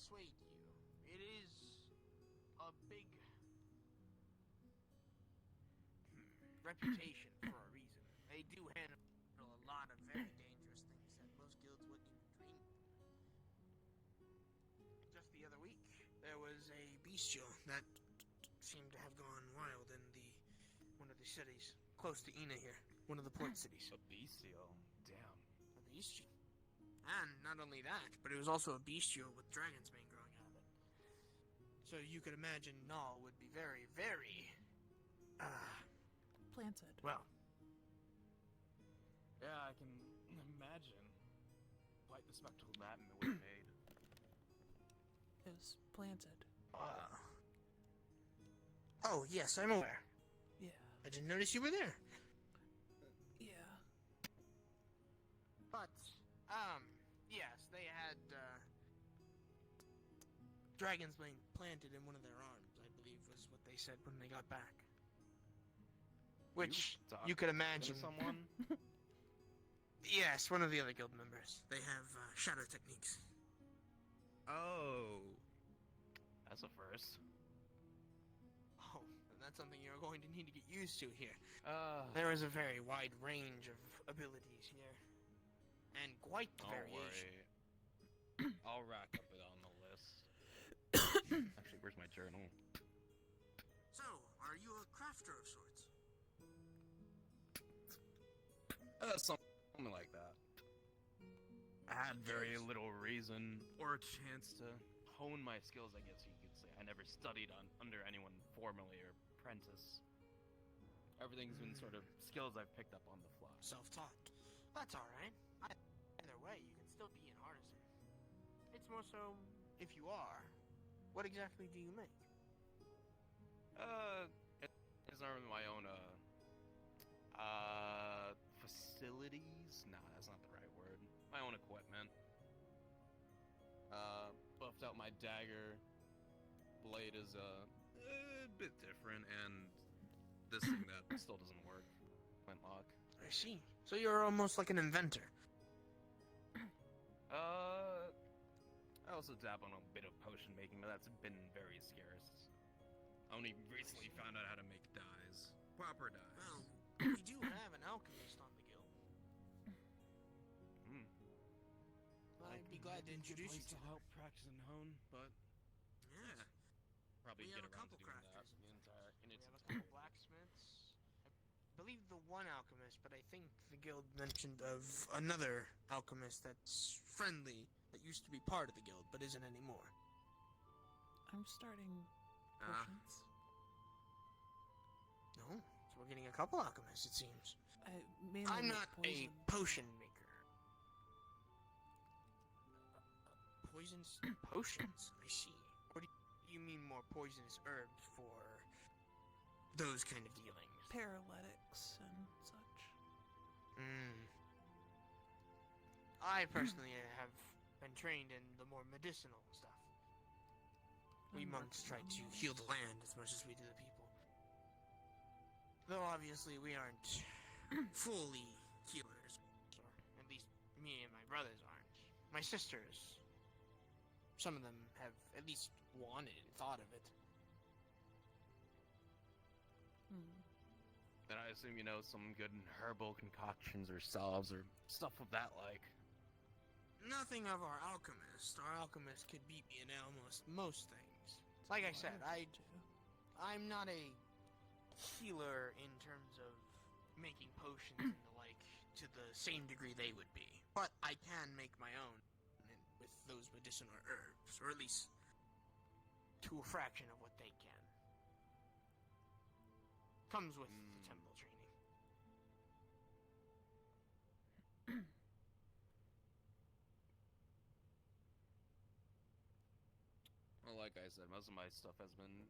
dissuade you. It is a big reputation for a reason. They do handle a lot of very dangerous things that most guilds wouldn't even dream. Just the other week, there was a bestial that seemed to have gone wild in one of the cities close to Ina here, one of the port cities. A bestial? Damn. A bestial. And not only that, but it was also a bestial with dragon's mane growing out of it. So you could imagine Null would be very, very, planted. well. Yeah, I can imagine. Quite the spectacle that would have made. It was planted. Oh, yes, I'm aware. Yeah. I didn't notice you were there. Yeah. But, yes, they had, dragon's mane planted in one of their arms, I believe was what they said when they got back. Which, you could imagine. Someone? Yes, one of the other guild members. They have, shadow techniques. Oh. That's a first. Oh, and that's something you're going to need to get used to here. There is a very wide range of abilities here. And quite the variation. Worry. I'll rack up it on the list. Actually, where's my journal? So, are you a crafter of sorts? Something like that. I had very little reason or chance to hone my skills, I guess you could say. I never studied under anyone formally or apprentice. Everything's been sort of skills I've picked up on the fly. Self-taught. That's alright. Either way, you can still be an artisan. It's more so, if you are, what exactly do you make? It's not my own, facilities? Nah, that's not the right word. My own equipment. Buffed out my dagger. Blade is a bit different, and this thing that still doesn't work. Flintlock. I see. So you're almost like an inventor. I also dab on a bit of potion making, but that's been very scarce. I only recently found out how to make dyes. Proper dyes. Well, we do have an alchemist on the guild. I'd be glad to introduce you to help practice and hone, but yeah, probably we get have a around couple to doing that crafters. in its We have a entirety. couple blacksmiths. I believe the one alchemist, but I think the guild mentioned of another alchemist that's friendly, that used to be part of the guild, but isn't anymore. I'm starting potions. No, so we're getting a couple alchemists, it seems. Mainly I'm with not poison. a potion maker. Poisons? Potions, I see. Or do you mean more poisonous herbs for those kind of dealings? Paralytics and such. I personally have been trained in the more medicinal stuff. We I'm monks try working to on heal the land as much as we do the people. Though obviously we aren't fully healers, or at least me and my brothers aren't. My sisters, some of them have at least wanted and thought of it. Then I assume you know some good herbal concoctions or salves or stuff of that like. Nothing of our alchemist. Our alchemist could beat me in almost most things. Like I said, I'm not a healer in terms of making potions and the like to the same degree they would be. But I can make my own with those medicinal herbs, or at least to a fraction of what they can. Comes with the temple training. Well, like I said, most of my stuff has been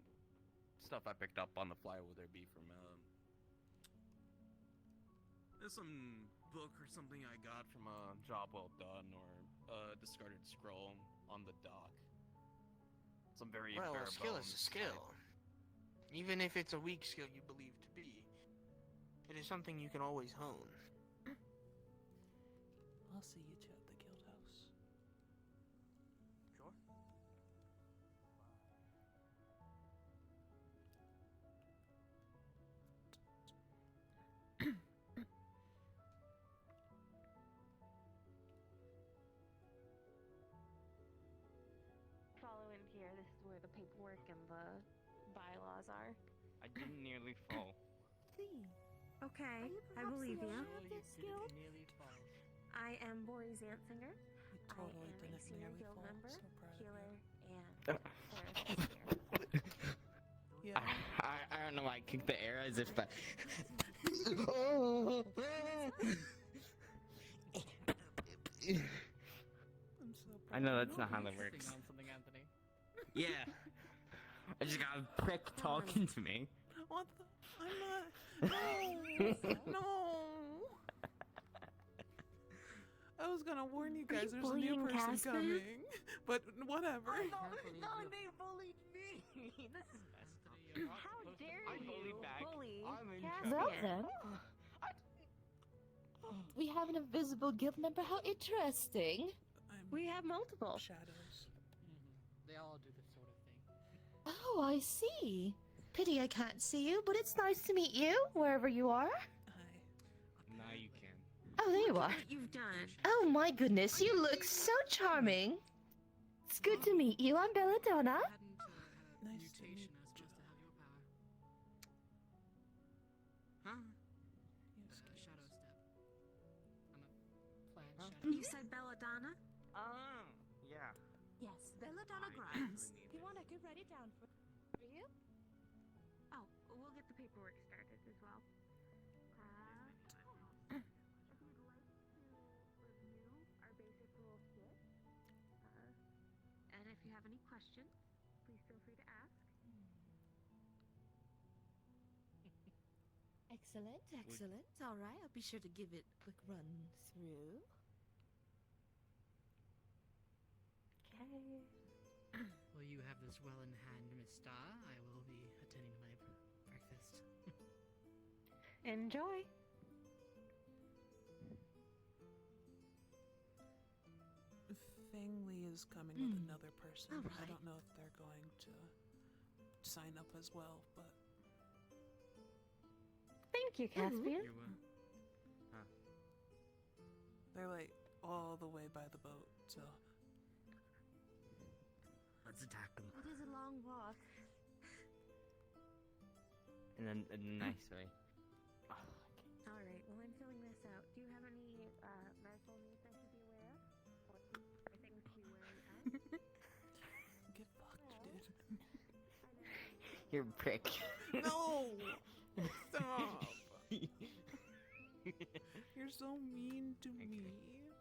stuff I picked up on the fly, whether it be from there's some book or something I got from a job well done, or a discarded scroll on the dock. Some very Well, bare a skill is bones a skill. Even if it's a weak skill you believe to be, it is something you can always hone. I'll see you two at the guild house. Sure. where the paperwork and the bylaws are. I didn't nearly fall. Okay, I believe you. I am Bori Zansinger. You I totally am a didn't senior nearly guild fall. member, So proud of healer, you. and therapist here. Yeah. I don't know why I kicked the air as if that. I'm so proud. I know of that's you. not how that works. On something, Anthony. Yeah. I just got a prick talking to me. What the? I'm not. No. No. I was gonna warn you guys. There's a new bullying person Caspian? coming, but whatever. they bullied me. This is messed up. How dare I you bullied back. bully I'm in Caspian? trouble. Well then, we have an invisible guild member. How interesting. I'm We have multiple. shadows. They all do this sort of thing. Oh, I see. Pity I can't see you, but it's nice to meet you, wherever you are. Hi. Now you can. Oh, there you Look are. at what you've done. Oh my goodness, you look so charming. It's good to meet you. I'm Belladonna. Nice to meet mutation are supposed to have your power. Huh? Yes. Shadow step. I'm a plant Huh? shadow. You said Belladonna? Oh, yeah. Yes, Belladonna Grimes. If you want, I could write it down for you. Oh, we'll get the paperwork started as well. If you'd like to review our basic rules kit, and if you have any questions, please feel free to ask. Excellent, excellent. All right, I'll be sure to give it a quick run through. Okay. Well, you have this well in hand, Miss Star. I will be attending to my breakfast. Enjoy. Feng Li is coming with Hmm. another person. I Alright. don't know if they're going to sign up as well, but Thank you, Caspian. You they're like all the way by the boat, so Let's attack them. It is a long walk. In a nice way. All right. Well, I'm filling this out. Do you have any medical needs I should be aware of? Or things to be wary of? get fucked, dude. You're a prick. No! Stop! You're so mean to me.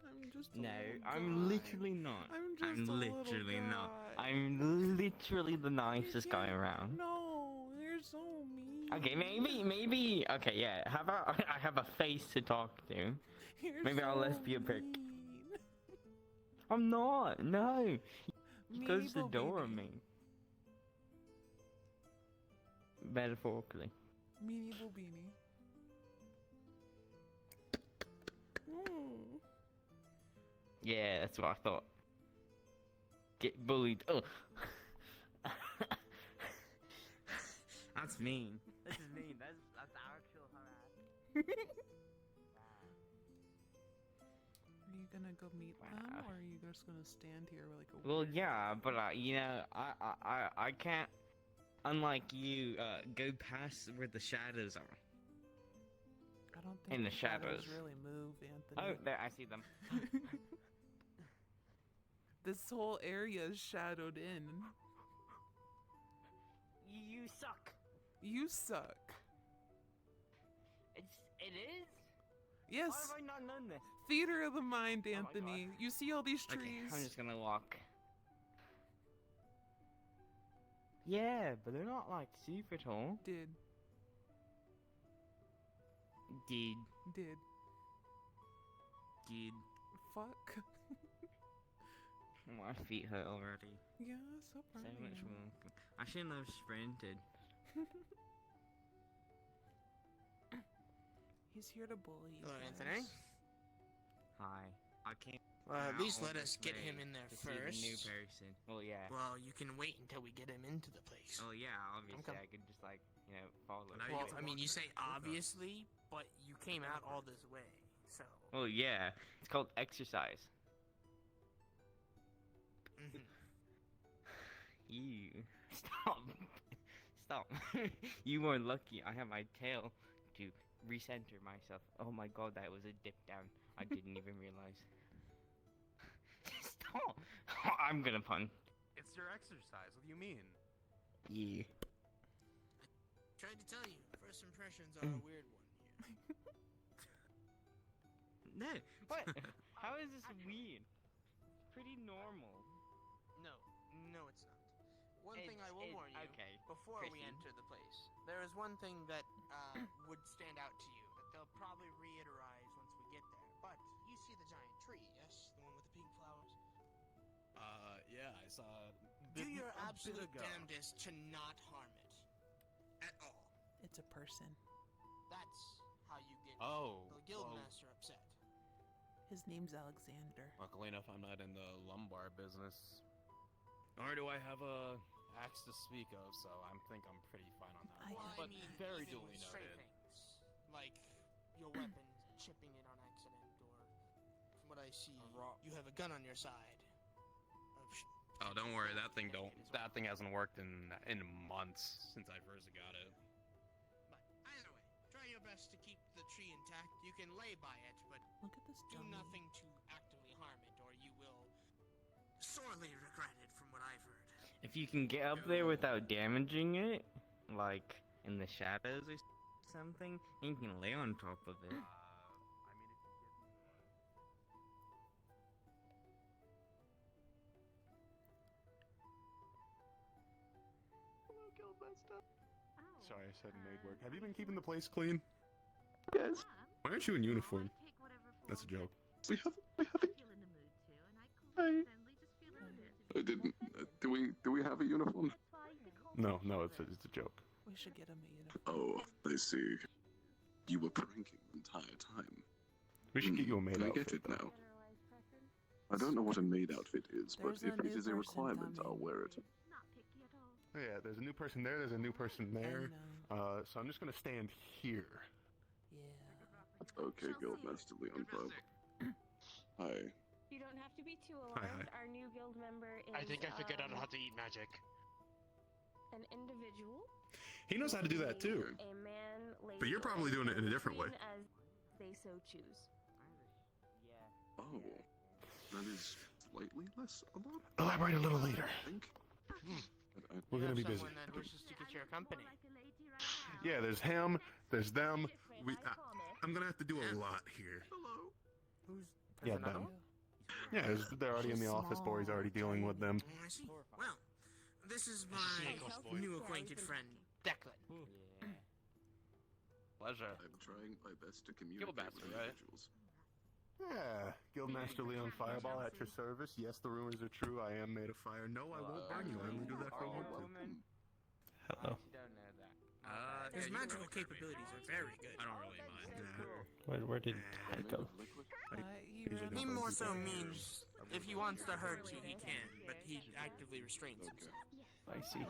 I'm just a No, little I'm guy. literally not. I'm just a little literally not. guy. I'm literally the nicest guy can't- around. No, you're so mean. Okay, maybe. Okay, yeah. How about I have a face to talk to? You're maybe I'll so let's be a prick. mean. I'm not. No. He Meanie closed the bo door on beanie. me. Metaphorically. Meanie bo beanie. Mm. Yeah, that's what I thought. Get bullied. Oh. That's mean. This is mean. That's actual harass. Are you gonna go meet them, Wow. or are you just gonna stand here like a Well, weirdo? yeah, but I can't. Unlike you, go past where the shadows are. I don't think in the shadows shadows. really move, Anthony. Oh, there, I see them. This whole area is shadowed in. You suck. You suck. It is. Yes, Why have I not known this? theater of the mind, Oh my Anthony. God. You see all these Okay, trees? I'm just gonna walk. Yeah, but they're not like super tall. Did. Did. Fuck. My feet hurt already. Yeah, so proud So of much you. more. I shouldn't have sprinted. He's here to bully you. Hello, guys. Anthony. Hi. I can't. Well, at out least all let us this get way him in there to see the new first. person. Well, yeah. Well, you can wait until we get him into the place. Oh yeah, obviously com- I could just like, follow. Now you Well, get to I mean, walk you say with us. obviously, but you came out all this way, so. Well, yeah. It's called exercise. Mhm. You stop. Stop. You were lucky. I have my tail to recenter myself. Oh my god, that was a dip down. I didn't even realize. Stop. I'm gonna pun. It's your exercise. What do you mean? You. Tried to tell you, first impressions are a weird one here. No. What? How is this weird? Pretty normal. No, it's not. One thing I will warn you, Okay. before we Christian. enter the place, there is one thing that would stand out to you, that they'll probably reiterate once we get there. But you see the giant tree, yes? The one with the pink flowers? Yeah, I saw. Do your a bit absolute ago. damnedest to not harm it. At all. It's a person. That's how you get Oh. the guildmaster upset. His name's Alexander. Luckily enough, I'm not in the lumbar business. Nor do I have a axe to speak of, so I think I'm pretty fine on that. I- one. Well, But I mean, very even duly with stray noted. things, like your weapon chipping it on accident, or from what I see, you have a gun on your side. Oh, don't worry, that thing hasn't worked in months since I first got it. But either way, try your best to keep the tree intact. You can lay by it, but Look at this do dummy. nothing to actively harm it, or you will sorely regret it, from what I've heard. If you can get up there without damaging it, like in the shadows or something, and you can lay on top of it. Sorry, I said maid work. Have you been keeping the place clean? Yes. Why aren't you in uniform? That's a joke. We haven't. I didn't. Do we have a uniform? No, it's a joke. We should get him a uniform. Oh, I see. You were pranking the entire time. We should get you a maid outfit. I get it now. I don't know what a maid outfit is, but There's a if it new is a person requirement, I'll coming. wear it. Oh, yeah, there's a new person there. There's a new person there. I know. So I'm just gonna stand here. Yeah. Okay, Guildmaster Leon Bob. Hi. You don't have to be too Hi, alarmed. hi. Our new guild member is. I think I figured out how to eat magic. An individual. He knows how to do that too. A man, lady, But you're probably doing it in a different way. as they so choose. Yeah. Oh, that is slightly less alarming. Elaborate a little later. I think. We're gonna be busy. Someone that wishes to get your company. Yeah, there's him. There's them. I'm gonna have to do a lot here. Hello. Who's Yeah, another them. one? Yeah, they're already in the office. Bory's already dealing with them. Oh, I see. Well, this is my new acquainted friend, Declan. Yeah. Pleasure. I'm trying my best to communicate with Guildmaster, right? individuals. Yeah, Guildmaster Leon Fireball at your service. Yes, the rumors are true. I am made of fire. No, I won't burn you. I only do that for Are you one a woman? Hello. I don't know that. His magical capabilities are very good. I don't really mind. Where did that go? He Usually ran He don't more burn so people. means if he wants to hurt you, he can, but he actively restrains himself. I see.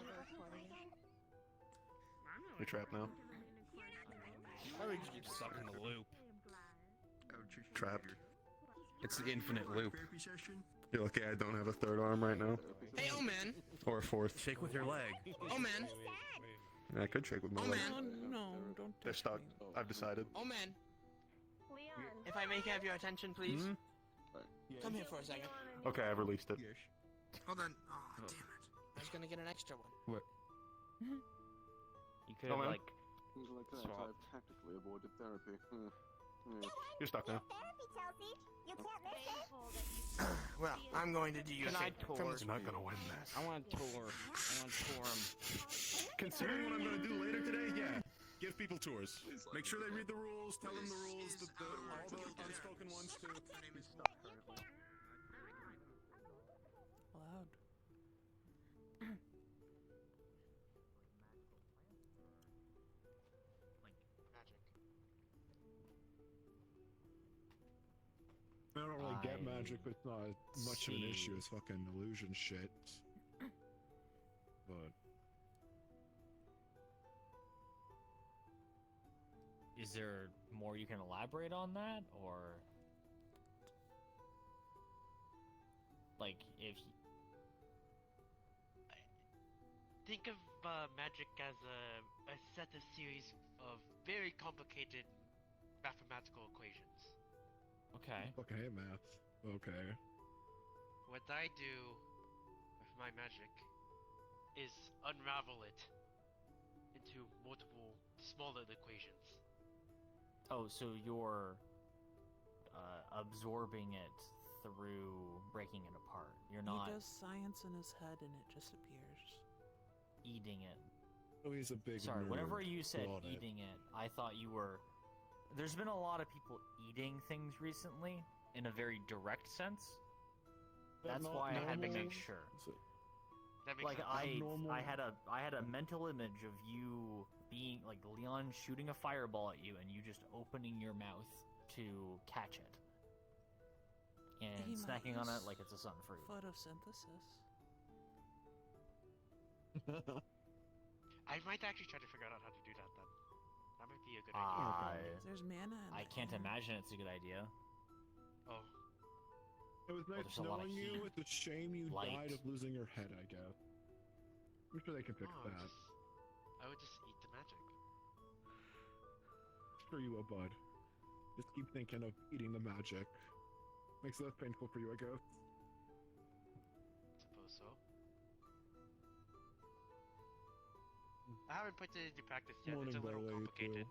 You're trapped now. Why would you keep stuck in the loop? Trapped. It's the infinite loop. You're lucky I don't have a third arm right now. Hey, oh man! Or a fourth. Shake with your leg. Oh man! Yeah, I could shake with my Oh leg. man! No, don't. They're touch stuck. me. I've decided. Oh man! Leon. If I may have your attention, please. Mhm. Come here for a second. Okay, I've released it. Hold on. Oh, damn it. I was gonna get an extra one. You could have man. like. Things like that, Swap. I've tactically avoided therapy. You're stuck now. Well, I'm going to do you a Can I favor. tour? Come this You're not gonna win this. I want to tour. I want to tour him. Considering what I'm gonna do later today, yeah. Give people tours. Make sure they read the rules. Tell them the rules. All the unspoken ones too. Loud. I don't really get I magic, but it's not much of an issue. see. It's fucking illusion shit. But Is there more you can elaborate on that, or like if think of magic as a set of series of very complicated mathematical equations. Okay. Okay, math. Okay. What I do with my magic is unravel it into multiple smaller equations. Oh, so you're absorbing it through breaking it apart. You're not He does science in his head and it just appears. eating it. Oh, he's a big Sorry, nerd. whenever you said Got it. eating it, I thought you were... There's been a lot of people eating things recently in a very direct sense. That's not why I had to normal? make sure. Is it That makes Like sense. abnormal? I had a mental image of you being like Leon shooting a fireball at you and you just opening your mouth to catch it and He might snacking on it use like it's a sun fruit. Photosynthesis. I might actually try to figure out how to do that then. That might be a good idea. There's mana in I the can't air. imagine it's a good idea. Oh, It was nice there's a lot of knowing you. heat. It's a shame you Light. died of losing your head, I guess. I'm sure they can fix no, that. I would just eat the magic. Sure you will, bud. Just keep thinking of eating the magic. Makes it less painful for you, I guess. Suppose so. I haven't put it into practice yet. Morning, It's a little Barley, complicated.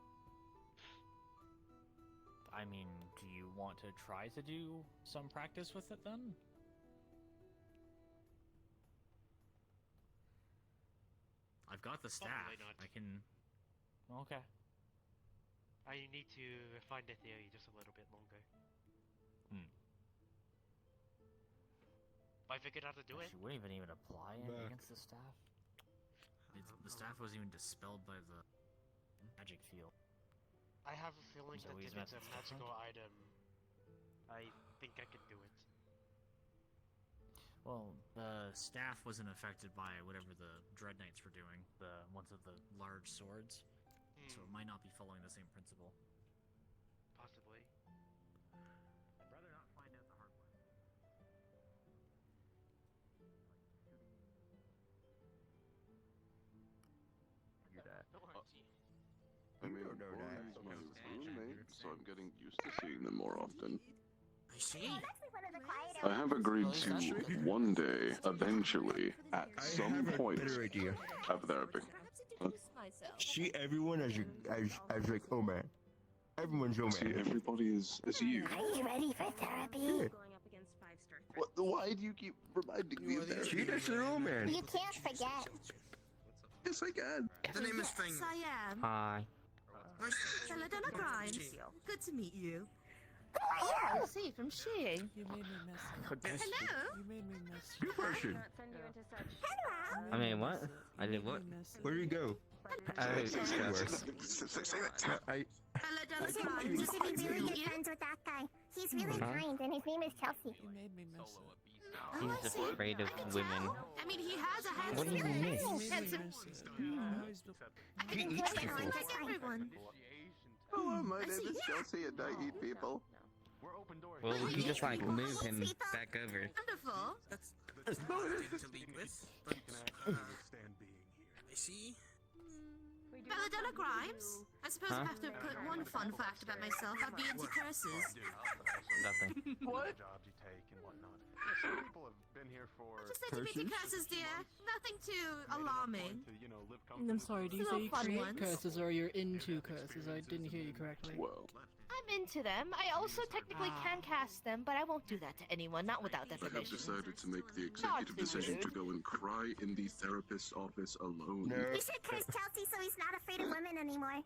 I mean, do you want to try to do some practice with it then? I've got the staff. Probably not. I can. Okay. I need to refine the theory just a little bit longer. I figured out how to do it. She wouldn't even apply it Back. against the staff. The staff wasn't even dispelled by the magic field. I have a feeling So that he's if it's a magic magical item, I think I can do it. Well, the staff wasn't affected by whatever the Dread Knights were doing, the ones with the large swords, so it might not be following the same principle. Possibly. I'd rather not find out the hard way. I mean, Rory's my roommate, so I'm getting used to seeing them more often. I see. I have agreed to one day, eventually, at some point, have therapy. See everyone as like, oh man. Everyone's oh See, man. everybody is you. Are you ready for therapy? Yeah. Going up against 5-star threats. Why do you keep reminding me of See, therapy? that's an old man. You can't forget. Yes, I can. The name is Fang. Yes, I am. Hi. Nice to meet you. Belladonna Grimes. Gee. Good to meet you. Oh, I see, from She. You made me miss it. Hello? You made me miss New person. Not send you into such. Hello. I mean, what? I did what? Where do you go? Say that. Belladonna Listen, Grimes. you It's should good be to really meet good you. friends with that guy. He's really Huh? kind, and his name is Chelsea. You made me miss it. Oh, I He's see. afraid of I can women. tell. I mean, he has a handsome What do you face. miss? You made me Handsome. miss it. Now he's I He can eats enjoy people. it like everyone. Hello, my I name see. is Chelsea, and I eat people. Well, we can just like Hello, move him sweetheart. back over. Wonderful. That's not good to lead with, but I see. Belladonna Grimes. I suppose I have to put one fun fact about myself. I'd be into curses. Nothing. What? Just said you be into curses, dear. Nothing too alarming. I'm sorry, do you It's say all you fun create ones. curses or you're into curses? I didn't hear you correctly. Well, I'm into them. I also technically can cast them, but I won't do that to anyone, not without their I have permission. decided to make the executive decision to go and cry in the therapist's office alone. No. You should curse Chelsea so he's not afraid of women anymore.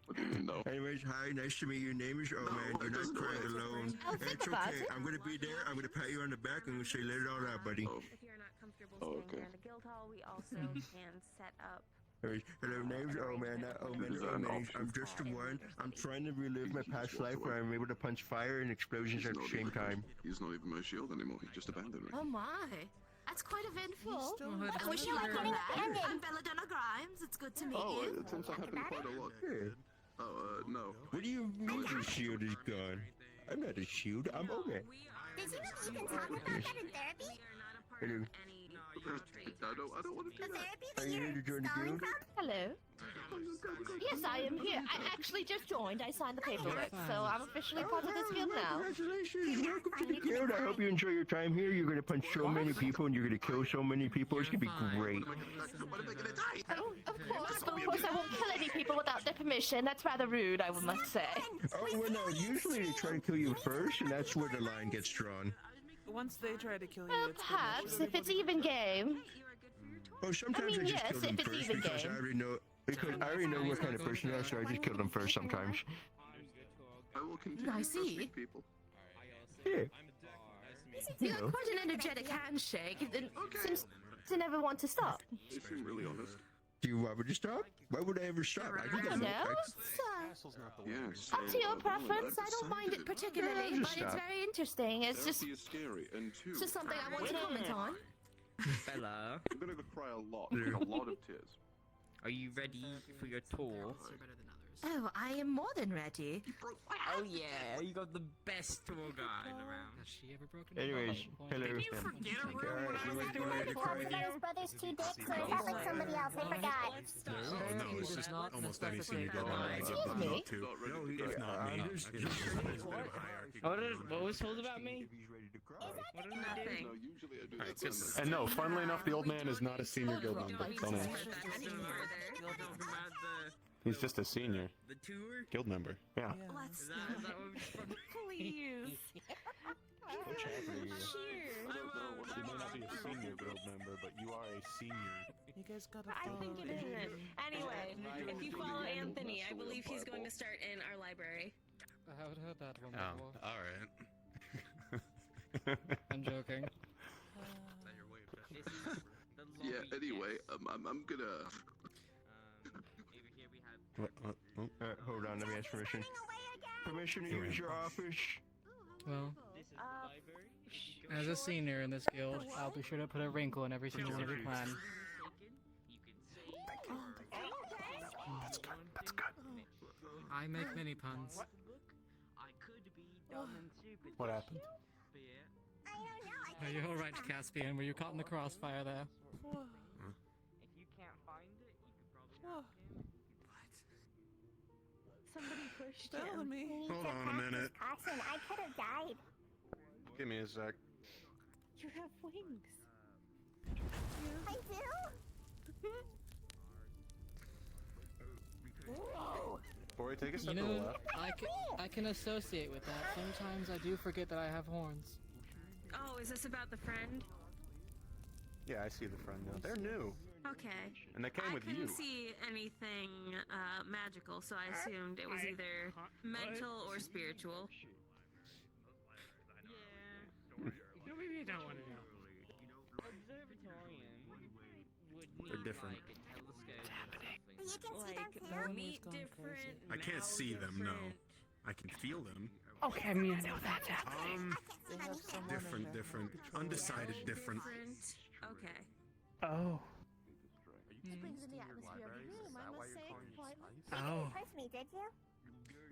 No. Anyways, hi, nice to meet you. Your name is Oh Man. You're not crying alone. I'll think It's about okay. it. I'm gonna be there. I'm gonna pat you on the back and we'll say, let it all out, buddy. Oh, If you're not comfortable Oh, staying okay. here in the guild hall, we also can set up. Anyways, hello, name's Oh Man. Not Oh Man. Is that Oh an Man. option? I'm just the one. I'm trying to relive my past life where I'm able to punch fire and explosions at the same time. He's not even my shield anymore. He just abandoned me. Oh my. That's quite eventful. still Oh, I wish you like had getting that. abandoned. I'm Belladonna Grimes. It's good to meet Oh, you. it seems that happened quite a lot. Yeah. Oh, no. What do you mean your shield is gone? I'm not a shield. I'm Oh Man. Did you know you can talk about that in therapy? Hello. I don't want to do that. Are you here to join the guild? Hello. Yes, I am here. I actually just joined. I signed the paperwork, so I'm officially part of this guild now. Congratulations! Welcome to the guild. I hope you enjoy your time here. You're gonna punch so many people and you're gonna kill so many people. It's gonna be great. Oh, of course, but of course I won't kill any people without their permission. That's rather rude, I must say. Oh, well, no. Usually they try to kill you first, and that's where the line gets drawn. Once they try to kill you, Well, it's perhaps, if it's even game. Oh, sometimes I, just yes, kill them if it's first even because game. I already know. Because I already know what kind of person they are, so I just kill them first sometimes. I will continue I to see. meet people. Yeah. You got quite an energetic handshake. It seems to never want to stop. You seem really honest. Do you want me to stop? Why would I ever stop? I I don't know. Yes. Up to your preference. I don't mind it particularly, Yeah, but just it's stop. very interesting. It's just, Therapy is scary, and two, it's just something I want to comment on. Bella, I'm gonna go cry a lot of tears. are you ready for your tour? You're better than others. Oh, I am more than ready. Oh yeah, you got the best tour guide around. Has she ever broken Anyways, hello. Did you forget a room when I was Alright, doing it? Those brothers two dicks, or is that like somebody else? I forgot. No, it's just almost any senior guild member I get Excuse bumped me? up to. No, if not me. There's a bit of a hierarchy. What was told about me? Nothing. No, usually I do Alright, that so, when and no, funnily enough, the old man is not a senior guild member. Don't know. He's just a senior The tour? guild member. Yeah. Let's Is that what we're please. You may not be a senior guild member, but you are a senior. You guys gotta I follow think it is. Anyway, if you follow Anthony, I believe he's going to start in our library. I haven't heard that one Oh, before. alright. I'm joking. Yeah. Anyway, I'm gonna. Hold on, let me ask permission. Permission to use your office. Well, as a senior in this guild, I'll be sure to put a wrinkle in every single little plan. That's good. That's good. I make many puns. What happened? Are you alright, Caspian? Were you caught in the crossfire there? If you can't find it, you could probably Somebody pushed Tell him. me. Hold on a minute. Awesome, I could have died. Give me a sec. You have wings. I do? Whoa. Corey, take a You step to the know, left. I can associate with that. Sometimes I do forget that I have horns. Oh, is this about the friend? Yeah, I see the friend now. They're new. Okay. And they came I with couldn't you. see anything magical, so I assumed it was either mental or spiritual. No, maybe you don't want to know. They're different. Like, meet different. I can't see them, no. I can feel them. Okay, I mean, I know that's happening. Different. Undecided different. Okay. Oh. It brings in the atmosphere of the room, I must say. Oh. Impress me, did you?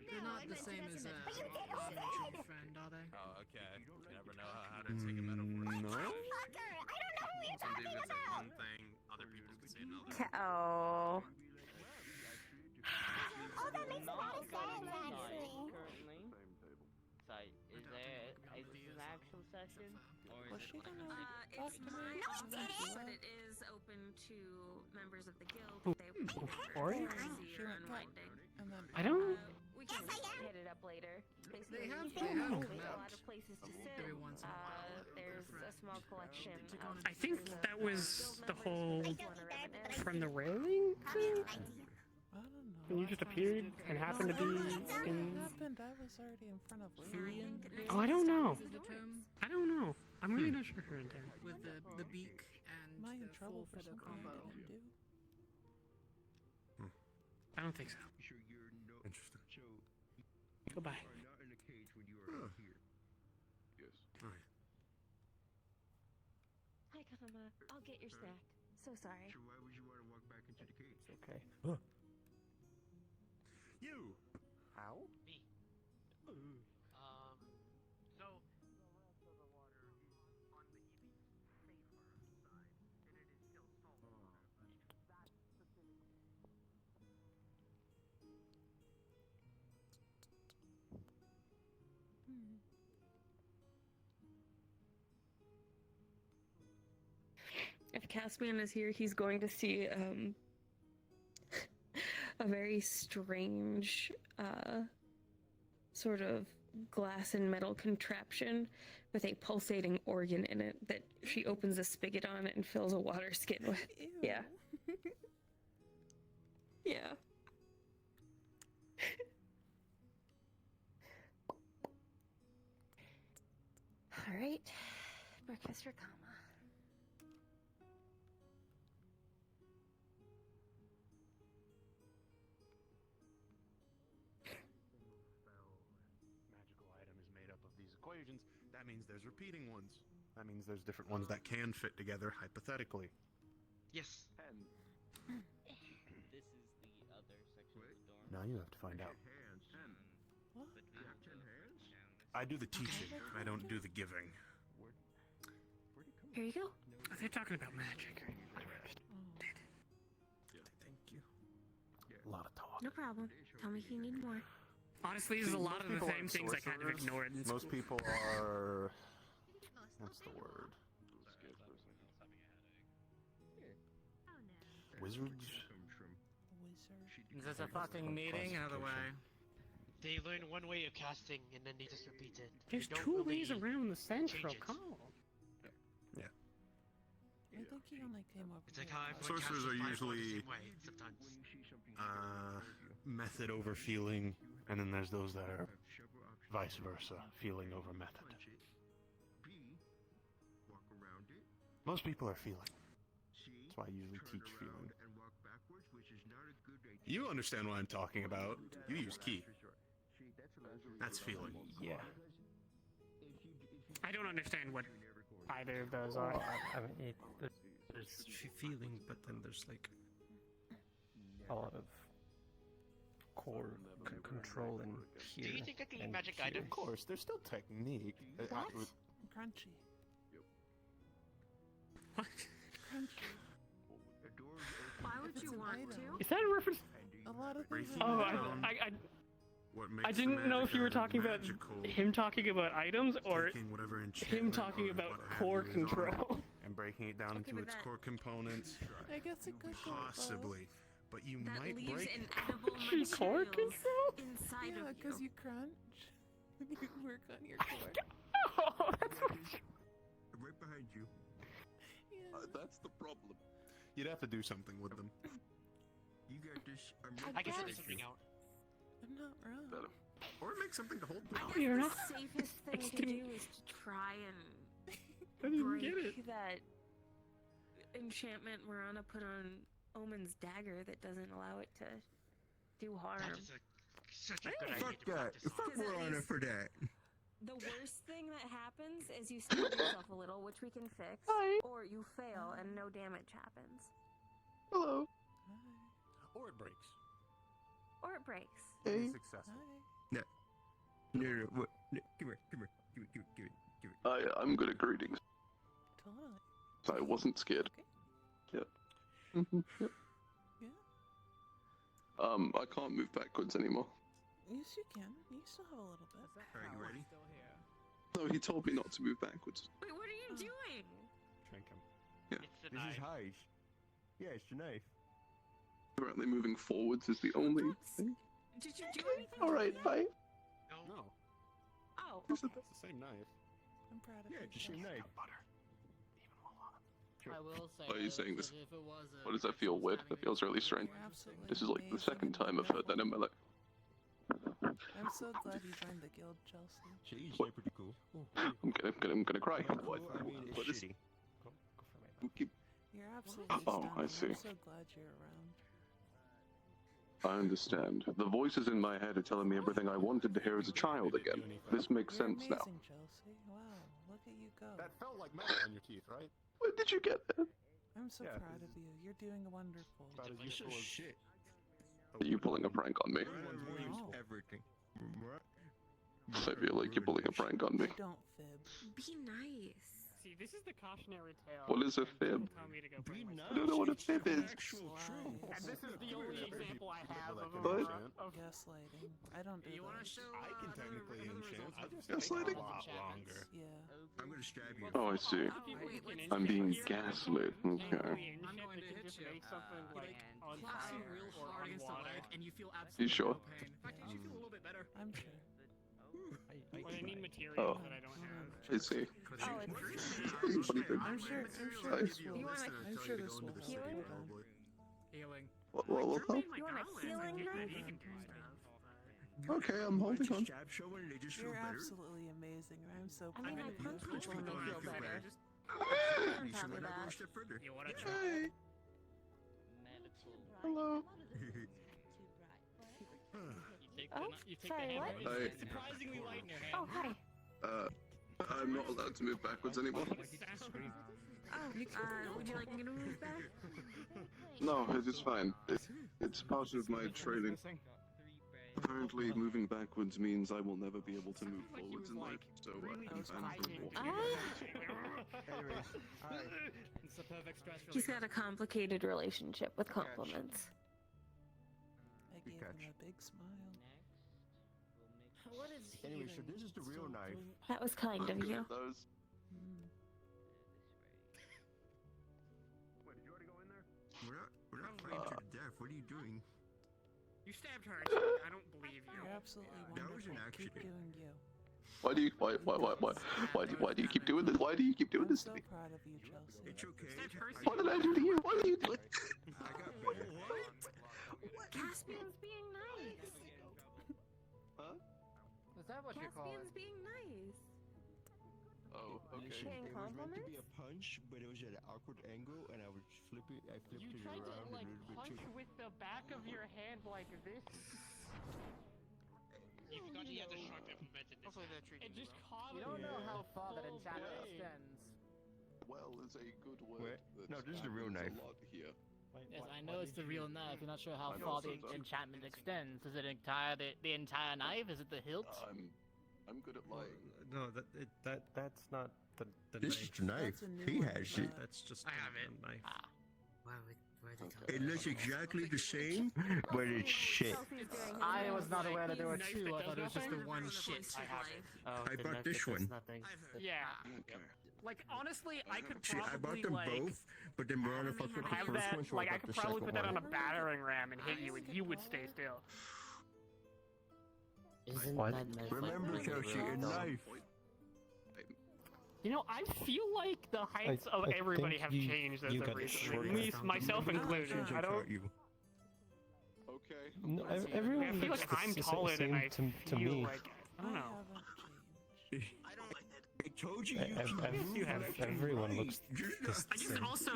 They're No, not I the meant same to as doesn't it? But you did all mutual that. friend, are they? Oh, okay. You never know how to take a metaphor. No? Fucker, I don't know who you're Some talking dude could say about. one thing, other people could say another. Oh. Oh, that makes a lot of sense, actually. Is this an actual session? Or Was is she it like gonna It's talk to my me? office, but it is open to members of the guild if they Or prefer to see your unwinding. And then I don't. We can hit it up later. Basically, They have there's come a out lot of places to sit. every once in a while. There's a small collection. Of I think that was the whole from the railing thing. I don't know. When you just appeared and happened to be in. What happened? I was already in front of Lillian. Oh, I don't know. I don't know. I'm really not sure her intent. With the beak and Am I in the trouble full for feather something combo. I didn't do? I don't think so. Interesting. Goodbye. Yes. Alright. Hi, Kama. I'll get your snack. So sorry. So why would you want to walk back into the cave? Okay. You! How? Me. So Caspian is here, he's going to see a very strange sort of glass and metal contraption with a pulsating organ in it that she opens a spigot on it and fills a water skin with. Ew. Yeah. Yeah. All right. Breakfast for Kama. Magical item is made up of these equations. That means there's repeating ones. That means there's different ones that can fit together hypothetically. Yes. This is the other section of the dorm. Now you have to find out. What? I do the teaching. I don't do the giving. Here you go. They're talking about magic. Thank you. A lot of talk. No problem. Tell me if you need more. Honestly, there's a lot of the same things I kind of ignored in Most school. people are. What's the word? Wizards? Is this a fucking meeting? Out of the way. They learn one way of casting and then they just repeat it. They There's don't two really ways around the central change it. column. Yeah. I think he only came up. It's like how everyone Sorcerers casts are fireball usually the same way sometimes. Method over feeling, and then there's those that are vice versa, feeling over method. Most people are feeling. That's why I usually teach feeling. You understand what I'm talking about. You use key. That's feeling. Yeah. I don't understand what either of those are. I mean, there's feeling, but then there's like a lot of core control in here. Do you think I can use and magic here. items? Of course, there's still technique. What? Crunchy. What? Crunchy. Why would you want to? Is that a reference? A lot of things. Breaking Oh, down what makes I the didn't know if you were magic talking about magical, him talking about items or taking whatever him enchantment talking or about what have core you is on it control. and breaking it down Okay, into but its that- core components. I guess it could go Possibly, but you That might leaves break. inedible Core materials control? inside Yeah, of because you. you crunch when you work on your core. Oh, that's Right behind you. Yeah. That's the problem. You'd have to do something with them. You got this. I can figure something out. I'm not wrong. Better. Or make something to hold them. I guess You're the not- safest thing to do is to try and I didn't break get it. that enchantment Marana put on Omen's dagger that doesn't allow it to do harm. That is such a good idea Fuck to that. practice on. Fuck Marana for that. The worst thing that happens is you stab yourself a little, which we can fix, or you fail and no damage happens. Hello. Or it breaks. Or it breaks. Hey. Successful. No, what? No, come here, give it. I'm good at greetings. Totally. I wasn't scared. Yep. Yep. Yeah. I can't move backwards anymore. Yes, you can. You still have a little bit. Are you ready? No, he told me not to move backwards. Wait, what are you doing? Drink him. Yeah. It's the This is knife. Heist. Yeah, it's the knife. Apparently moving forwards is the only thing. Did you do anything? Alright, bye. No. No, Oh, Who's the- it's the same knife. I'm proud of Yeah, you. it's the same knife. Butter. Even I will say. Why are you though, saying that this? if it was a Why does that feel weird? That feels really strange. You're absolutely This is like the amazing second and time I've heard that in my life. I'm so glad you joined the guild, Chelsea. She's What? pretty cool. I'm gonna cry. What? I mean, it's What is? shitty. Keep- You're absolutely Oh, stunning. I see. I'm so glad you're around. I understand. The voices in my head are telling me everything I wanted to hear as a child again. This makes You're sense now. amazing, Chelsea. Wow, look at you go. That felt like metal on your teeth, right? Where did you get that? I'm so Yeah, proud of you. You're doing wonderful. About as This useful is as shit. Are you pulling a prank on me? No. Everything. I feel like you're pulling a prank on me. Don't fib. be nice. See, this is the cautionary tale. What is a fib? Tell me to go bring I don't know what a fib is. And this is the only example I have of What? Gaslighting. I don't do that. I can technically enchant. I just Gaslighting? take a lot longer. Yeah. I'm gonna stab you. Oh, I see. I'm being gaslit. Okay. I'm going to hit you. Something like on Claps you fire real or hard on against the water. leg, and you feel You absolutely sure? no pain. In fact, you feel a little bit better. I'm sure. But I need materials Oh. that I don't have. I see. Oh, it's What do you think? I'm sure Hi. this will. I'm sure this will Healing? Healing. What You want a healing knife? Okay, I'm holding on. Stab someone and they just feel You're better. absolutely amazing, and I'm so I proud mean, I of you. punch people and they feel better. You should let her go a step further. You want to try? Hey. Hello. Oh, sorry, what? Hi. Surprisingly light in your hand. Oh, hi. I'm not allowed to move backwards anymore. Would you like me to move back? No, it is fine. It's part of my training. Apparently, moving backwards means I will never be able to move forwards in life, so I can kind of walk. It's a perfect stress He's got a complicated relationship with compliments. I gave him a big smile. What is Anyway, so this is the real knife. That was kind of you. Those. Wait, did you already go in there? We're not fighting to the death. What are you doing? You stabbed her. I don't believe you. You're absolutely That wonderful. was an Keep accident. doing you. Why do you keep doing this? Why do you keep doing I'm this to so me? proud of you, Chelsea. It's okay. What did I do to you? What are you doing? I got better. Caspian's being nice. Huh? Is that what you're calling? Caspian's being nice. Oh, okay. Listen, Paying it was meant to be compliments? a punch, but it was at an awkward angle, and I flipped You it tried to around a like little bit punch too. with the back of your hand like this. You forgot he had the sharp implemented this. Hopefully they're treating It just you caught You him don't know in how the far that full enchantment blade. extends. Well is a good word. What? that No, this is the real happens knife. A lot here. Yes, I know it's the real knife. You're not sure how I'm far also the done. enchantment extends. Is it the entire knife? Is it the hilt? I'm good at lying. No, that's not the This knife. is the knife. That's a new He one, has but- it. That's just I have a it. knife. It looks exactly the same, but it's shit. I was not aware that there were Knife two. that I thought it was does just the nothing? one shit. I bought this one. Yeah. Okay. Like honestly, I could See, I bought probably them like both, but then Miranda fucked up the have first that. one, so Like I I bought could the probably second put that on one. a battering ram and hit you, and you would stay still. What? Remember, Chelsea, a knife. You know, I feel like the heights of I everybody think have you- changed as you of got recently. short. Me, myself included. I don't. You. Okay. No, I everyone feel looks like I'm the taller than same I to feel me. like. I don't know. I told you you keep you have Everyone looks I just also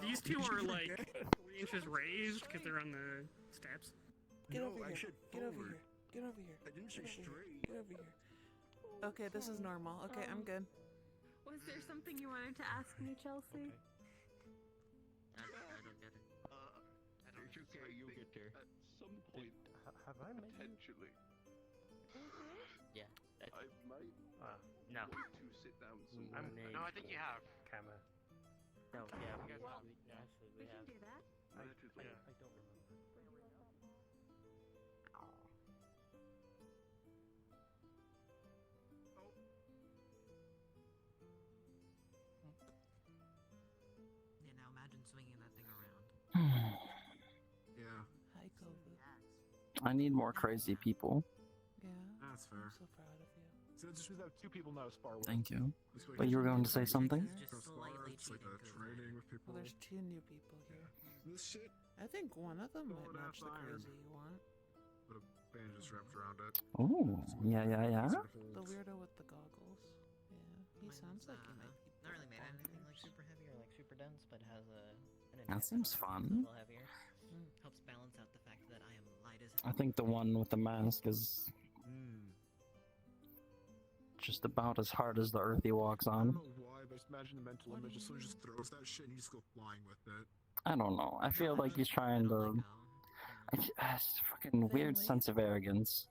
these two are like 3 inches raised because they're on the steps. Get No, over I here. said Get over forward. here. Get over here. I didn't say Get over here. straight. Get over here. Okay, this is normal. Okay, I'm good. Was there something you wanted to ask me, Chelsea? It's okay, you'll get there. At some point, Have I met you? potentially, Yeah. I might No. want to sit down somewhere. No, I think you have. Kama. No, yeah, we guys have. actually We can do that. I don't remember. Yeah, now imagine swinging that thing around. Yeah, Hi, Kovu. I need more crazy people. Yeah. that's fair. I'm so proud of you. So just without two people not as far away. Thank you. But you were going to say something? Just slightly it's like a training with people. Well, there's 2 new people here. This shit. I think one of them might Going match the half iron. crazy you want. But a bandage wrapped around it. Oh, yeah. The weirdo with the goggles. Yeah, he sounds like he might be. Not really made anything like super heavy or like super dense, but has a. That seems fun. A little heavier. Helps balance out the fact that I am light as. I think the one with the mask is just about as hard as the earth he walks I on. don't know why, but just imagine the mental image. Just someone just throws that shit and you just go flying with it. I don't know. I feel like he's trying to. It's a fucking weird sense of arrogance.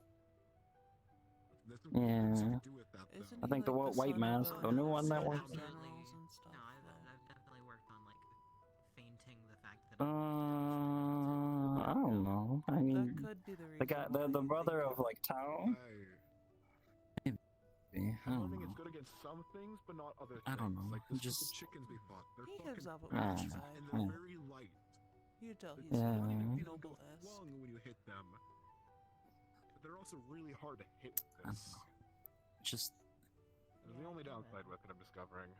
There's no Yeah. nothing to do with that, though. Isn't I he think the like white son of mask, a the new one that son of works. generals and I don't know. I mean, could be the the guy, the brother of like Tao. Maybe. I don't Hunting is know. good against some things, but not other things. I don't know. Like the Just stupid chickens we fought. They're He fucking gives off a Ah, weird and vibe. they're yeah. very light. You tell he's Yeah. They don't noble go esque. flung when you hit them. But they're also really hard to hit with I don't this. know. Just It's the only downside with it, I'm discovering.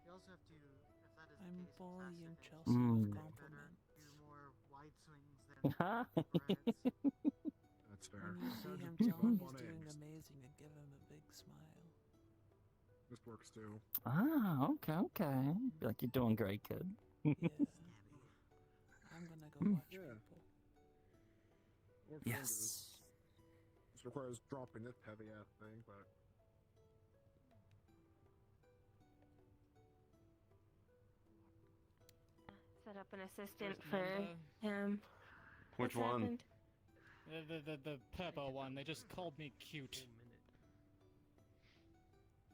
You also have to, if that is I'm the case, bullying faster Chelsea with things, compliments. do more wide swings than That's fair. When you see him, Keep tell him up he's on doing eggs. amazing and give him a big smile. This works too. okay. Be like, you're doing great, kid. I'm gonna go watch people. Or Yes. fingers. This requires dropping this heavy ass thing, but Set up an assistant First for member. him. Which What's one? happened? The purple one. They just called me cute.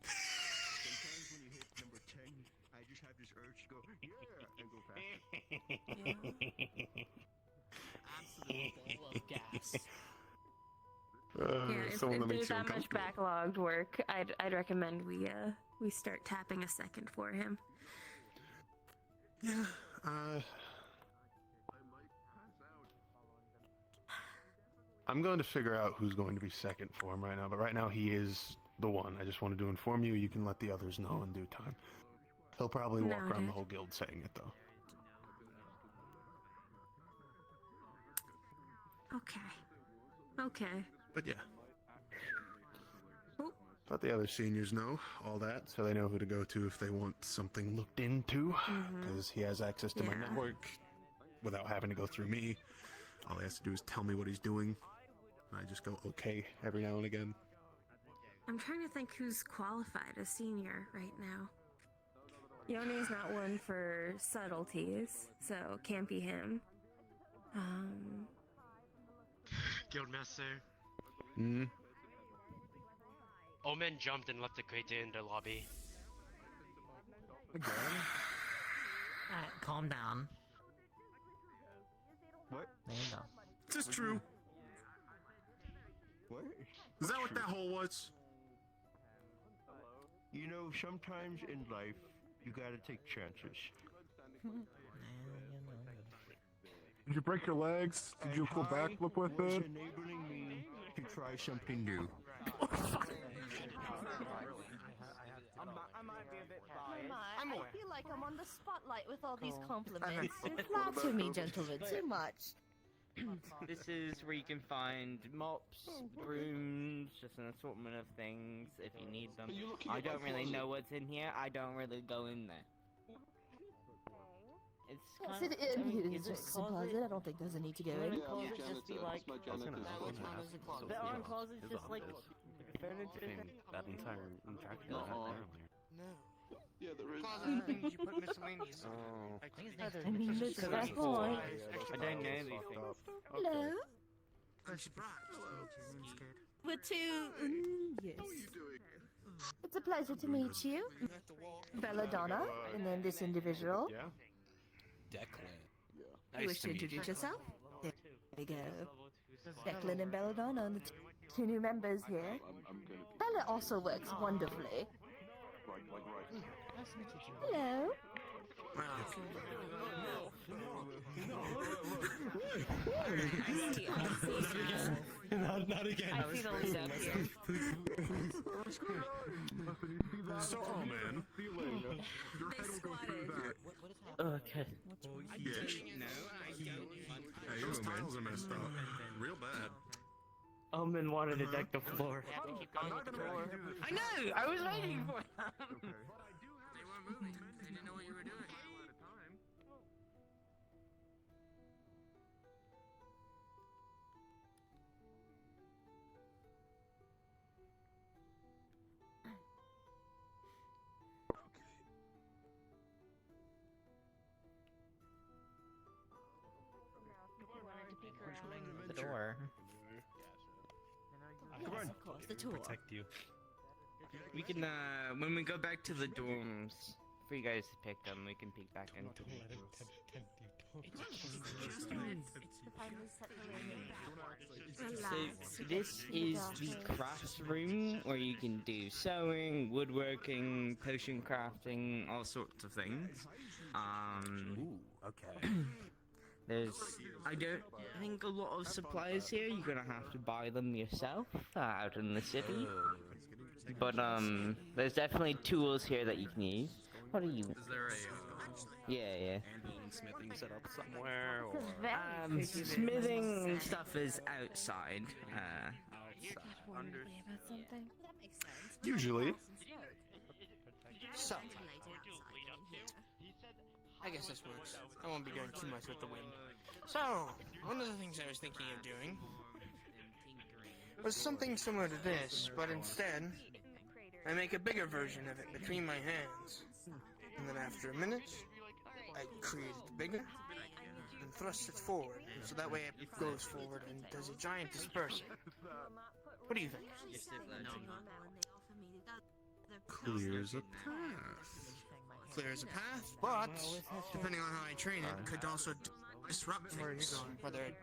Sometimes when you hit number 10, I just have this urge to go, yeah, and go faster. Absolute ball of gas. Yeah, if someone that there's makes you that much uncomfortable. backlogged work, I'd recommend we start tapping a second for him. yeah. I'm going to figure out who's going to be second for him right now, but right now he is the one. I just wanted to inform you. You can let the others know in due time. He'll probably walk around the Noted. whole guild saying it, though. Okay. But yeah. Oop. Let the other seniors know all that, so they know who to go to if they want something looked into. Because he has access to my Yeah. network without having to go through me. All he has to do is tell me what he's doing. And I just go okay every now and again. I'm trying to think who's qualified as senior right now. Yone's not one for subtleties, so can't be him. Guildmaster. Hmm. Omen jumped and left the crate in the lobby. Again? Alright, calm down. What? There you go. Is this true? What? Is that what that hole was? You know, sometimes in life, you gotta take chances. Did you break your legs? Did you pull backflip with was it? enabling me to try something new. I feel like I'm on the spotlight with all these compliments. You flatter me, gentlemen, too much. This is where you can find mops, brooms, just an assortment of things if you need them. Are you looking I at my don't really closet? know what's in here. I don't really go in there. It's Yes, kind it I mean, is is just a closet. I don't think there's a need to go in. Yeah, I'm Closet just be janitor. like It's my janitor's closet. there aren't closets just like furniture. That entire interaction No. I had there earlier. No. Yeah, there is. Closet is things you put miscellaneous. Oh. I mean, look at that boy. I don't know these things. Hello? She brought. We're two. Yes. What are you doing? It's a pleasure to meet you. Belladonna, and then this individual. Yeah. You wish to introduce yourself? There you go. Declan and Belladonna, the two new members here. Bella also works wonderfully. Hello. Not again. I see the lead up here. So, oh man. Your head will go through that. Okay. Yeah. Hey, those tiles are messed up. Real bad. Omen wanted to deck the floor. I know! I was waiting for them! They weren't moving. They didn't know what you were doing. The door. Yes, of course, the tour. You can, when we go back to the dorms for you guys to pick them. We can peek back into them. So this is the crafts room where you can do sewing, woodworking, potion crafting, all sorts of things. Okay. There's, I don't think a lot of supplies here. You're gonna have to buy them yourself out in the city. But there's definitely tools here that you can use. What are you? Is there a Yeah. anvil and smithing set up somewhere, or Smithing stuff is outside. Usually. So, I guess this works. I won't be doing too much with the wind. So, one of the things I was thinking of doing was something similar to this, but instead, I make a bigger version of it between my hands. And then after a minute, I create it bigger and thrust it forward, so that way it goes forward and does a giant dispersion. What do you think? Clears a path. Clears a path, but depending on how I train it, could also disrupt things. Whether it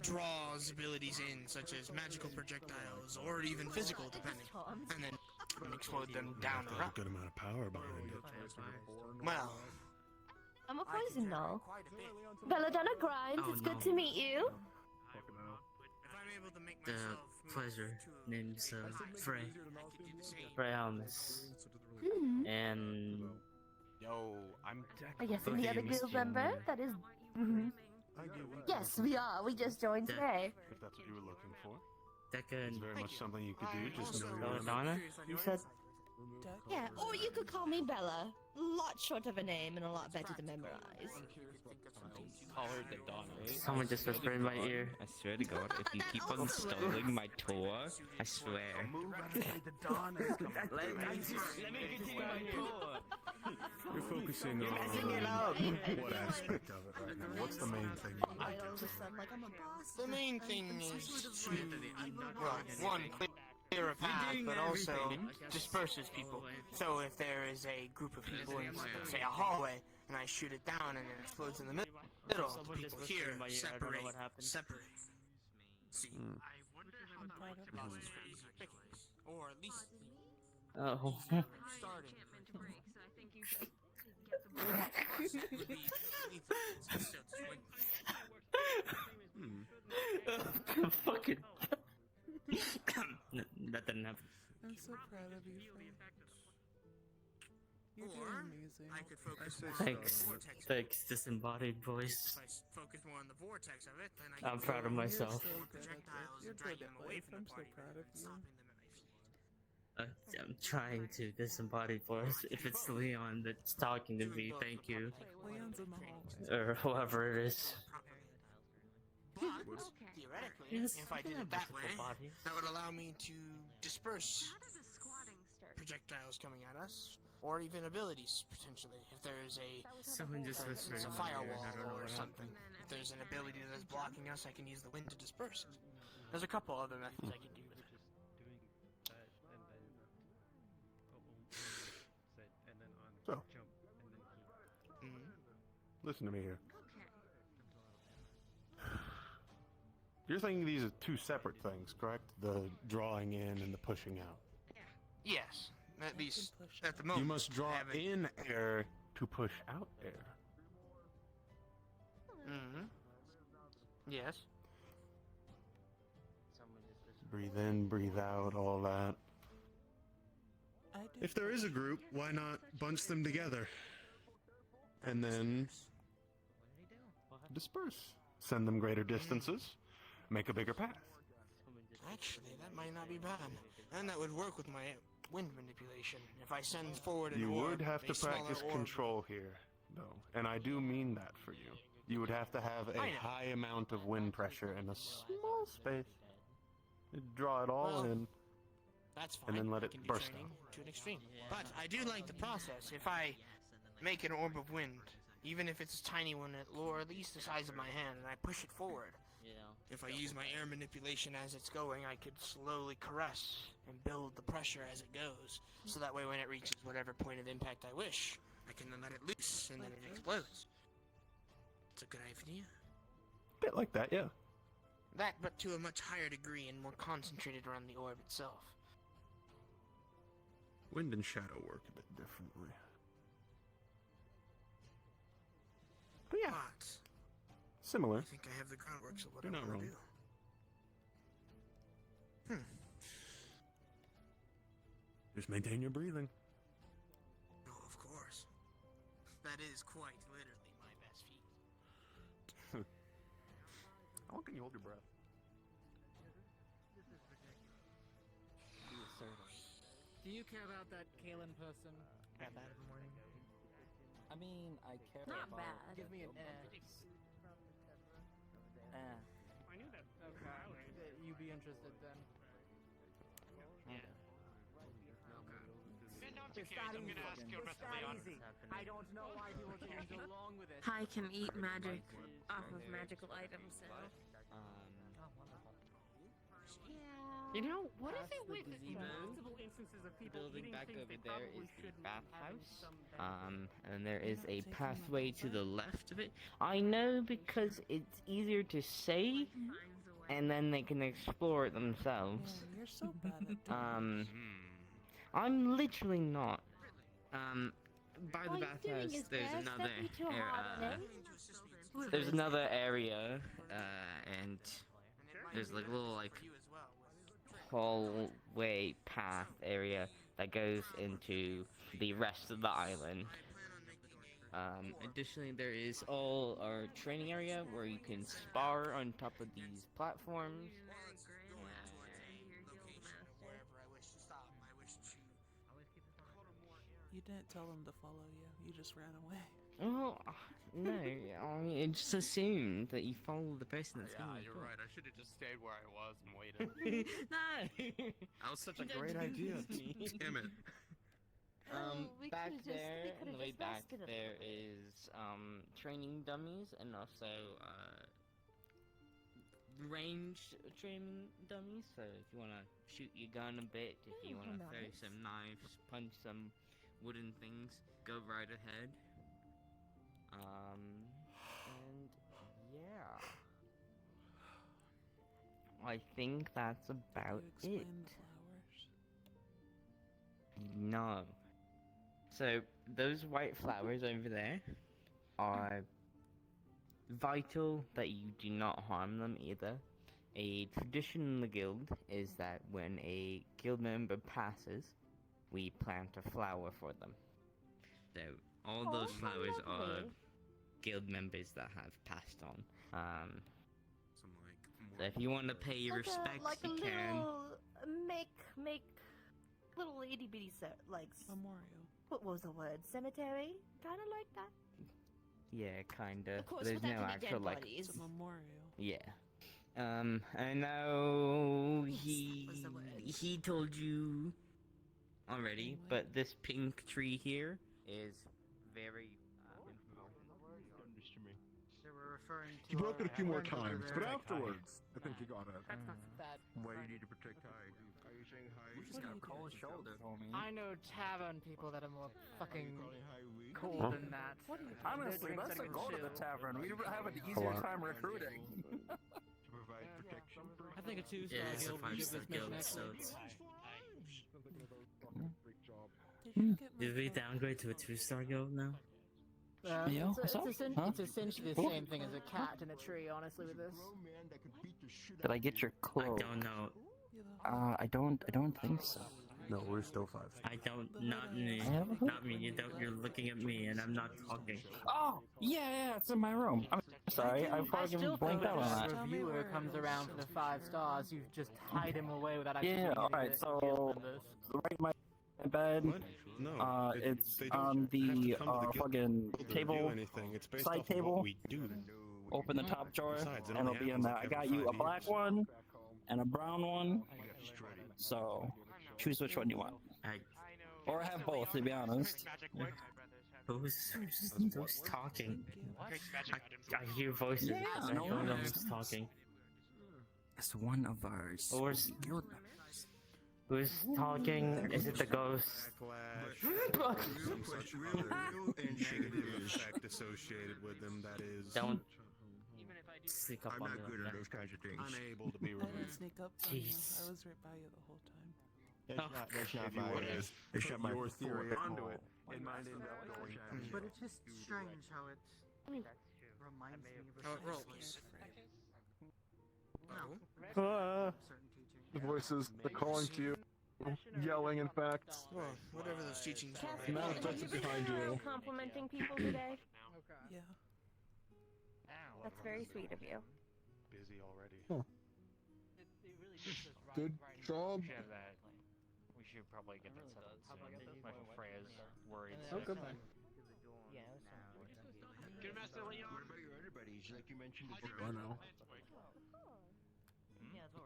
draws abilities in, such as magical projectiles, or even physical, depending, and then explode them down or A up. good amount of power behind it. Well, I'm a poison null. Belladonna Grimes, it's good to meet you. The pleasure name's Frey. Frey Almus. And yo, I'm I guess any other guild member that is. Yes, we are. We just joined today. If that's what you were looking for. Decca It's very much something you could do. Just know you're Belladonna. You said. Yeah, or you could call me Bella. A lot short of a name and a lot better to memorize. Call her the Donna. Someone just whispered in my ear. I swear to God, if you keep on stealing my tour, I swear. Let me continue my tour. You're focusing on what aspect of it right now? What's the main thing you want to do? the main thing is to, well, one, clear a path, but also disperses people. So if there is a group of people in, let's say, a hallway, and I shoot it down and it explodes in the middle, the people here separate. See, I wonder how the process is ridiculous, or at least Oh. starting. Fucking. That didn't happen. I'm so proud of you. You're doing amazing. I could focus Thanks. on the vortex. Thanks, disembodied voice. If I focus more on the vortex of it, then I I'm can proud of throw myself. projectiles You're and drag good them at away life. from I'm the so party, proud of you. stopping them at my feet. I'm trying to disembodied voice. If it's Leon that's talking to me, thank you. Leon's in the hallway. Or whoever it is. But, theoretically, if I did it that way, that would allow me to disperse projectiles coming at us, or even abilities, potentially. If there is Someone just for whispered instance, a in my ear, firewall I don't know or what something. happened. If there's an ability that is blocking us, I can use the wind to disperse it. There's a couple other methods I could do. So, listen to me here. You're thinking these are two separate things, correct? The drawing in and the pushing out. Yes, at least at the moment. You must draw in air to push out air. Mm-hmm. Yes. Breathe in, breathe out, all that. If there is a group, why not bunch them together? And then disperse. Send them greater distances. Make a bigger path. Actually, that might not be bad. And that would work with my wind manipulation. If I send forward an You orb, would have a to smaller practice orb- control here, though. And I do mean that for you. You would have to have a I know. high amount of wind pressure in a small space. Draw it all Well, in, That's fine. and then let I it can do burst training out. to an extreme. But I do like the process. If I make an orb of wind, even if it's a tiny one, or at least the size of my hand, and I push it forward. If I use my air manipulation as it's going, I could slowly caress and build the pressure as it goes. So that way when it reaches whatever point of impact I wish, I can then let it loose, and then it explodes. It's a good idea. Bit like that, yeah. That, but to a much higher degree and more concentrated around the orb itself. Wind and shadow work a bit differently. But yeah, similar. I think I have the groundworks of what You're I not want wrong. to do. Just maintain your breathing. Oh, of course. That is quite literally my best feat. How long can you hold your breath? Do you care about that Kalen person? At that in the morning. I mean, I care Not about... bad. Give me an I knew that. Okay. You'd be interested then. Yeah. No, I'm too curious. I'm gonna ask you about the Leon. I don't know why people didn't go along with it. I can eat magic off of magical items now. You know, what is Past it the with gazebo, Multiple instances of people building eating back things over they there probably is the shouldn't, bathhouse. some And there is a pathway to the left of it. I know because it's easier to say, and then they can explore it themselves. Yeah, you're so bad at that. I'm literally not. By the bathhouse, there's another there's another area, and there's like a little like hallway path area that goes into the rest of the island. Additionally, there is all our training area where you can spar on top of these platforms. You didn't tell them to follow you. You just ran away. Well, no, I mean, it just assumed that you follow the person that's Yeah, going you're before. right. I should have just stayed where I was and waited. No! That was such a Don't great do idea. this to me. Damn it. we Back could've there, just on the way back, rested a there little is, training dummies and also, range training dummies. So if you wanna shoot your gun a bit, if you wanna throw nice. some knives, punch some wooden things, go right ahead. And yeah. I think that's about You it. explain the flowers. No. So, those white flowers over there are vital that you do not harm them either. A tradition in the guild is that when a guild member passes, we plant a flower for them. So, all those flowers are guild members that have passed on. So if you want to pay your respects, like a you can. little make little itty bitty like Memorial. what was the word? Cemetery? Kind of like that. Yeah, kinda. Of course, There's without no any actual dead like. bodies. It's a memorial. Yeah. I know he told you already, but this pink tree here is very important. They were referring to. You broke it a few more friends over times, there. but afterwards, I think you got it. That's not bad. Why do you need to protect Hyde? Are you saying Hyde? We just got a cold shoulder, homie. I know tavern people that are more fucking cool Huh? than that. Honestly, let's go to the tavern. We have an easier time recruiting. To provide protection for I think a 2-star Yeah, it's a guild would give 5-star this mission guild, so excellence. Did we downgrade to a 2-star guild now? Yo, what's up? Huh? It's essentially the same thing as a cat in a tree, honestly, with this. Did I get your I clothes? don't know. I don't think so. No, we're still 5. I don't. Not me. Not me. You don't. You're looking at me, and I'm not talking. Oh, yeah, it's in my room. I'm sorry, I I fucking still blanked think out on when that. a reviewer comes around for the 5 stars, you just hide him away without actually Yeah, needing alright, to so guild members. right my bed. No, It's they don't on have to the come to the guild fucking to table, review anything. It's based side off of table. what we do. Open the top drawer, Besides, it and only it'll be in happens there. like I got every you a 5 black years. one and a brown one. So choose which one you want, or have both. To be honest. Who's talking? I hear voices. Yeah, I no don't know worries. who's talking. It's one of our Or is- guild members. Who's talking? Is it the ghost? Some such other negative effect associated with them that is Don't sneak up I'm on not me good like at that. those kinds of things. unable to be I didn't removed. sneak up on you. Jeez. I was right by you the whole time. That's not If you my. would It's not my your theory fault. onto it, it might end up going. But it's just strange how it reminds me of How it a rolls. certain teaching. The voices, they're calling to you, yelling, in fact. Well, whatever those teachings were. Cassie, Now have it's you been behind you. complimenting people today? Yeah. That's very sweet of you. Busy already. Huh. Good job. We should probably get that settled soon. My Freya's worried. Oh, good. Good Master Leon. What about your other buddies? Like you mentioned I know.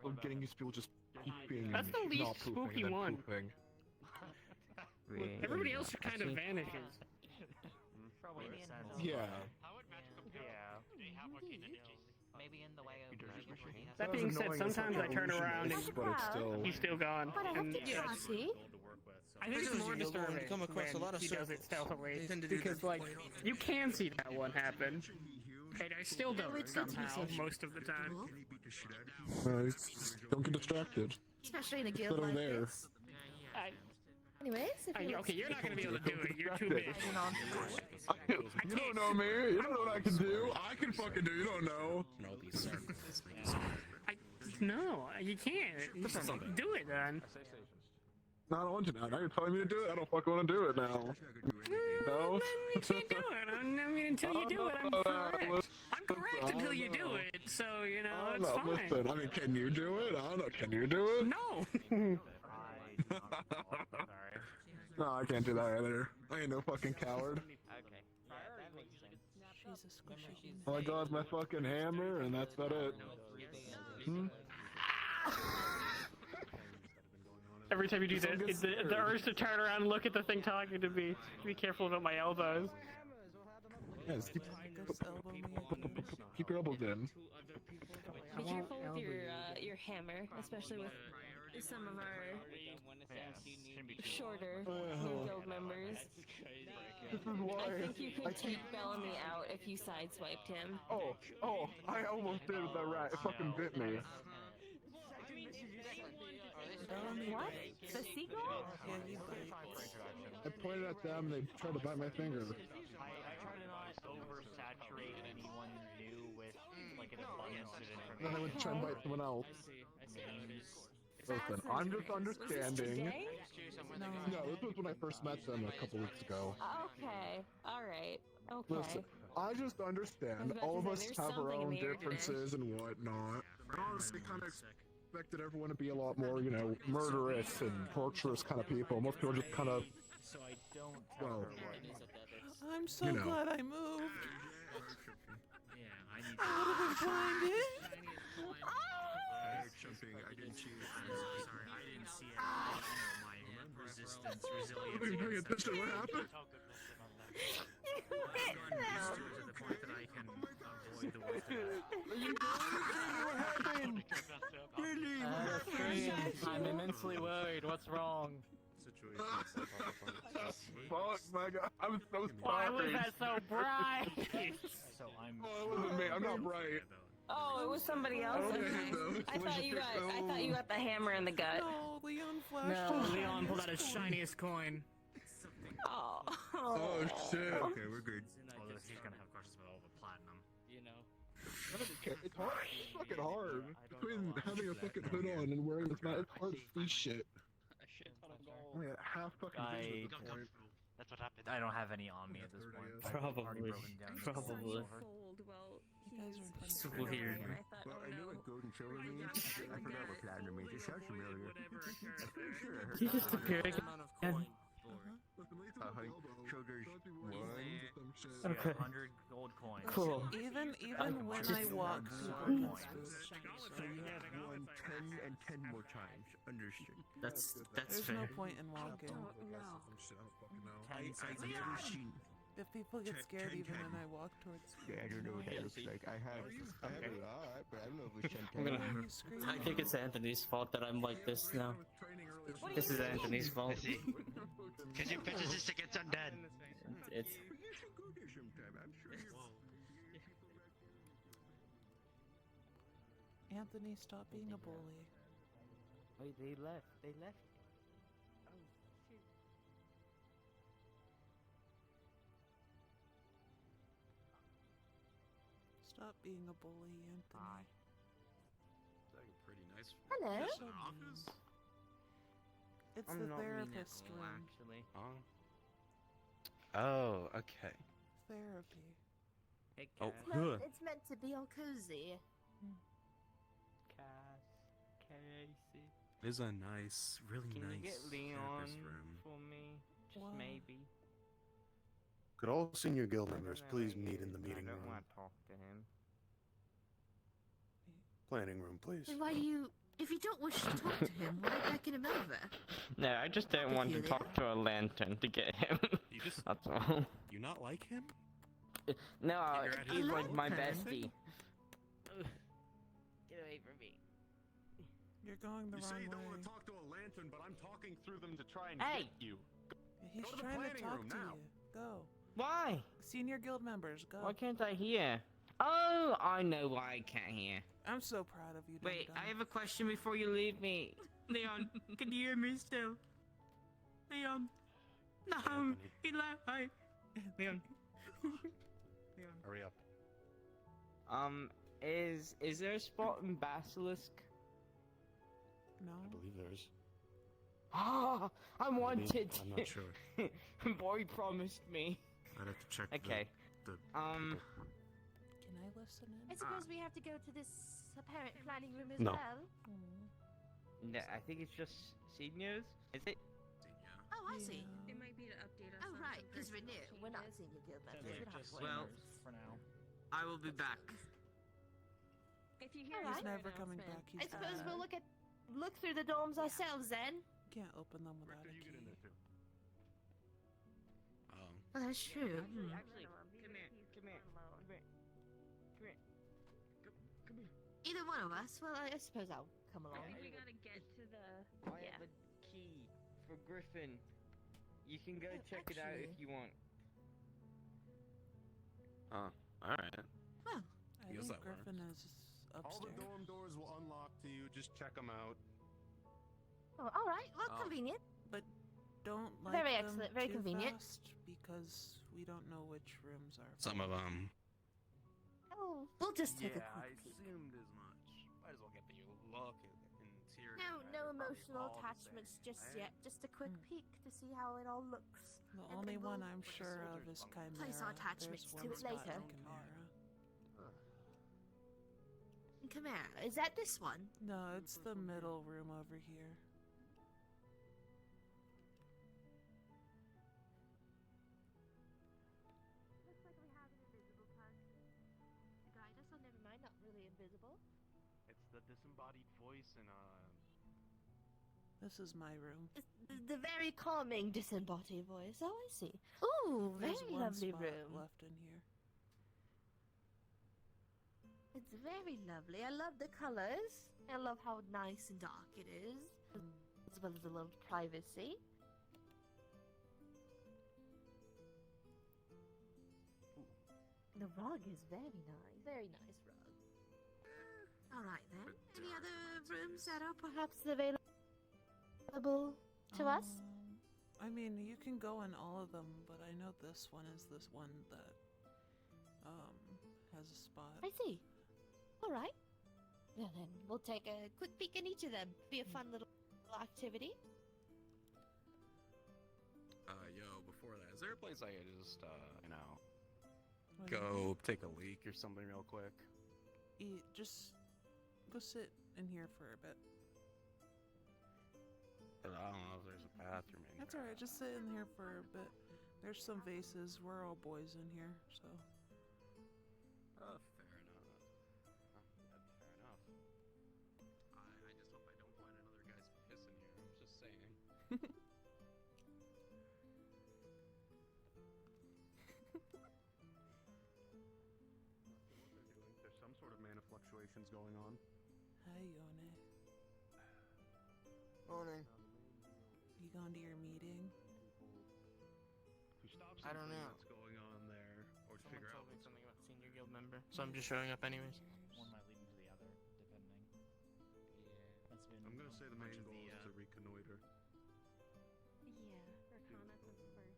I'm getting used to people just pooping. That's the and least not pooping spooky and then one. Pooping. Everybody else kind of vanishes. Probably makes sense. Yeah. How would magical powers they have arcane energies? Maybe in the way of That being said, sometimes I turn around and but it's still. he's still gone. But I have And to yeah, Cassie. I think it's more You'll disturbing come across a when lot of he does it circles. stealthily, They tend to do because that like quite often. you can see that one happen, and I still don't it's good to be somehow social. most of the time. Don't get distracted. Especially in a Put guild them like there. this. Anyways, if you Okay, you're not gonna be able to do it. You're too big. You don't know me. You don't know what I can do. I can fucking do. You don't know. No, you can't. Just do it then. No, I don't want to now. Now you're telling me to do it. I don't fucking want to do it now. No. You can't do it. I mean, until you do it, I'm correct. I'm correct until you do it. So you know, it's fine. Listen, I mean, can you do it? I don't know. Can you do it? No. No, I can't do that either. I ain't no fucking coward. Okay. Yeah, that makes sense. She's a squishy. All I got is my fucking hammer, and that's about it. Hmm? Every time you do that, the urge to turn around and look at the thing talking to me. Be careful about my elbows. Yes, keep your elbows in. be careful with your hammer, especially with some of our shorter new guild members. This is why I think you could take Bellamy out if you sideswiped him. Oh, I almost did with that rat. It fucking bit me. What? The seagull? I pointed at them and they tried to bite my finger. I try to not oversaturate anyone new with like an abundance of information. Then I would try and bite someone else. Listen, I'm just understanding. No, this was when I first met them a couple weeks ago. Okay. Alright. Okay. Listen, I just understand all of us have our own differences and whatnot. I honestly kind of expected everyone to be a lot more, you know, murderous and torturous kind of people. Most people just kind of, well, I'm so you know. glad I moved. Yeah, I need I would have been blinded. I didn't see it. Sorry, I didn't see it. My resistance, resilience. What happened? To the point that I can avoid the worst of it. I'm immensely worried. What's wrong? Fuck, my God. I'm so sorry. Why was that so bright? So I'm. Oh, it wasn't me. I'm not bright. Oh, it was somebody else. I thought you got the hammer in the gut. No, Leon flashed. No, Leon pulled out his shiniest coin. Oh. Oh, shit. Okay, we're good. Although he's gonna have questions about all the platinum. You know. It's hard. It's fucking hard. Between having a fucking hood on and wearing this mask, it's hard to see shit. A shit ton of gold. Only at half fucking vision at this point. That's what happened. I don't have any on me at this point. Probably. Probably. It's weird. Well, I know what gold and silver means. I forgot what platinum means. It sounds familiar. I'm pretty sure I heard You just appeared again. So there's one. Okay. 100 gold coins. Cool. Even when just- I walk, So you have 1, 10, and 10 more times. Understood. That's there's fair. no point in walking. I've never seen. If people get scared even when I walk towards Yeah, I don't know what that looks like. I have a lot, but I don't know if it's I'm gonna. I think it's Anthony's fault that I'm like this now. This is Anthony's fault. Because your picture just gets undead. It's. Anthony, stop being a bully. Wait, they left. They left. Oh, shit. Stop being a bully, Anthony. That's pretty nice. Hello. Is this an office? It's I'm the not therapist Lunacore, room. actually. Oh, okay. Therapy. Hey, Oh, Cass. It's meant to be all cozy. Cass. Casey. It is a nice, really Can nice you get Leon therapist room. for me? Just Why? maybe. Could all senior guild I don't members know please where he meet in the is, meeting I don't room? want to talk to him. Planning room, please. Then why do you... If you don't wish to talk to him, why beckon him over? No, I just don't want to talk to a lantern to get him. You just. That's all. You not like him? No, You're at he's his like my lantern? bestie. Get away from me. You're going the You wrong say you don't way. want to talk to a lantern, but I'm talking through them to try and Hey! get you. He's Go to the trying to planning talk room to now. you. Go. Why? Senior guild members, go. Why can't I hear? Oh, I know why I can't hear. I'm so proud of you, Wait, dum-dum. I have a question before you leave me. Leon, can you hear me still? Leon. No, he left. Leon. Leon. Hurry up. Is there a spot in Basilisk? No. I believe there's. Ah, I Maybe. wanted. I'm not sure. Boy promised me. I'd have to check. Okay. The Can I listen in? I suppose we have to go to this apparent planning room as No. well. No, I think it's just seniors. Is it? Oh, I see. It might be to update us. Oh, on right, some because we're personal new. We're not changes. senior guild members. We don't have to worry Well, about it. for now. I will be back. If you hear Alright. He's never coming back. He's I suppose bad. we'll look through the dorms ourselves then. Can't open them without a key. Oh, that's true. Actually, come here. Either one of us. Well, I suppose I'll come along. I think we gotta get to the. I have a key for Griffin. You can go check it out if actually- you want. Oh, alright. Oh, I Guess think that works. Griffin is All the upstairs. dorm doors will unlock to you. Just check them out. oh all right. Well, Oh. convenient. But don't like Very them excellent, very too convenient. fast because we don't know which rooms are. Some of them. Oh, we'll just take a I quick peek. assumed as much. Might as well get the look interior. No, They're probably emotional all the attachments same, just right? yet. Just a quick peek to see how it all looks. The And only then one we'll I'm sure of is Chimera. place our attachments There's to one it spot later. in Chimera. Chimera, is that this one? No, it's the middle room over here. Looks like we have an invisible person to guide us. Oh, never mind. Not really invisible. It's the disembodied voice and This is my room. The very calming disembodied voice. Oh, I see. Ooh, There's very one lovely spot room. left in here. It's very lovely. I love the colors. I love how nice and dark it is, as well as a little privacy. The rug is very nice. Very nice rug. All right then. Any other rooms that are perhaps available to us? I mean, you can go in all of them, but I know this one is this one that has a spot. I see. All right. Well then, we'll take a quick peek in each of them. Be a fun little activity. yo, before that, is there a place I could just, What do you go take a leak or something real quick? Just go sit in here for a bit. I don't know if there's a bathroom in That's here. alright, just sit in here for a bit. There's some vases. We're all boys in here, so. Fair enough. Fair enough. I just hope I don't find another guy's piss in here. I'm just saying. fluctuations going on. Hi, Yone. Morning. You going to your meeting? To stop I don't something know. that's going on there, or to Someone figure out told me something about senior guild member, so I'm just showing up anyways. One might lead into the other, depending. Yeah, that's been. I'm gonna say the much main of goal the, is to reconnoiter. Yeah, reconnaissance first and then.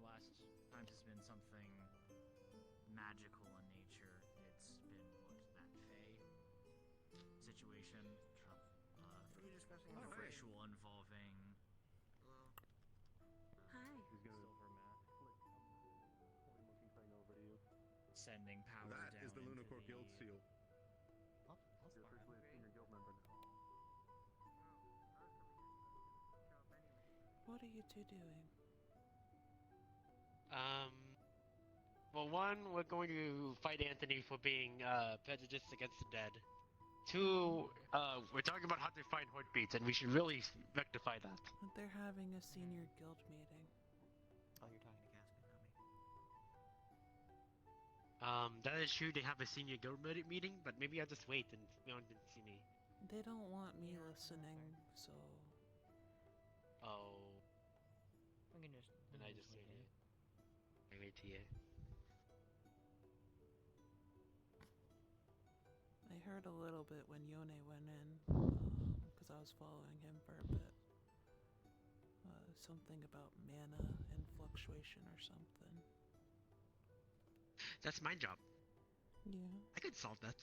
Last times has been something magical in nature. It's been that Fae situation, What are you discussing? a ritual involving Hi. He's gonna silver mat. Looking thing over to you. sending power That down is the into lunacore the... guild seal. Oh, that's You're officially a senior guild member now. What are you two doing? Well, one, we're going to fight Anthony for being prejudiced against the dead. Two, we're talking about how to find heartbeats, and we should really rectify that. They're having a senior guild meeting. Oh, you're talking to Caspian, not me. That is true. They have a senior guild meeting, but maybe I'll just wait and they don't see me. They don't want me listening, so... Oh. We can just. And I just wait here. I wait here. I heard a little bit when Yone went in, because I was following him for a bit. Something about mana and fluctuation or something. That's my job. Yeah. I could solve that.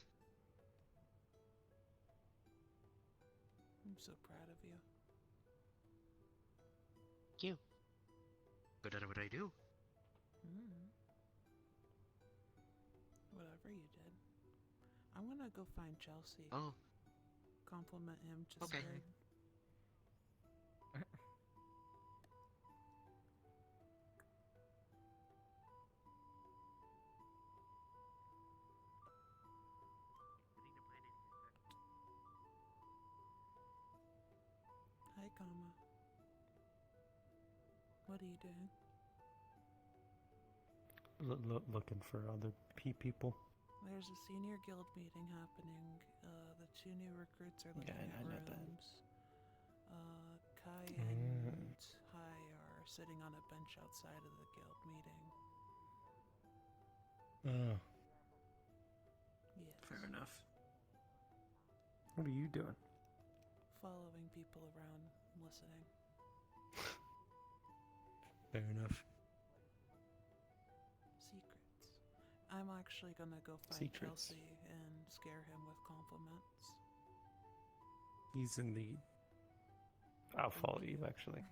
I'm so proud of you. Thank you. Good at what I do. Whatever you did. I'm gonna go find Chelsea. Oh. Compliment him just Okay. good. Hi, Kama. What are you doing? Looking for other people. There's a senior guild meeting happening. The two new recruits are looking Yeah, at I know that. rooms. Kai and Hai are sitting on a bench outside of the guild meeting. Yes. Fair enough. What are you doing? Following people around, listening. Fair enough. Secrets. I'm actually gonna go find Secrets. Chelsea and scare him with compliments. He's in the... I'll follow you, actually.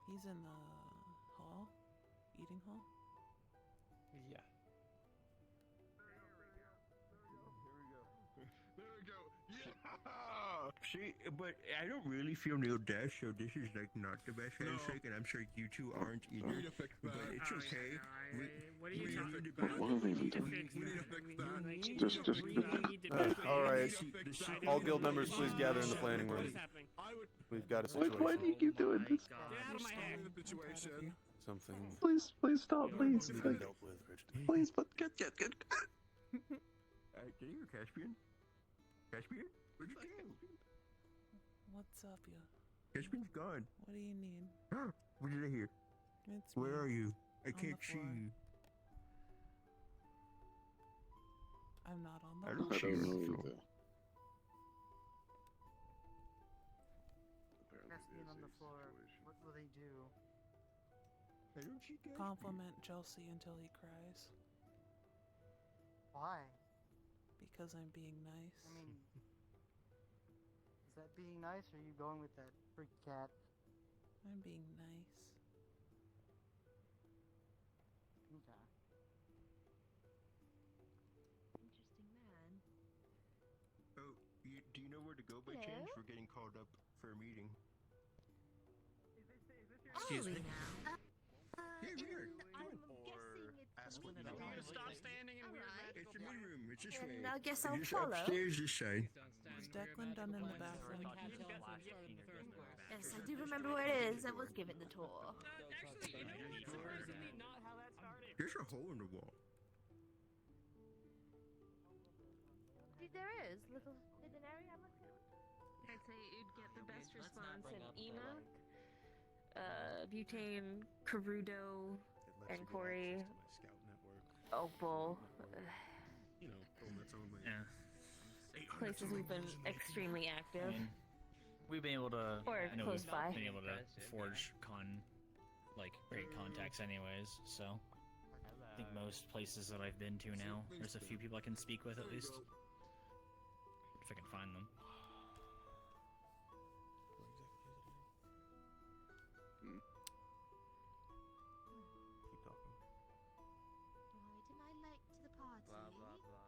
He's in the hall? Eating hall? Yeah. There we go. Yeah. See, but I don't really feel Neil Death, so this is like not the best handshake, and I'm sure you two aren't either. We need to fix that. But it's okay. What are you talking about? What are we even doing? We need to fix that. Just. Alright. All guild members, please gather in the planning room. We've got a situation. Why do you keep doing this? The situation. Something Please stop, please. we need help with, Richard. Please, but get. Can you hear Caspian? Caspian? Where'd you go? What's up, ya? Caspian's gone. What do you need? What did I hear? It's Where me. are you? I On can't the see floor. you. I'm not on the I floor. don't see you. Caspian on the floor. What will they do? I don't see Caspian. Compliment Chelsea until he cries. Why? Because I'm being nice. I mean, is that being nice, or are you going with that freak cat? I'm being nice. Okay. Interesting man. Oh, do you know where to go by Hello? chance? We're getting called up for a meeting. Excuse me. Hey, weird. I'm guessing it's ask the what meeting. you want. Stop standing in weird Alright. It's the meeting room. It's this Then way. I guess I'll It's follow. upstairs this side. Is Declan done in the bathroom? Yes, I do remember where it is. I was given the tour. There's a hole in the wall. Indeed, there is. Little hidden area, I'm looking. I'd say you'd get the best response in Enoch, Butane, Karudo, and Corey, Opal. You know, film its own Yeah. Places we've been extremely active. We've been able to, Or I know close we've by. been able to forge great contacts anyways, so. I think most places that I've been to now, there's a few people I can speak with at least. If I can find them. Keep talking. Right, am I late to the party? Blah blah blah.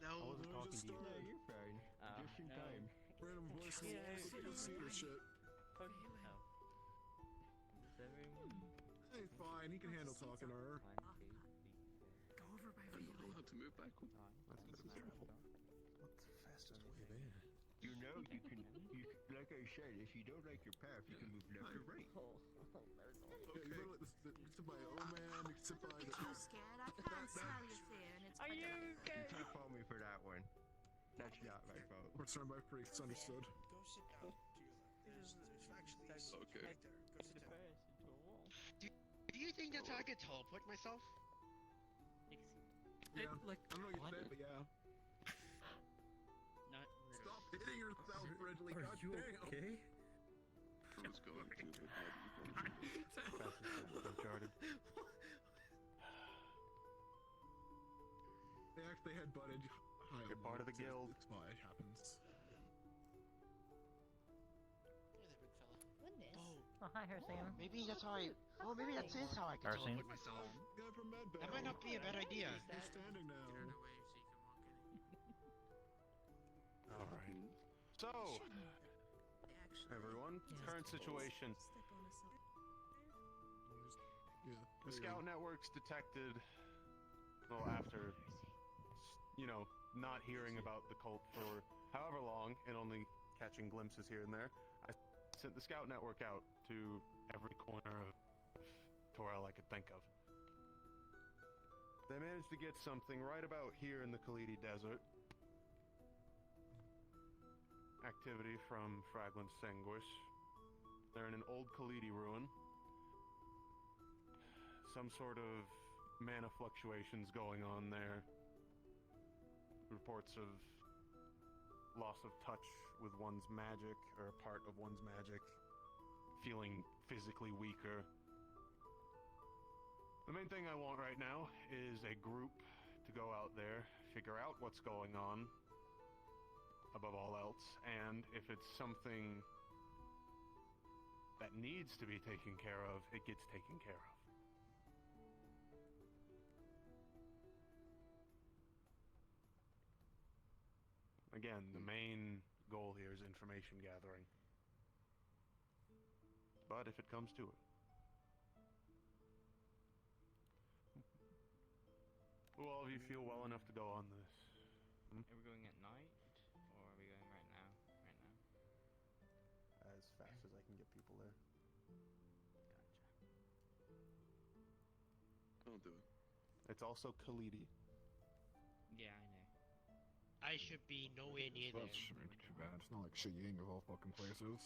No, I wasn't talking to you. No, you're fine. Just in time. Random voices. Cedar shit. Hey, fine. He can handle talking to her. Go over by me. I'm allowed to move backwards. That's a bit of travel. What's the fastest way there? You know, you can, like I said, if you don't like your path, you can move left or right. Yeah, you know, you can sit by old man, you can sit by the... Too scared. I can't smell your fear, and it's... Are you okay? You can't fault me for that one. That's not my fault. Returned by priests, understood. Go sit down to your left. There's actually Okay. right there. Go sit down. Do you think that's how I could teleport myself? Yeah, I don't know what you said, but yeah. Not Stop hitting yourself, Ridley. Are God you damn. okay? I was going to, but Fastest way Uncharted. They actually had butted high. You're part of the guild. It's fine, it happens. Goodness. Oh, hi, Hersan. maybe that's how I. Oh, maybe that is how I can Arsene? teleport myself. Guy from Medbay. That might not be a bad idea. You're standing now. Turn away so you can walk in. All right. So, everyone, current situation. Yeah. The scout network's detected, well, after, you know, not hearing about the cult for however long and only catching glimpses here and there, I sent the scout network out to every corner of Torel I could think of. They managed to get something right about here in the Khalidi Desert. Activity from Fraglin Sanguish. They're in an old Khalidi ruin. Some sort of mana fluctuations going on there. Reports of loss of touch with one's magic, or a part of one's magic. Feeling physically weaker. The main thing I want right now is a group to go out there, figure out what's going on, above all else, and if it's something that needs to be taken care of, it gets taken care of. Again, the main goal here is information gathering. But if it comes to it. Will all of you feel well enough to go on this? Are we going at night, or are we going right now? Right now. As fast as I can get people there. I'll do it. It's also Khalidi. Yeah, I know. I should be nowhere near there. That shouldn't be too bad. It's not like Shiying of all fucking places.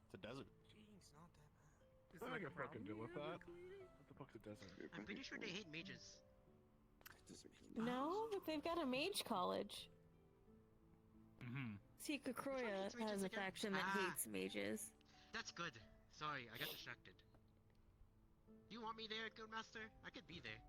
It's a desert. Jeez, not that bad. It's not like I fucking deal with that. What the fuck's a desert? I'm pretty sure they hate mages. No, but they've got a mage college. Mm-hmm. See, Kakroya has a faction that hates mages. That's good. Sorry, I got distracted. Do you want me there, Guildmaster? I could be there.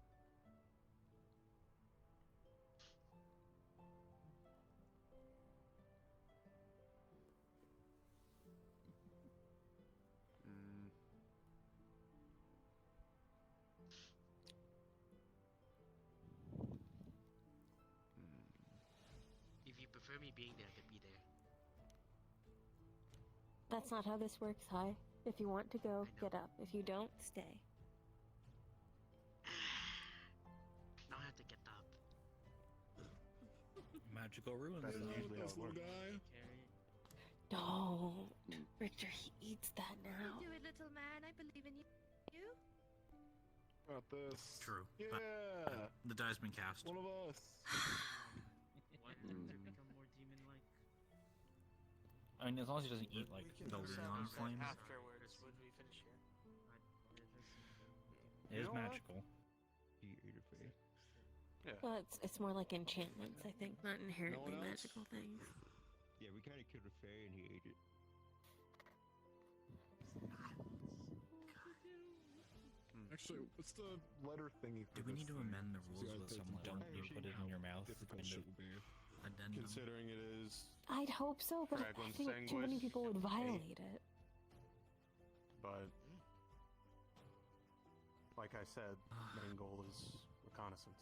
If you prefer me being there, I could be there. That's not how this works, Hi. If you want to go, get up. If you don't, stay. Now I have to get up. Magical ruins. That is though. usually how it works. Don't. Richter, he eats that now. Do it, little man. I believe in you. You? About this. True. Yeah. But the die's been cast. One of us. What? Become more demon-like. I mean, as long as he doesn't eat like We can the decide Leon that flames, afterwards when we finish here. it is magical. He ate her face. Yeah. Well, it's more like enchantments, I think, not inherently No one else? magical things. Yeah, we kind of killed a fairy and he ate it. Actually, what's the letter thingy for Do we this need to thing? amend the rules Yeah, with they some like Don't you put it in your mouth. difficult Kind shit of will be. addendum? Considering it is, I'd hope so, but I Fragrance think too many sanguis. people would violate it. but like I said, main goal is reconnaissance.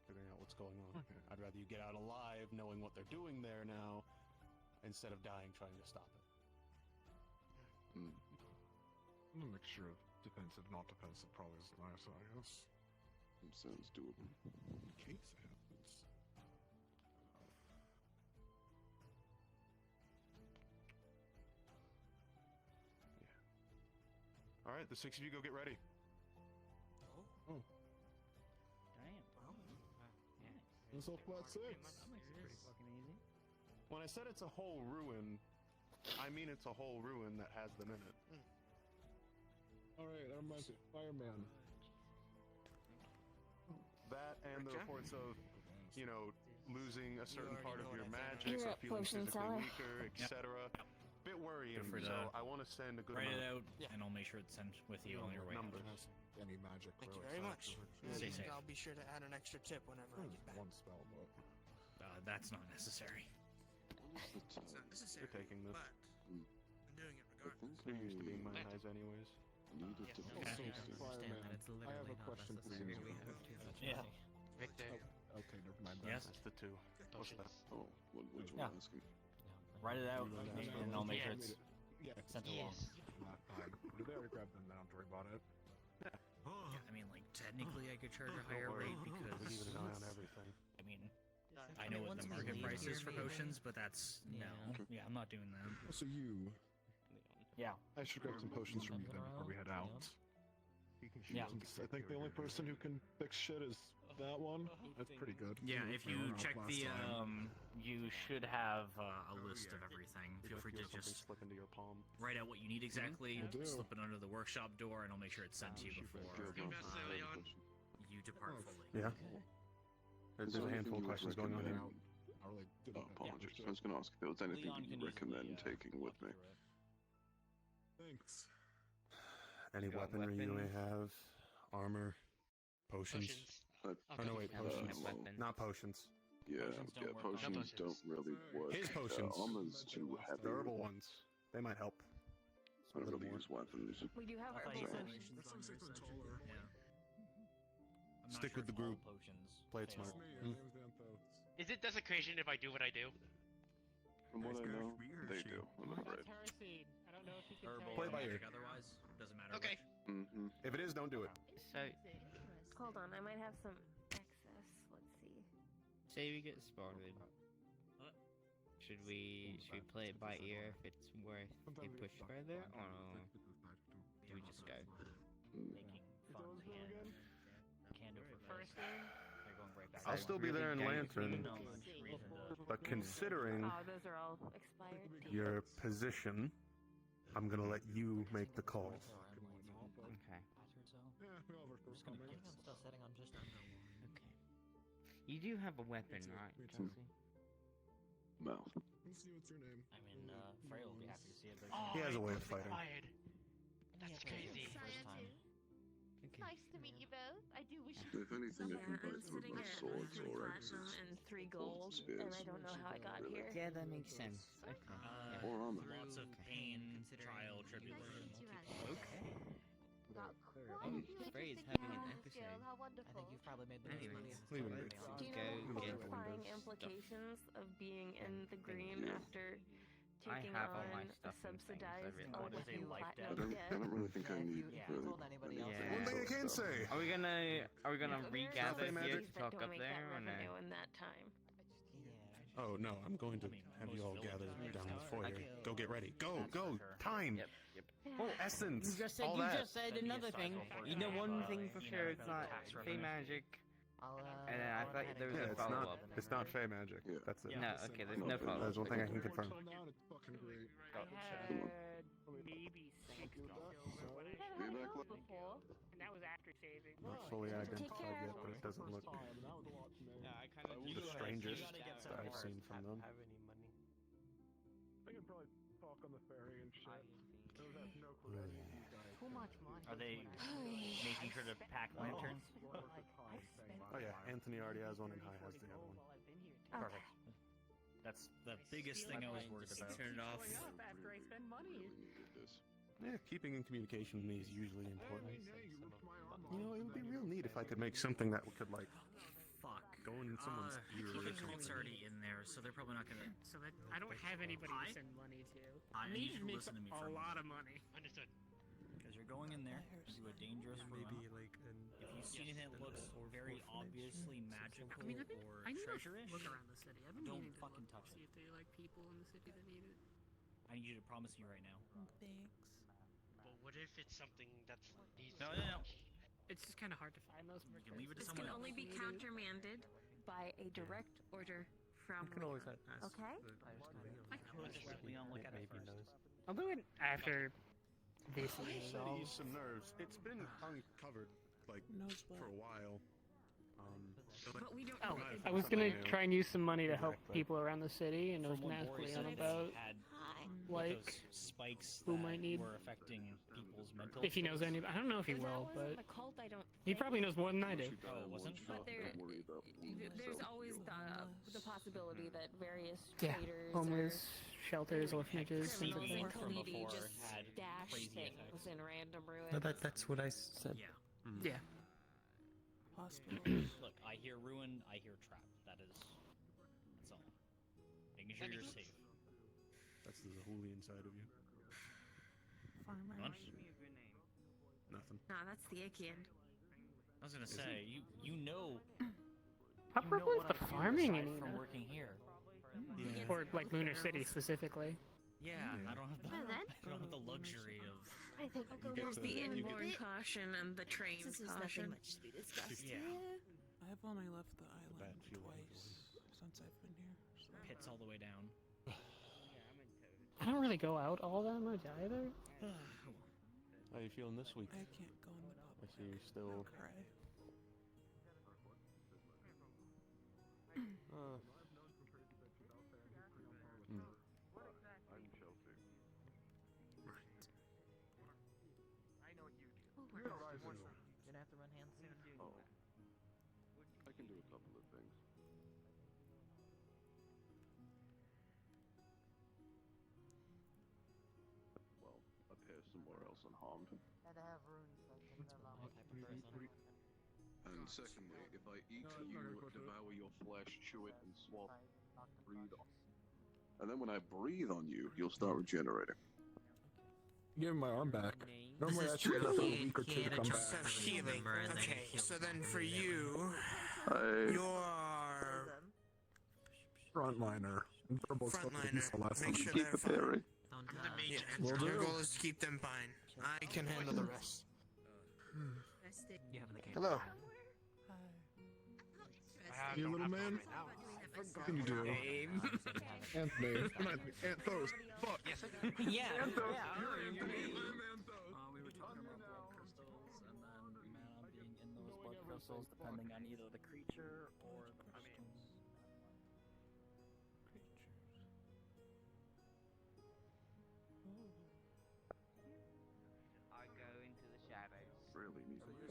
Figuring out what's going on. I'd rather you get out alive knowing what they're doing there now instead of dying trying to stop it. A mixture of defensive, not defensive probably is nice, I guess. Sounds doable. In case it happens. All right, the six of you go get ready. Oh, it's all flat six. Pretty fucking easy. When I said it's a whole ruin, I mean it's a whole ruin that has them in it. Alright, I'm my fireman. That and the Richter? reports of, you know, losing a certain already part know of your what I magic think. You're or at feeling Potion physically Cellar. weaker, etc. Bit worrying, Feel free so to I want to send a good Write it amount. out, and I'll make sure it's sent with you on your way. Numbers. Any magic Thank you relics, very much. actually. Stay And safe. I'll be sure to add an extra tip whenever I get back. One spell, but That's not necessary. It's not necessary, You're taking this. but I'm doing it I regardless. think You're used to being I minimized anyways. needed to No, Also, I understand fireman, that it's I literally have a not question for necessary. you. We have too much Yeah. money. Victor. Okay, never mind that. Yes. That's the two. What's that? Oh, which Yeah. one asking? Write it out, and I'll make sure Yes. it's Yeah, sent along. not fine. They already grabbed them, I don't have to worry about it. Yeah, I mean, like technically, I could charge a higher Don't worry. rate We're because keeping an eye on everything. I mean, I know what the market price is for potions, but that's no. Yeah, I'm not doing that. Also, you. Yeah. I should grab some potions from you then before we head out. Yeah. Since I think the only person who can fix shit is that one. That's pretty good. Yeah, if you check Last the time. You should have a list of everything. Feel free to Feel something just slip into your palm. write out what you need exactly, Will do. slip it under the workshop door, and I'll make sure it's sent to you before you depart fully. Yeah. Is There's there a anything handful of you would questions going on here. recommend? I really Oh, didn't apologies. I was going to ask if there was anything Leon you can recommend easily, taking with me. Thanks. Any got weaponry you may weapons? have, armor, potions. Potions. Oh no, wait, Uh, potions. well, Not potions. Yeah, Potions don't yeah, work on potions potions. don't really work. His potions. Armor's too heavy. The herbal ones. They might help. I don't little really more. use weapons. We do have I thought herbal you said potions. That's like 6 foot taller. Yeah. I'm not Stick sure with the if all group. Potions Play it fail. smart. My Hmm. name's Anthos. Is it desecration if I do what I do? From what I know, they do. I'm afraid. Heresy. I don't know if you can Herbal Play or by ear. magic otherwise, doesn't matter. Okay. Mm-hmm. If it is, don't do it. So, Hold on, I might have some excess. Let's see. say we get spotted. What? Should we play it by ear if it's worth a push further, or do we just go? Making fun hand candle for first. They're going right back. I'll still be there in Lantern, No much reason to. but considering Oh, those are all expired. your position, I'm gonna let you make the call. Okay. Yeah, we all work for Just gonna comments. get stuff setting on just Okay. You do have a weapon, right, Me too. Chelsea? Mouth. Let's see what's your name. I mean, Freya will be happy to see it. But He has a way of it's fighting. required. That's crazy. First time. Nice to meet you both. I do wish you If anything, I Yeah, can I'm buy some of sitting my at swords 3 or platinum axes. and 3 Swords gold, and spears. and I don't know how I got here. Yeah, that makes sense. Okay. Or armor. Lots of pain, trial, tribulation. Okay. got Well, quite a few Frey's interesting having an new episode. skills. How wonderful. I think you've probably made the most money Anyways, since leave it starting in. Patreon. Do you Go know get horrifying Windows implications of being in the green you. after I taking have all my on a stuff and things subsidized I've What is a LP life I debt? platinum don't debt? really think I Yeah, if need you- if you told anybody else Yeah. about One thing I can say. Are we gonna Yeah, regather there are here things to that talk don't up make there, that or no? revenue in that time. Oh no, I'm going to have you all gather down the foyer. Go get ready. Go, go! Time! Oh, Essence! You just said, all you that. just said another thing. You know one thing for sure, it's not Fey magic. And then I thought there was Yeah, a it's not. follow-up. It's not Fey magic. That's it. No, okay, there's no follow-up. That's one thing I can confirm. Maybe 6 silver when I Be back shot before, and that was after saving. Not fully identified yet, but it doesn't look the strangest that I've seen from them. I can probably talk on the ferry and shit. Those have no clue about these guys. Too much money. Are they making sure to pack lanterns? Oh yeah, Anthony already has one and High has the other one. Perfect. That's the biggest thing I was worried about. Turn it off. After I spend money. Yeah, keeping in communication with me is usually important. You know, it would be real neat if I could make something that could, like, Fuck. go in someone's ear or Keeping something. cult's already in there, so they're probably not gonna. So that I don't have anybody to send money to. I need you to makes listen to me a for a lot of money. Understood. Because you're going in there to a dangerous room. If you see anything that looks very obviously magical I mean, or I need to treasure-ish, look around the city. I've been don't meaning to fucking look, touch see it. if they like people in the city that need it. I need you to promise me right now. Thanks. But what if it's something that's needs? No. It's just kind of hard to find those. You can leave it to This someone can else. only be countermanded by a direct order from. You can always ask. Okay. Leon, look at it first. I'll do it after this is Try to resolved. use some nerves. It's been uncovered, like, for a while. But we don't. Oh, know I was gonna Something new. try and use some money to help Exactly. people around the city, and I was From gonna what ask Boris Leon said, about had like those spikes who that might need- were affecting people's mental. if he knows any. I don't know if he will, but The cult, I don't. he probably knows more than I do. Oh, it wasn't? But there's always the possibility that various Yeah, traders homeless shelters, orphanages, or things like Seaweed that. from before just had dash crazy things effects. in random ruins. No, that's what I said. Yeah. Yeah. Hospital. Look, I hear ruin, I hear trap. That's all. Making sure you're safe. That's the Zahulian side of you. Farmers. Nothing. Nah, that's the Ichian. I was gonna say, you know. How you know purple is what the I feel farming aside in from Una? working here. Or like Lunar City specifically. Yeah, I don't have the I don't have the luxury of. I think I'll go There's with the it. inborn caution and the trained Since there's caution. nothing much to be discussed Yeah. here. I've only left the bad island feel twice since I've been here. So. Pits all the way down. I don't really go out all that much either. How you feeling this week? I can't go in the I public. see you still. Cry. I'm Chelsea. You're gonna have to run hands soon. Oh. I can do a couple of things. Well, appear somewhere else unharmed. Had to have runes that can And secondly, if I eat you, devour your flesh, chew it, and swallow, breathe on. And then when I breathe on you, you'll start regenerating. Give him my arm back. This Normally is I take true. like a He- week or two to come back. So healing. Okay, so then for you, I... you're Frontliner. Verbal stuff with frontliner. missile last Make time. sure Keep they're fine. appearing. Yeah, Will your do. goal is to keep them fine. I can handle the rest. Hello. Hi. You little man. What can you do? Anthony. I'm Anthony. Anthos. Fuck. Yeah. Anthos. Yeah. You're Anthony. I'm Anthos. We were talking about blood crystals and then mana being in those blood crystals depending on either the creature or the crystals. I go into the shadows. Really need to do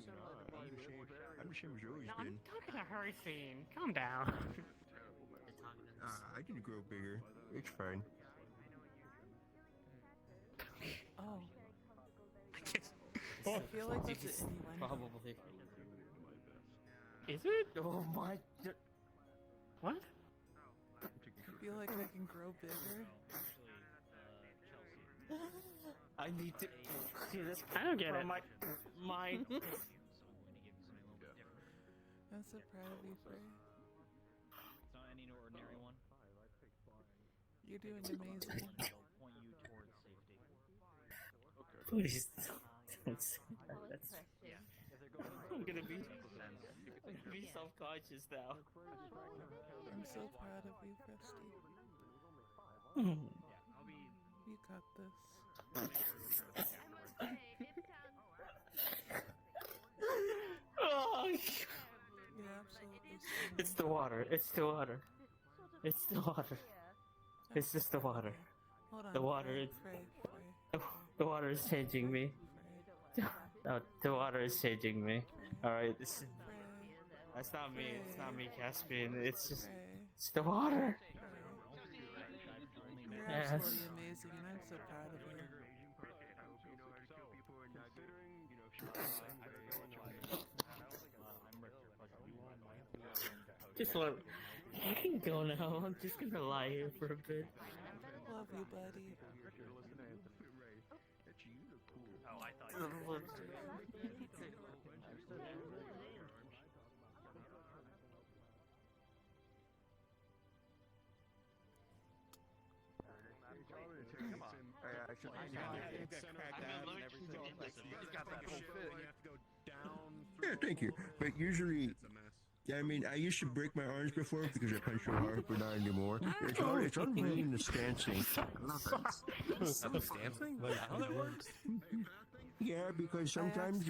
I'm ashamed Joey's No, I'm been. talking to her scene. Calm down. I can grow bigger. It's fine. Oh. Oh. I feel like that's an innuendo. Probably. Is it? Oh my. What? I feel like I can grow bigger. I need to see this. I don't get from it. My. I'm so proud of you, Frey. It's not any ordinary one. You're doing amazing. Please don't say that. That's... I'm gonna be self-conscious now. I'm so proud of you, Krusty. You got this. Oh, You're absolutely it's the water. It's the water. It's the water. It's just the water. Hold on, The water. The water is changing me. No, the water is changing me. Alright, that's not me. It's not me, Caspian. It's just. It's the water. You're Yes. absolutely amazing, and I'm so proud of you. Just let. You can go now. I'm just gonna lie here for a bit. Love you, buddy. Oh, I thought Yeah, thank you. But usually, yeah, I mean, I used to break my arms before because I punched so hard, but not anymore. It's all really in the stancing. Stancing? How that works? Yeah, because sometimes,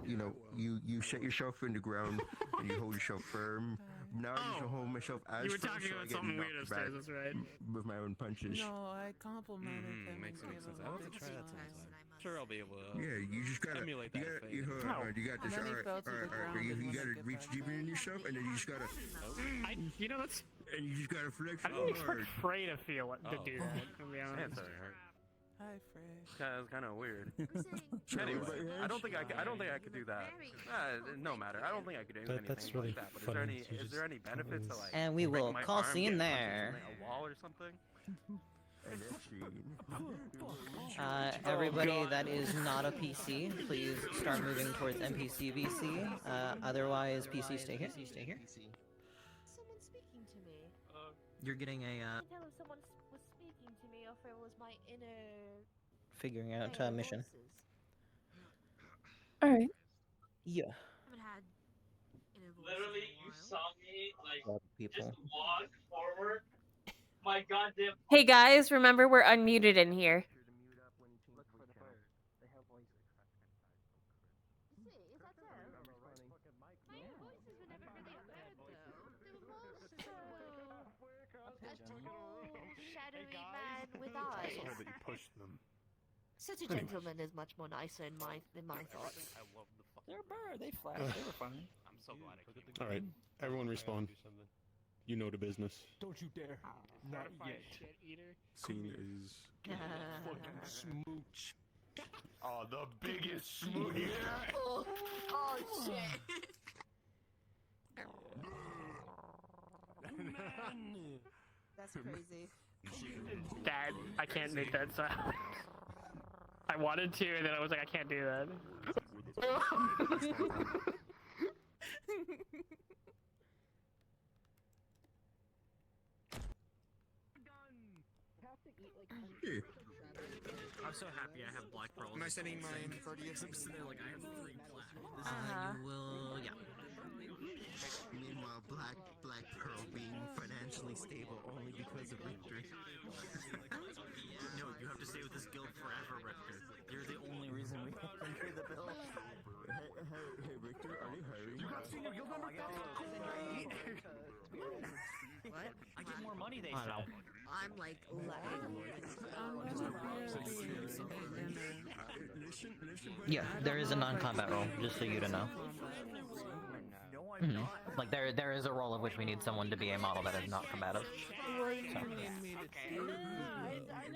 you know, you set yourself in the ground and you hold yourself firm. Now I used to hold myself as You were firm, talking so I about get something knocked weird upstairs, back that's right. with my own punches. No, I complimented him Makes and gave sense. him I'll a have to big try that smile. sometime. Sure, I'll be able to. Yeah, you just gotta emulate you that. gotta, you got this. And then he fell to the ground and You went gotta to reach get deeper in yourself, and then you just gotta. You know, that's. And you just gotta flex I didn't hard. expect Frey to feel it, to do that, to be honest. Hi, Frey. It's kind of weird. Anyway, I don't think I could do that. No matter. I don't think I could do anything That's really like that. But funny. is there any benefit to like? And we breaking will my call arm, scene get punched there. in a wall or something? Everybody that is not a PC, please start moving towards NPC BC. Otherwise, PC stay here. Someone speaking to me. You're getting a I tell if someone was speaking to me or if it was my inner. figuring out mission. Alright. Yeah. Haven't had inner voices Literally, in a you while. saw me like People. just walk forward. My goddamn. Hey guys, remember we're unmuted in here. Shadowy man with eyes. I that you pushed them. Such a gentleman is much more nicer in my thoughts. I love the fucking. They're bird. They flash. They were fine. I'm so glad I came. All right, everyone respawn. You know the business. Don't you dare. Not yet. Scene is Fucking smooch. oh the biggest smooth. Yeah. Oh shit! That's crazy. Dad, I can't make that sound. I wanted to, and then I was like, I can't do that. I'm so happy I have black pearls. Am I sending my Courteous? They're like, I have 3 black. You will, yeah. Meanwhile, Black Pearl being financially stable only because of Richter. No, you have to stay with this guild forever, Richter. You're the only reason we can pay the bill. Hey, Richter, are they hiring? You have seen your guild member? What? I get more money, they I know. said. I'm like lagging. Yeah, there is a non-combat role, just so you to know. Mhm. Like there is a role of which we need someone to be a model that is not combative. What do you need me to do? I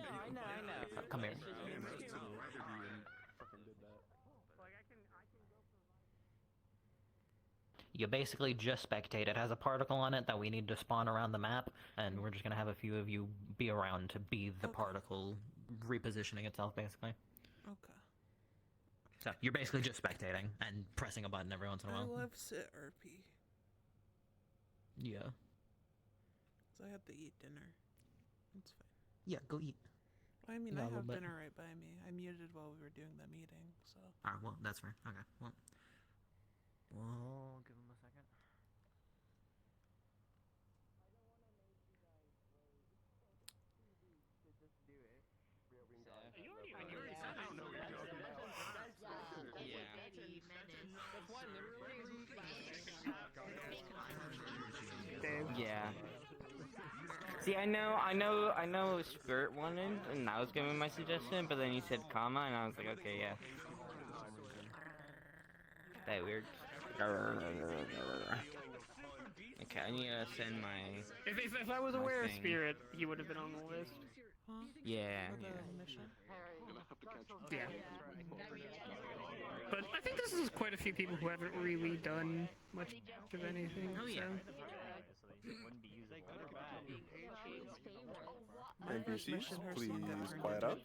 know. Come here. You basically just spectate. It has a particle on it that we need to spawn around the map, and we're just gonna have a few of you be around to be the particle repositioning itself, basically. Okay. So you're basically just spectating and pressing a button every once in a I while. love sit RP. Yeah. So I have to eat dinner. It's fine. Yeah, go eat. I mean, Yeah, I a little have bit. dinner right by me. I muted while we were doing the meeting, so. Alright, well, that's fair. Okay, well. We'll give him a second. Yeah. See, I know Spirit wanted, and I was giving my suggestion, but then you said comma, and I was like, okay, yeah. That weird. Okay, I need to send my. If I was aware of thing. Spirit, he would have been on the list. Yeah. Yeah. But I think this is quite a few people who haven't really done much of anything. Oh, yeah. NPCs, please quiet up.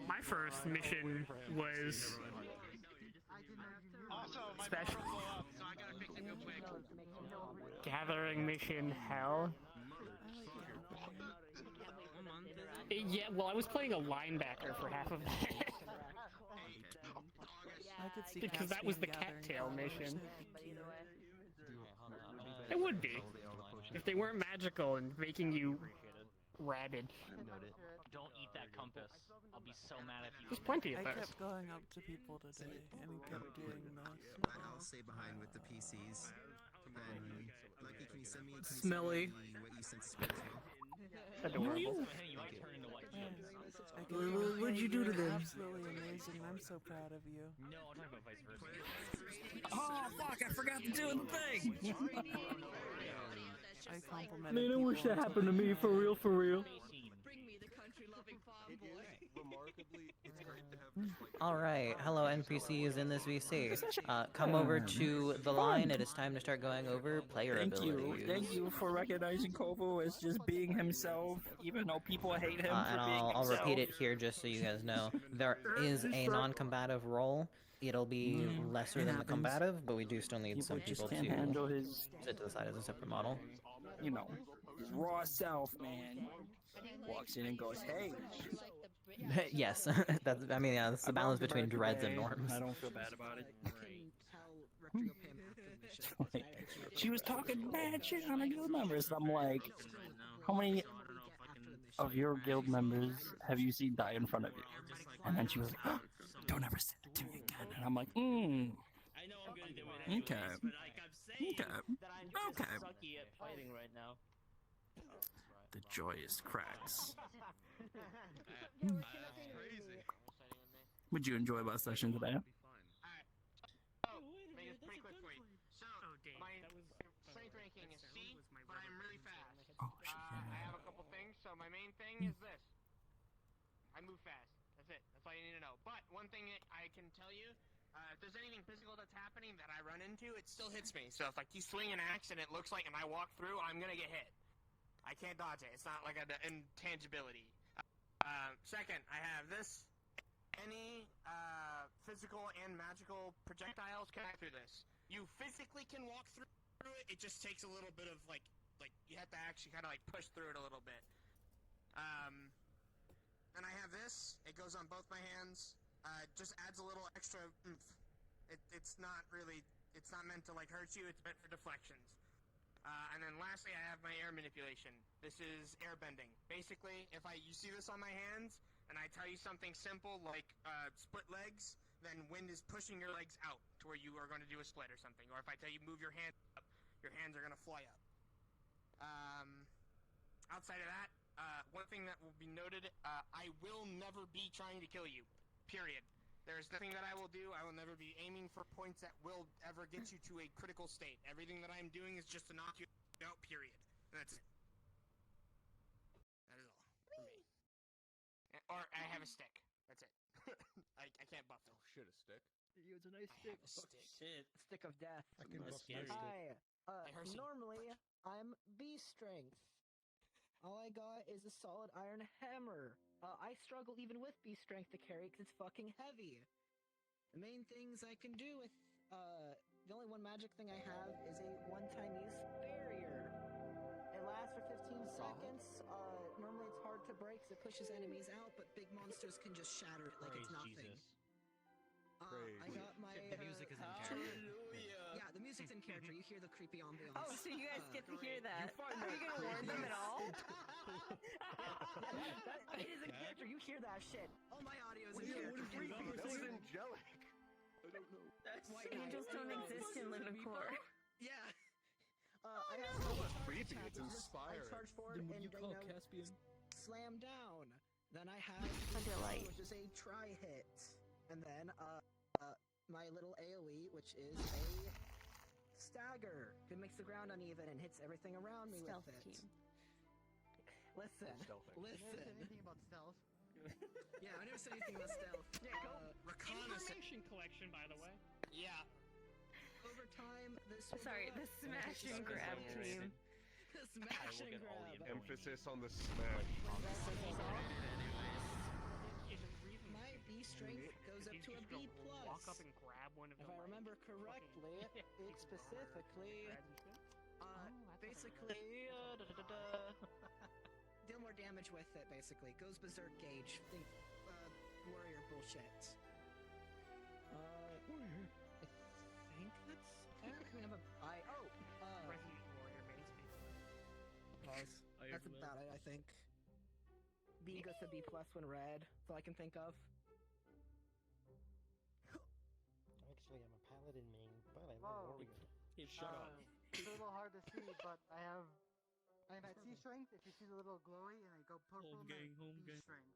My first mission was special gathering mission hell. Yeah, well, I was playing a linebacker for half of that. I could see Because that was the cattail mission. It would be. If they weren't magical and making you rabid. Don't eat that compass. I'll be so mad if you. There's plenty of I those. kept going up to people today and kept doing this. I'll stay behind with the PCs. And Lucky, can you send me? Smelly. What you sent to Spirit as well? Adorable. What'd you do to them? Absolutely amazing. I'm so proud of you. No, I'm talking about vice versa. Oh fuck! I forgot to do the thing. I complimented Man, I people wish that until happened to me, for real, for real. Alright, hello NPCs in this VC. Come over to the line, it is time to start going over player abilities. Thank you for recognizing Kobo as just being himself, even though people hate him And for being I'll himself. repeat it here just so you guys know. There is a non-combative role. It'll be lesser than the combative, but we do still need some people to can't handle his, sit to the side as a separate model. you know, his raw self, man. Walks in and goes, hey. Yes, that's. I mean, yeah, that's the balance between dreads and norms. I don't feel bad about it. She was talking bad shit on the guild members. I'm like, how many of your guild members have you seen die in front of you? And then she was like, oh, don't ever say that to me again. And I'm like, okay. The joyous cracks. Would you enjoy my session today? Oh, make it pretty quick for you. So, my strength ranking is C, but I'm really fast. I have a couple things. So my main thing is this. I move fast. That's it. That's all you need to know. But one thing that I can tell you, if there's anything physical that's happening that I run into, it still hits me. So if like you swing an axe and it looks like, and I walk through, I'm gonna get hit. I can't dodge it. It's not like an intangibility. Second, I have this. Any physical and magical projectiles can act through this. You physically can walk through it. It just takes a little bit of like you have to actually kind of like push through it a little bit. And I have this. It goes on both my hands. Just adds a little extra oomph. It's not meant to like hurt you. It's meant for deflections. And then lastly, I have my air manipulation. This is air bending. Basically, if you see this on my hands, and I tell you something simple like split legs, then wind is pushing your legs out to where you are going to do a split or something. Or if I tell you move your hands up, your hands are going to fly up. Outside of that, one thing that will be noted, I will never be trying to kill you. Period. There's nothing that I will do. I will never be aiming for points that will ever get you to a critical state. Everything that I'm doing is just to knock you out, period. And that's it. That is all for me. Or I have a stick. That's it. I can't buff it. Oh shit, a stick? It's a nice stick. Shit. Stick of death. I can buff it. Hi. Hershey. Normally, I'm B strength. All I got is a solid iron hammer. I struggle even with B strength to carry because it's fucking heavy. The main things I can do with, the only one magic thing I have is a one-time use barrier. lasts for 15 seconds. Normally it's hard to break 'cause it pushes enemies out, but big monsters can just shatter it like it's Praise nothing. Jesus. I got my. The music is in character. Yeah, the music's in character. You hear the creepy ambiance. Oh, so you guys get to hear that? find Are that you gonna warn them at all? It is in character. You hear that shit. All my audio is in character. That was angelic. I don't know. White Knight. Angels don't exist in lunacore. Yeah. I no. have It's not charge creepy, attack. it's inspiring. I charge forward Then what and do you call Caspian? Slam down. Then I have A delight. which is a try hit, and then my little AOE, which is a stagger. It makes the ground uneven and hits everything around me Stealth with it. team. Listen, listen. Anything about stealth? Yeah, I never said anything about stealth. Yeah, go. Reconnaissance. Information collection, by the way. Yeah. Over time, this will Sorry, go the up. smash and grab team. The smash and grab. Emphasis on the smash. My B strength goes up to a B plus. Walk up and grab one of If them. I remember correctly, it specifically, basically, deal more damage with it. Basically, goes berserk gauge. Think, warrior bullshit. I think that's. I have a. Resident warrior, basically. Pause. That's about it. I think. B goes to B plus when red. That's all I can think of. Actually, I'm a paladin main, but I'm Whoa. a warrior. Shut up. It's a little hard to see, but I'm at C strength. If you see the little glowy and I go purple, Home I'm at game. B strength.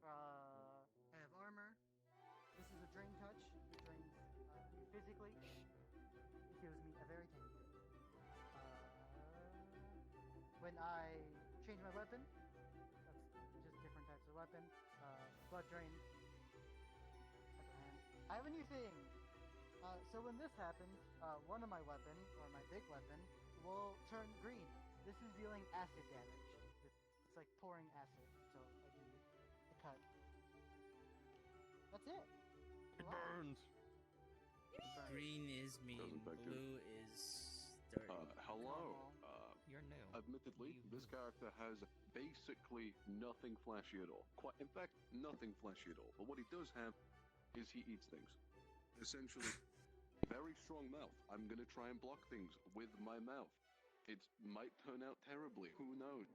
I have armor. This is a drain touch. It drains me physically. It heals me a very tiny bit. When I change my weapon, that's just different types of weapon. Blood drain. Upper hand. I have a new thing. So when this happens, one of my weapon, or my big weapon, will turn green. This is dealing acid damage. It's like pouring acid, so I do a cut. That's it. It burns. Green is mean, Doesn't back to- blue is dirty. Hello. You're new. Admittedly, this character has basically nothing flashy at all. In fact, nothing flashy at all. But what he does have is he eats things. Essentially, very strong mouth. I'm gonna try and block things with my mouth. It might turn out terribly. Who knows?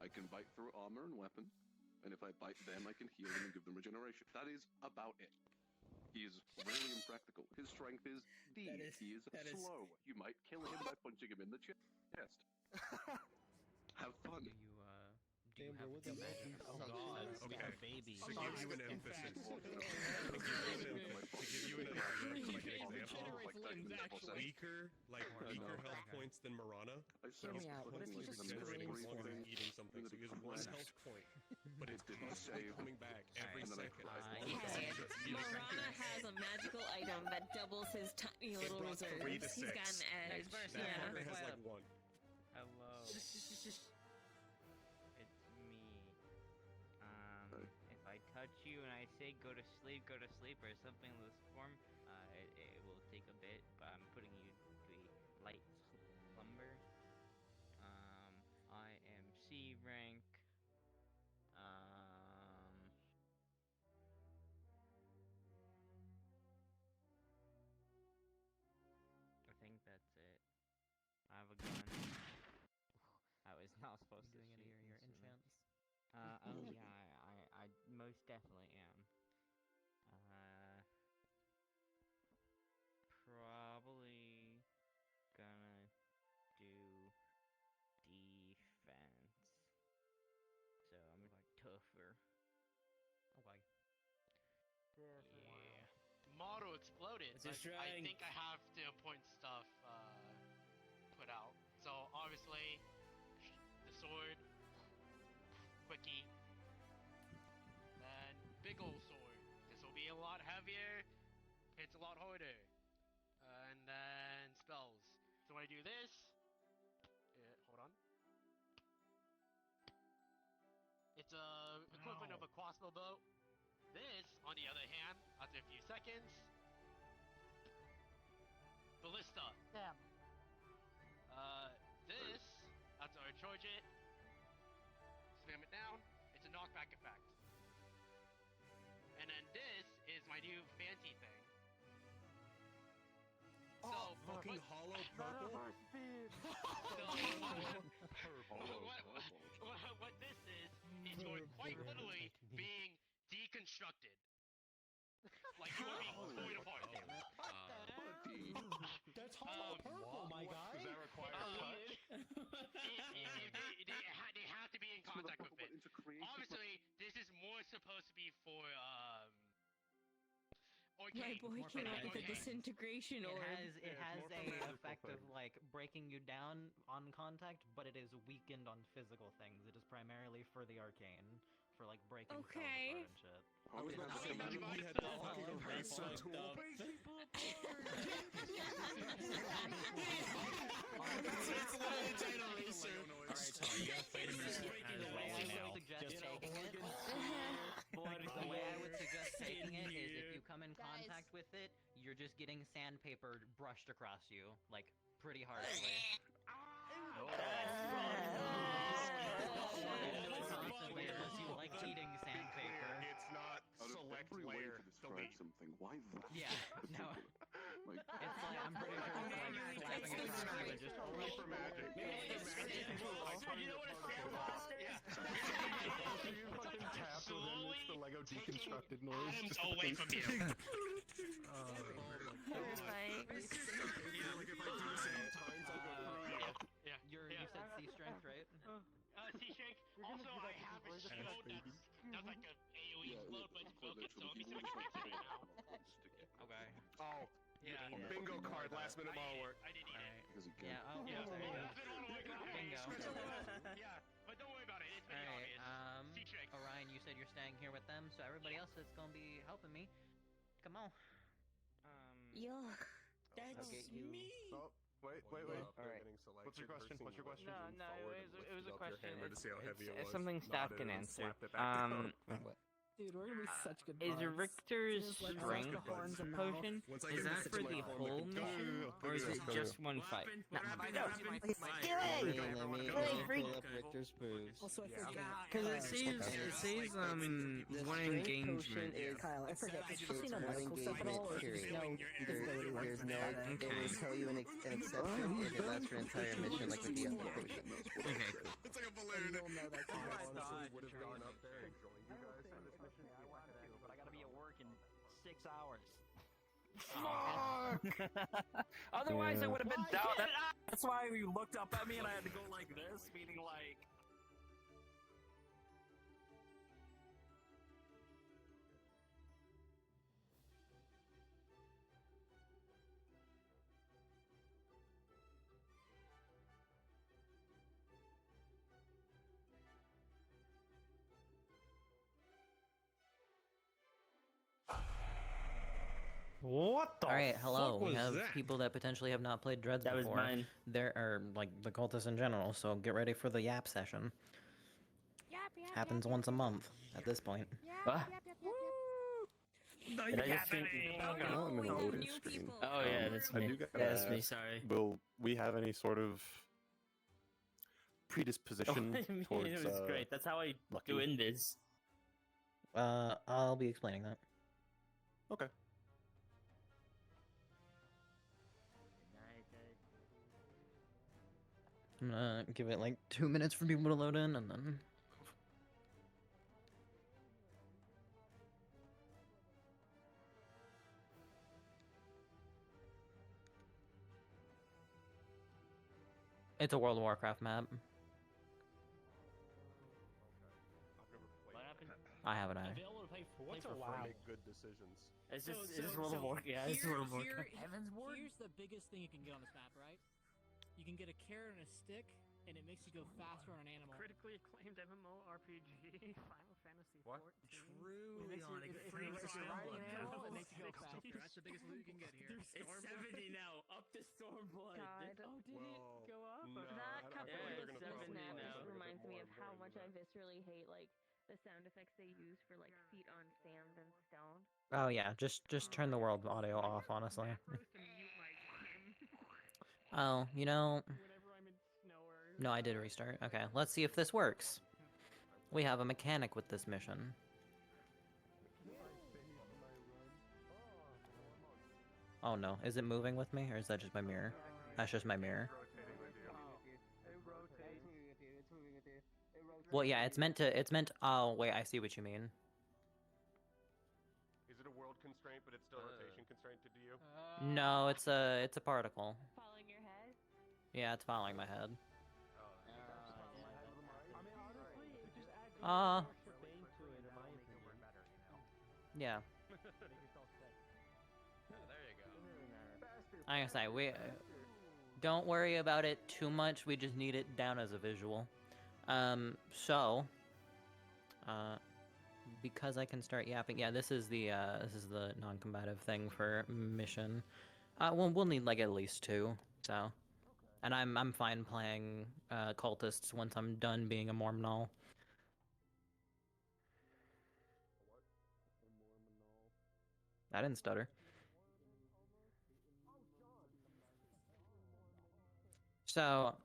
I can bite through armor and weapons, and if I bite them, I can heal them and give them regeneration. That is about it. He is really impractical. His strength is D. He is slow. You might kill him by punching him in the chest. Have fun. Do you have a baby? Oh god. Okay. A baby. To give you an emphasis. To give you an example. Weaker health points than Marana. Hear me out. What if you just Generating scream one for and it? eating something. So he has 1 health point. But it's constantly coming back every second. Marana has a magical item that doubles his tiny little reserves. 3 to 6. He's got an edge. That Yeah. fucker has like 1. Hello. It's me. If I touch you and I say go to sleep, or something in this form, it will take a bit, but I'm putting you to a light slumber. I am C rank. I think that's it. I have a gun. I was not supposed to Doing shoot any of your instantly. enchants? Oh yeah, I most definitely am. Probably gonna do defense. So I'm like tougher. Okay. Yeah. Model exploded. It's a But I strength. think I have the important stuff put out. So obviously, the sword, quickie, then big old sword. This will be a lot heavier, hits a lot harder, and then spells. So when I do this, hold on. It's a equivalent of a crossbow bow. This, on the other hand, after a few seconds, ballista. Damn. This, after charge it, spam it down, it's a knockback effect. And then this is my new fancy thing. So, fucking hollow purple. What this is going quite literally being deconstructed. Like you are being torn apart. That's hollow purple, my guy. Does that require touch? They have to be in contact with it. Obviously, this is more supposed to be for My boy More came out with a arcane. disintegration orb. It has a effect of like breaking you down on contact, but it is weakened on physical things. It is primarily for the arcane, for like breaking cells apart and shit. I was about to say, maybe he had the fucking eraser tool. It's literally a giant eraser. Alright, so you gotta fight him in his now. The way I would suggest taking it is if you come in contact with it, you're just getting sandpaper brushed across you, like, pretty harshly. Constantly, unless you like eating sandpaper. It's not select Every way layer. to describe something. Why that? Yeah, no. Like, It's like, I'm pretty sure it's like slapping it across you, just only for magic. You know what a You fucking tap it and it's the Lego deconstructed noise. atoms Just away from you. Yeah, like if I do this enough times, I'll go through. You said C strength, right? C strength. Also, I have a shield that's like an AoE explode, but it's broken, so let me see if I can fix it now. Okay. Oh, Yeah. bingo card, last minute model work. I did eat it. Yeah, oh, Yeah, there you go. Bingo. Bingo. Yeah, but don't worry about it. It's pretty Alright, obvious. C-Trix. Orion, you said you're staying here with them, so everybody else that's gonna be helping me, come on. Yuck. That's I'll get you. me. Oh, wait. Alright. What's your question? What's your question? No, it was a question. To see how heavy it It's was. something staff Nodded can and answer. slapped it back down. Dude, we're gonna be such good Is buds. Richter's Just like strength the horns and potion? Once I Is get that this for to the my form, whole I can- mission, or is it just one fight? No, Let me pull up Richter's proofs. Also, I forgot. Because it says one engagement. Kyle, I forget. Did you see no One medical stuff at all, or engagement, just no period. There's no. It will tell you an exception if it lasts your entire mission, like with the other potion. Okay. It's like a balloon. You'll know that. Honestly, would have gone up there and joined you guys for this mission. But I gotta be at work in 6 hours. Otherwise, I would have been down. That's why you looked up at me and I had to go like this, meaning like. What the Alright, hello. fuck We was have that? people that potentially have not played Dreads That was before. mine. There are, like, the cultists in general, so get ready for the Yap session. Happens once a month at this point. What? Did I just think- Now I'm in a loading screen. Oh yeah, that's I me. do gotta That's me. ask, Sorry. Will we have any sort of predisposition I mean, towards? it was great. That's how I lucky? do in this. I'll be explaining that. Okay. I'm gonna give it like 2 minutes for people to load in, and then. It's a World of Warcraft map. What happened? I haven't either. Available to play for What's for allowed? free. Make good decisions. It's just World of Warcraft. Yeah, it's World of Warcraft. Here's the biggest thing you can get on this map, right? You can get a carrot and a stick, and it makes you go faster on an animal. Critically acclaimed MMORPG, Final Fantasy What? 14. True, It makes you- Leon, it- if free you're riding an Stormblood. animal, it makes you go 60. faster. That's the biggest loot you can get here. There's It's Stormblood. 70 now, up to Stormblood. God. Oh, did Well, it go up? no, That I couple feel like of they're gonna this probably map raise just it a bit reminds me more of and how more much and I more. viscerally hate like the sound effects they use for like feet on sand and stone. Oh yeah, just turn the world audio off, honestly. Oh, you know, Whenever I'm in snow or No, I did restart. Okay, let's see if this works. We have a mechanic with this mission. Oh no, is it moving with me, or is that just my mirror? That's just my mirror. Well, yeah, it's meant to, oh, wait, I see what you mean. Is it a world constraint, but it's still rotation constraint to you? No, it's a particle. Following your head? Yeah, it's following my head. Yeah. Like I say, we don't worry about it too much. We just need it down as a visual. Because I can start yapping. Yeah, this is the non-combative thing for mission. We'll need like at least 2. So, and I'm fine playing cultists once I'm done being a Mormnal. I didn't stutter. So,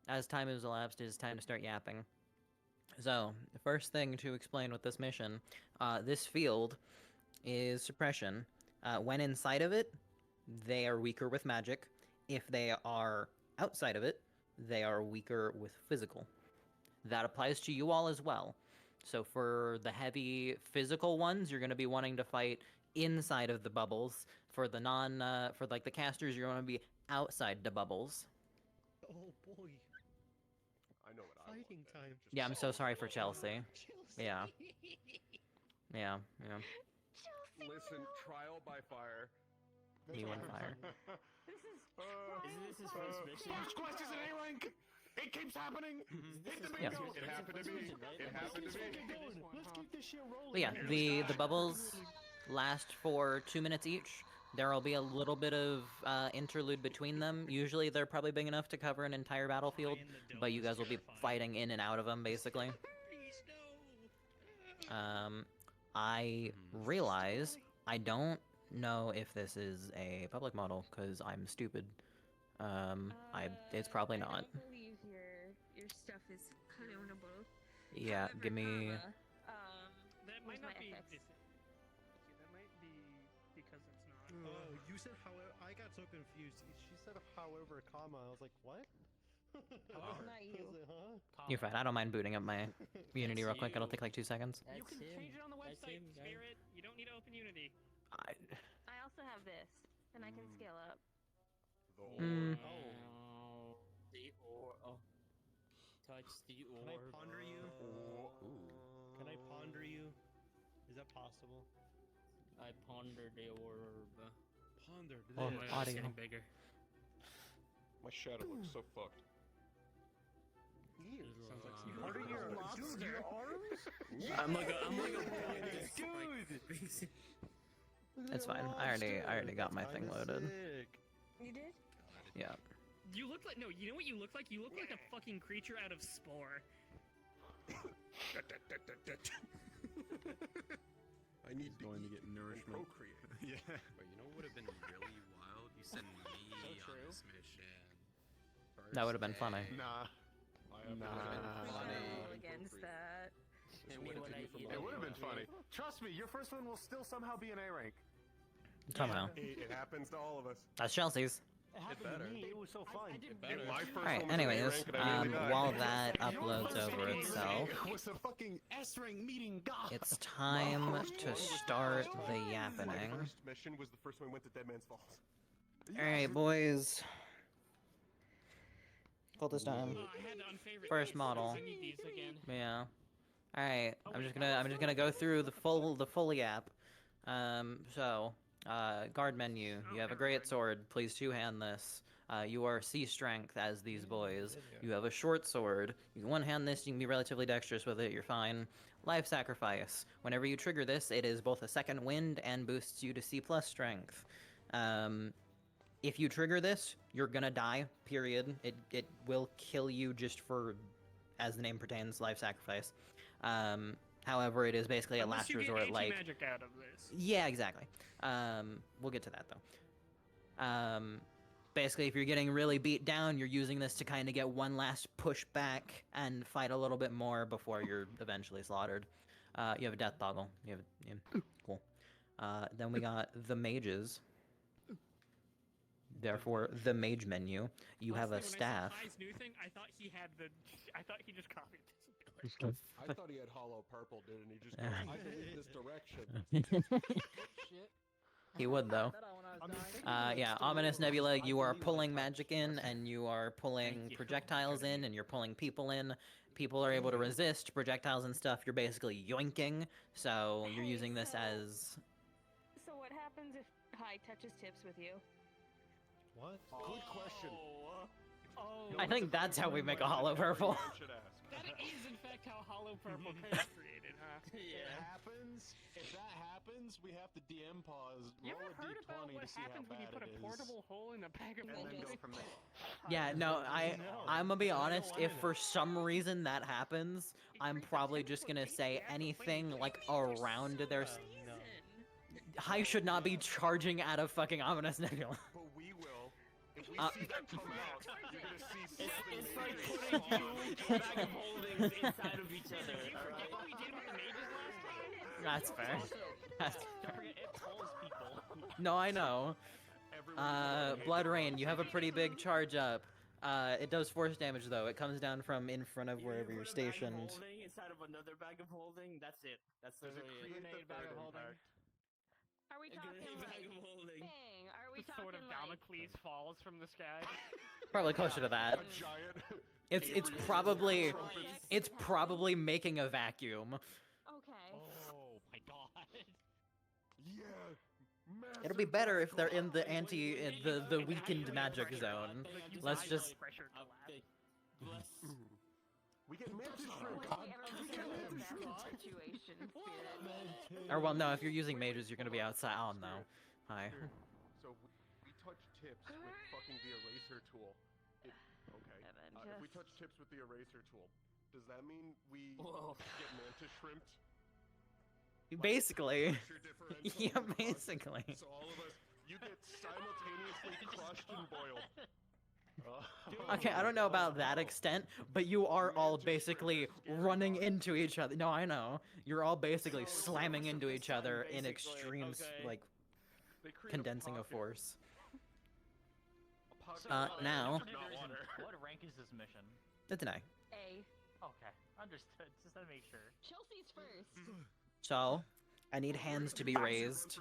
as time has elapsed, it is time to start yapping. So, the first thing to explain with this mission, this field is suppression. When inside of it, they are weaker with magic. If they are outside of it, they are weaker with physical. That applies to you all as well. So for the heavy physical ones, you're going to be wanting to fight inside of the bubbles. For the for like the casters, you're going to be outside the bubbles. Oh boy. I know what Fighting time. Yeah, I'm so sorry for Chelsea. Yeah. Yeah, yeah. Listen, trial by fire. You on fire. Isn't this his first mission? First quest is an A rank! It keeps happening! Hit the Yeah. bingo! It happened to me! It happened to me! Let's keep this shit rolling. But yeah, the bubbles last for 2 minutes each. There will be a little bit of interlude between them. Usually they're probably big enough to cover an entire battlefield, but you guys will be fighting in and out of them, basically. I realize I don't know if this is a public model, because I'm stupid. It's probably not. I don't believe your stuff is clonable. Yeah, give me... That might not be. FX? That might be because it's not. Oh, you said however. I got so confused. She said however, comma. I was like, what? Not you. I was like, huh? You're fine. I don't mind booting up my Unity real quick. It'll take like 2 seconds. You can change it on the website, Spirit. You don't need to open Unity. I also have this, and I can scale up. Mm. The orb. Touch the orb. Can I ponder you? Can I ponder you? Is that possible? I ponder the orb. Ponder this. Oh, my audio. getting bigger. My shadow looks so fucked. Sounds like You some ponder your lobster. dude, your arms? I'm like a Dude. It's fine. I already got my thing loaded. You did? Yeah. You look like you know what you look like? You look like a fucking creature out of Spore. I need going to get nourishment. Yeah. But you know what would have been really wild? You send me on this mission. That would have been funny. Nah. Roll against that. It would have been funny. Trust me, your first one will still somehow be an A rank. Somehow. It happens to all of us. That's Chelsea's. It happened to me. It was so fun. My first Alright, one was an A anyways, rank and I nearly died. while that uploads over itself, was a fucking S rank meeting. God. it's time to start the yappening. My first mission was the first one I went to Dead Man's Falls. Alright, boys. Cultist time. I had to unfavorite First these, model. so I need these again. Yeah. Alright, I'm just gonna go through the full yap. Guard menu. You have a great sword. Please two-hand this. You are C strength as these boys. You have a short sword. You can one-hand this. You can be relatively dexterous with it. You're fine. Life sacrifice. Whenever you trigger this, it is both a second wind and boosts you to C+ strength. If you trigger this, you're gonna die. Period. It will kill you just for, as the name pertains, life sacrifice. However, it is basically a last resort. Unless you get like magic out of this. yeah, exactly. We'll get to that though. Basically, if you're getting really beat down, you're using this to kind of get one last push back and fight a little bit more before you're eventually slaughtered. You have a death toggle. Cool. Then we got the mages. Therefore, the mage menu. You have a staff. When I saw Hi's new thing, I thought he had the. I thought he just copied this. I thought he had hollow purple, didn't he? Just goes, I believe this direction. Shit. He would, though. That when I was dying. Yeah, Ominous Nebula, you are pulling magic in, and you are pulling projectiles in, and you're pulling people in. People are able to resist projectiles and stuff. You're basically yoinking, so you're using this as... So what happens if Hi touches tips with you? What? Good question. I think that's how we make a hollow purple. That is, in fact, how hollow purple is created, huh? It happens. If that happens, we have to DM pause. You Roll ever a heard about D20 what to see how happens when you bad put it a is. portable hole in a bag of And then go holding? from there. Yeah, no, I'm gonna be honest, if for some reason that happens, I'm probably just gonna say anything, like, around their... High should not be charging out of fucking Ominous Nebula. But we will. If we see that come out, you're gonna see It's like putting two bag of holdings inside of each other. Did you forget what we did with the mages last time? That's fair. That's Don't forget, it pulls people. No, I know. Blood Rain, you have a pretty big charge up. It does force damage, though. It comes down from in front of wherever you're stationed. Holding inside of another bag of holding. That's it. That's literally it. Grenade bag of holding. Are we talking like bang? Are we The talking sword of like Damocles falls from the sky? Probably closer to that. It's probably making a vacuum. Okay. Oh my god. Yeah. It'll be better if they're in the the weakened magic zone. Let's just... We get mantis shrimp. Or well, no, if you're using mages, you're gonna be outside. Oh no. Hi. So we touch tips with fucking the eraser tool. Okay. If we touch tips with the eraser tool, does that mean we get mantis shrimped? Basically. Pressure differential Yeah, across- basically. So all of us, you get simultaneously crushed and boiled. Okay, I don't know about that extent, but you are all basically running into each other. No, I know. You're all basically slamming into each other in extreme, like, condensing of force. Now, What rank is this mission? it's an A. A. Okay, understood. Just to make sure. Chelsea's first. So, I need hands to be raised.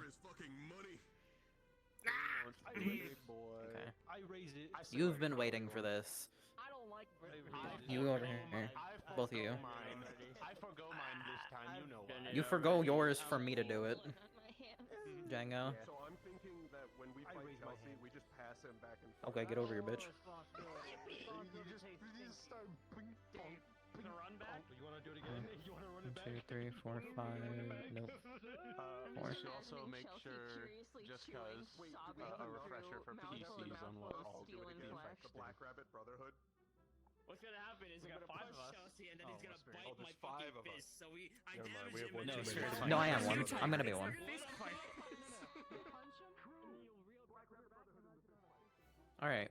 Okay. I raise it. You've been waiting for this. I don't like. You over here. Both of you. I forgo mine this time, you know why. You forgo yours for me to do it. Django. So I'm thinking that when we fight Chelsea, we just pass him back and forth. Okay, get over here, bitch. You just start The run back? You wanna do it again? You wanna run it back? 2, 3, 4, 5. Nope. We should also make sure, just cause, a refresher for PCs on what all do it again. The Black Rabbit Brotherhood. What's gonna happen is We're gonna gonna push push Chelsea and then he's gonna spirit. bite Oh, my there's 5 fucking of us. fist. So I Never mind, damage we have him. one and too then- many. No, I am one. I'm gonna be one. All right.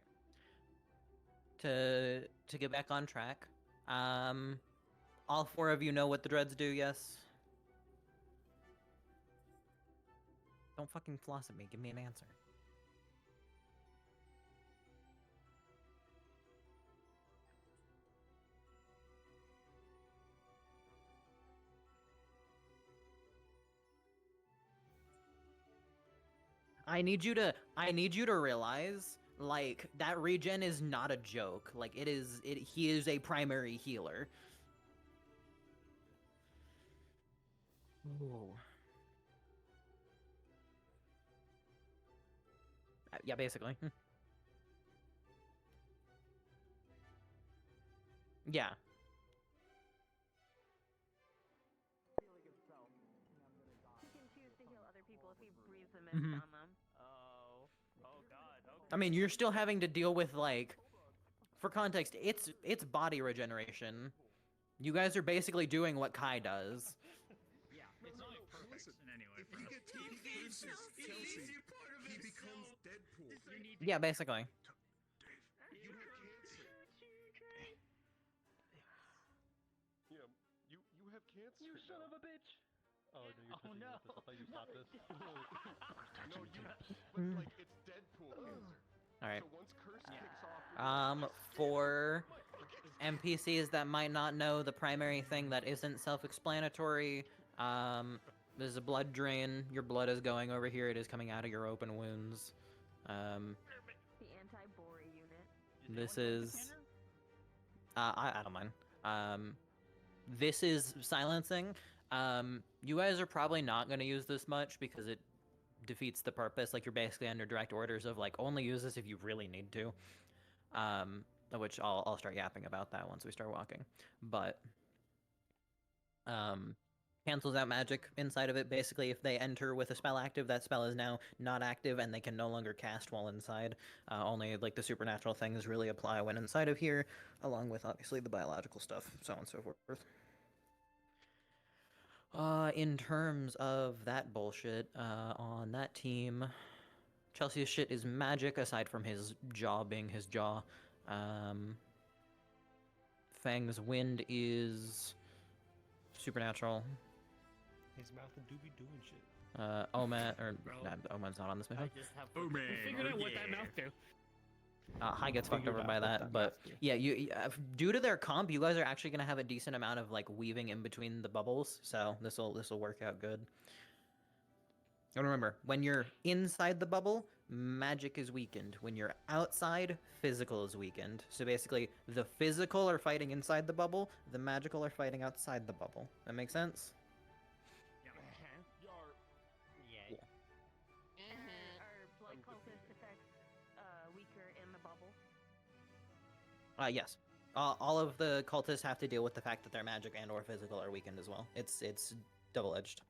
To get back on track, all 4 of you know what the dreads do, yes? Don't fucking floss at me. Give me an answer. I need you to realize, like, that regen is not a joke. Like, he is a primary healer. Ooh. Yeah, basically. Yeah. He can choose to heal other people if he breathes the mist Mhm. on them. Oh god. Okay. I mean, you're still having to deal with, like, for context, it's body regeneration. You guys are basically doing what Kai does. Yeah, it's not perfect in any way for us. Chelsea, he becomes Deadpool. Yeah, basically. son of a bitch! Oh, no, you're Oh no! this. I thought you stopped this. No, but like it's Deadpool cancer. All right. So once curse kicks off, For NPCs that might not know the primary thing that isn't self-explanatory, there's a blood drain. Your blood is going over here. It is coming out of your open wounds. The anti-Bori unit. This is... I don't mind. This is silencing. You guys are probably not going to use this much because it defeats the purpose. Like, you're basically under direct orders of, like, only use this if you really need to. Which I'll start yapping about that once we start walking. But, cancels out magic inside of it. Basically, if they enter with a spell active, that spell is now not active and they can no longer cast while inside. Only, like, the supernatural things really apply when inside of here, along with, obviously, the biological stuff, so on and so forth. In terms of that bullshit, on that team, Chelsea's shit is magic, aside from his jaw being his jaw. Fang's wind is supernatural. His mouth and doobie doing shit. Omen, or Omen's not on this mission. Omen. We figured out what that mouth do. High gets fucked over by that, but yeah, due to their comp, you guys are actually gonna have a decent amount of like weaving in between the bubbles, so this will work out good. And remember, when you're inside the bubble, magic is weakened. When you're outside, physical is weakened. So basically, the physical are fighting inside the bubble, the magical are fighting outside the bubble. That make sense? Yeah. Are blood cultist effects weaker in the bubble? Yes. All of the cultists have to deal with the fact that their magic and or physical are weakened as well. It's double-edged.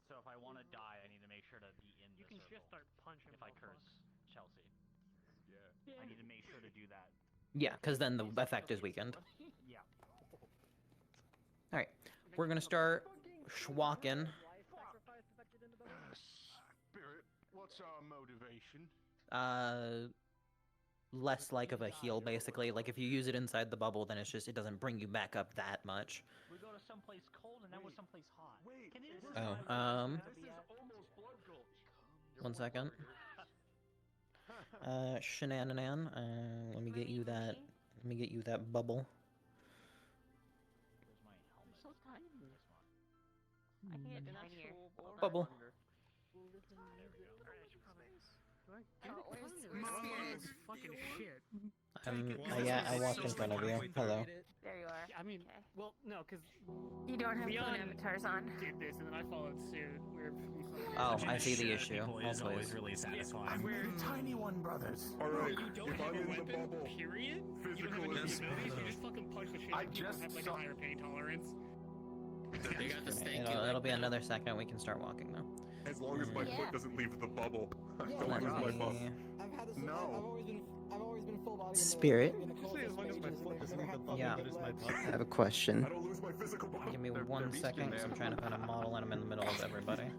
So if I want to die, I need to make sure to be in the You can circle. just start punching. If I curse Chelsea. Yeah. I need to make sure to do that. Yeah, because then the effect is weakened. Yeah. Alright, we're gonna start schwalking. Spirit, what's our motivation? Less like of a heal, basically. Like, if you use it inside the bubble, then it doesn't bring you back up that much. We go to someplace cold and then we're someplace hot. Wait, can it This is almost blood gulch. One second. Shenananan, let me get you that, bubble. So tiny. I can't deny here. Bubble. Fucking shit. Yeah, I walked in front of you. Hello. There you are. I mean, well, no, because you don't have Leon clone avatars on. Did this, and then I followed suit. Oh, I see the issue. Is always really satisfying. We're tiny one, brothers. Alright, you don't have a weapon, period? You don't have any abilities, you just fucking punch the shit out of people who have like a higher pain tolerance. They got the steak. It'll be another second. We can start walking now. As long as my foot doesn't leave the bubble, I don't Let lose my me- buff. I've had this. No. I've always been full body. Spirit? In the cold As long as my foot doesn't leave the bubble, Yeah. that is my buff. I have a question. I don't lose my physical body. Give me 1 second, because I'm trying to find a model and I'm in the middle of everybody.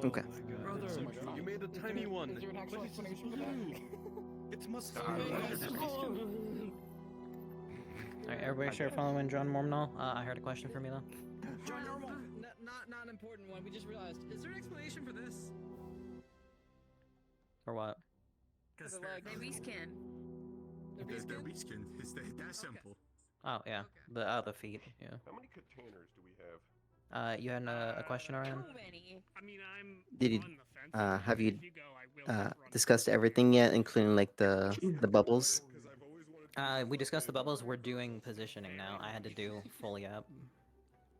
Okay. Brother, you made a tiny one. Is there an actual What is this explanation for that? blue? It's mustard. Alright, everybody start following John Mormnall. I heard a question from you, though. John Normal. Not an important one. We just realized. Is there an explanation for this? For what? Because They reskin. They're reskin. It's that simple. Oh, yeah. The feet, yeah. How many containers do we have? You had a question, Orion? I mean, I'm Did you, on the fence. have you, If you go, I will discussed everything yet, including like the bubbles? We discussed the bubbles. We're doing positioning now. I had to do fully up.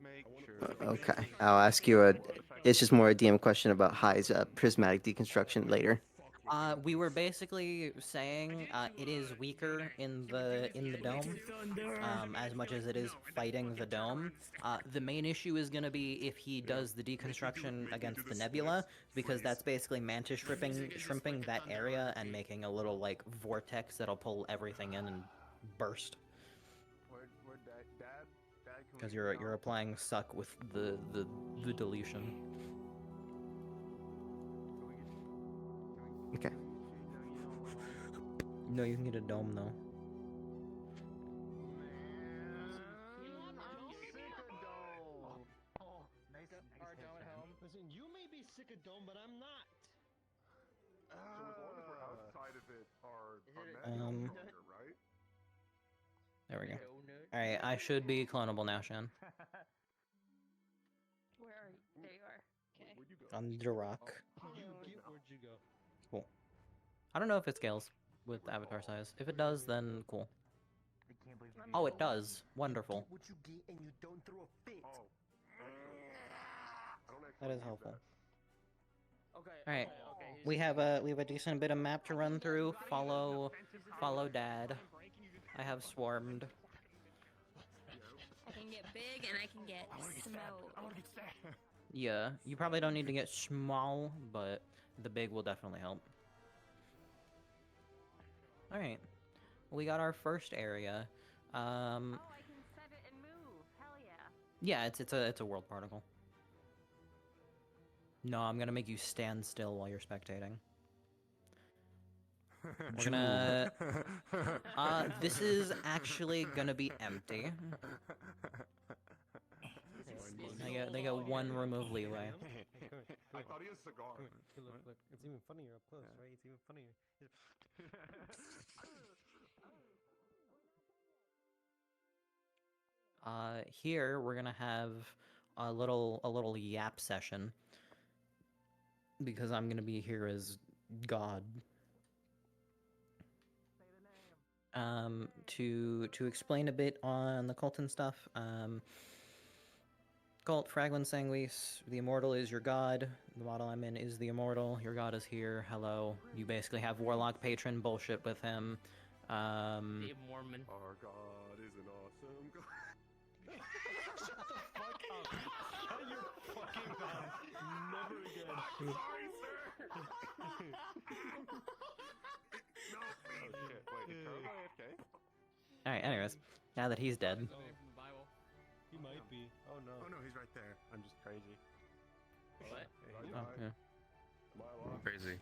Make sure. Okay, I'll ask you it's just more a DM question about High's prismatic deconstruction later. We were basically saying it is weaker in the dome, as much as it is fighting the dome. The main issue is going to be if he does the deconstruction against the nebula, because that's basically mantis shrimping that area and making a little like vortex that'll pull everything in and burst. Where'd Dad? Because you're applying suck with the deletion. Okay. No, you can get a dome though. sick of dome, but I'm not. So as long as we're outside of it, our magic Um, is stronger, right? There we go. Alright, I should be clonable now, Shan. Where are you? There you are. Okay. Where'd you go? On the rock. Where'd you go? Cool. I don't know if it scales with avatar size. If it does, then cool. Oh, it does. Wonderful. What you get and you don't throw a fit. Oh. I don't That actually is use helpful. Okay. Alright. We have a decent bit of map to run through. Follow Dad. I have swarmed. I can get big and I can get small. I wanna get stabbed. Yeah, you probably don't need to get small, but the big will definitely help. Alright. We got our first area. Oh, I can set it and move. Hell yeah. Yeah, it's a world particle. No, I'm gonna make you stand still while you're spectating. We're gonna... this is actually gonna be empty. They get one remove leeway. I thought he had a cigar. Look, it's even funnier up close, right? It's even funnier. Here we're gonna have a little yap session because I'm gonna be here as God. To explain a bit on the cult and stuff. Cult, Fraglin Sanguis, the Immortal is your god. The model I'm in is the Immortal. Your god is here. Hello. You basically have Warlock Patron bullshit with him. The Mormon. Our God is an awesome God. Shut the fuck up. Shut your fucking mouth. Never again. Sorry, sir. No, please. Oh shit! Wait, is Charles AFK? Alright, anyways. Now that he's dead. He might be. Oh no. Oh no, he's right there. I'm just crazy. What? Oh, yeah. Crazy.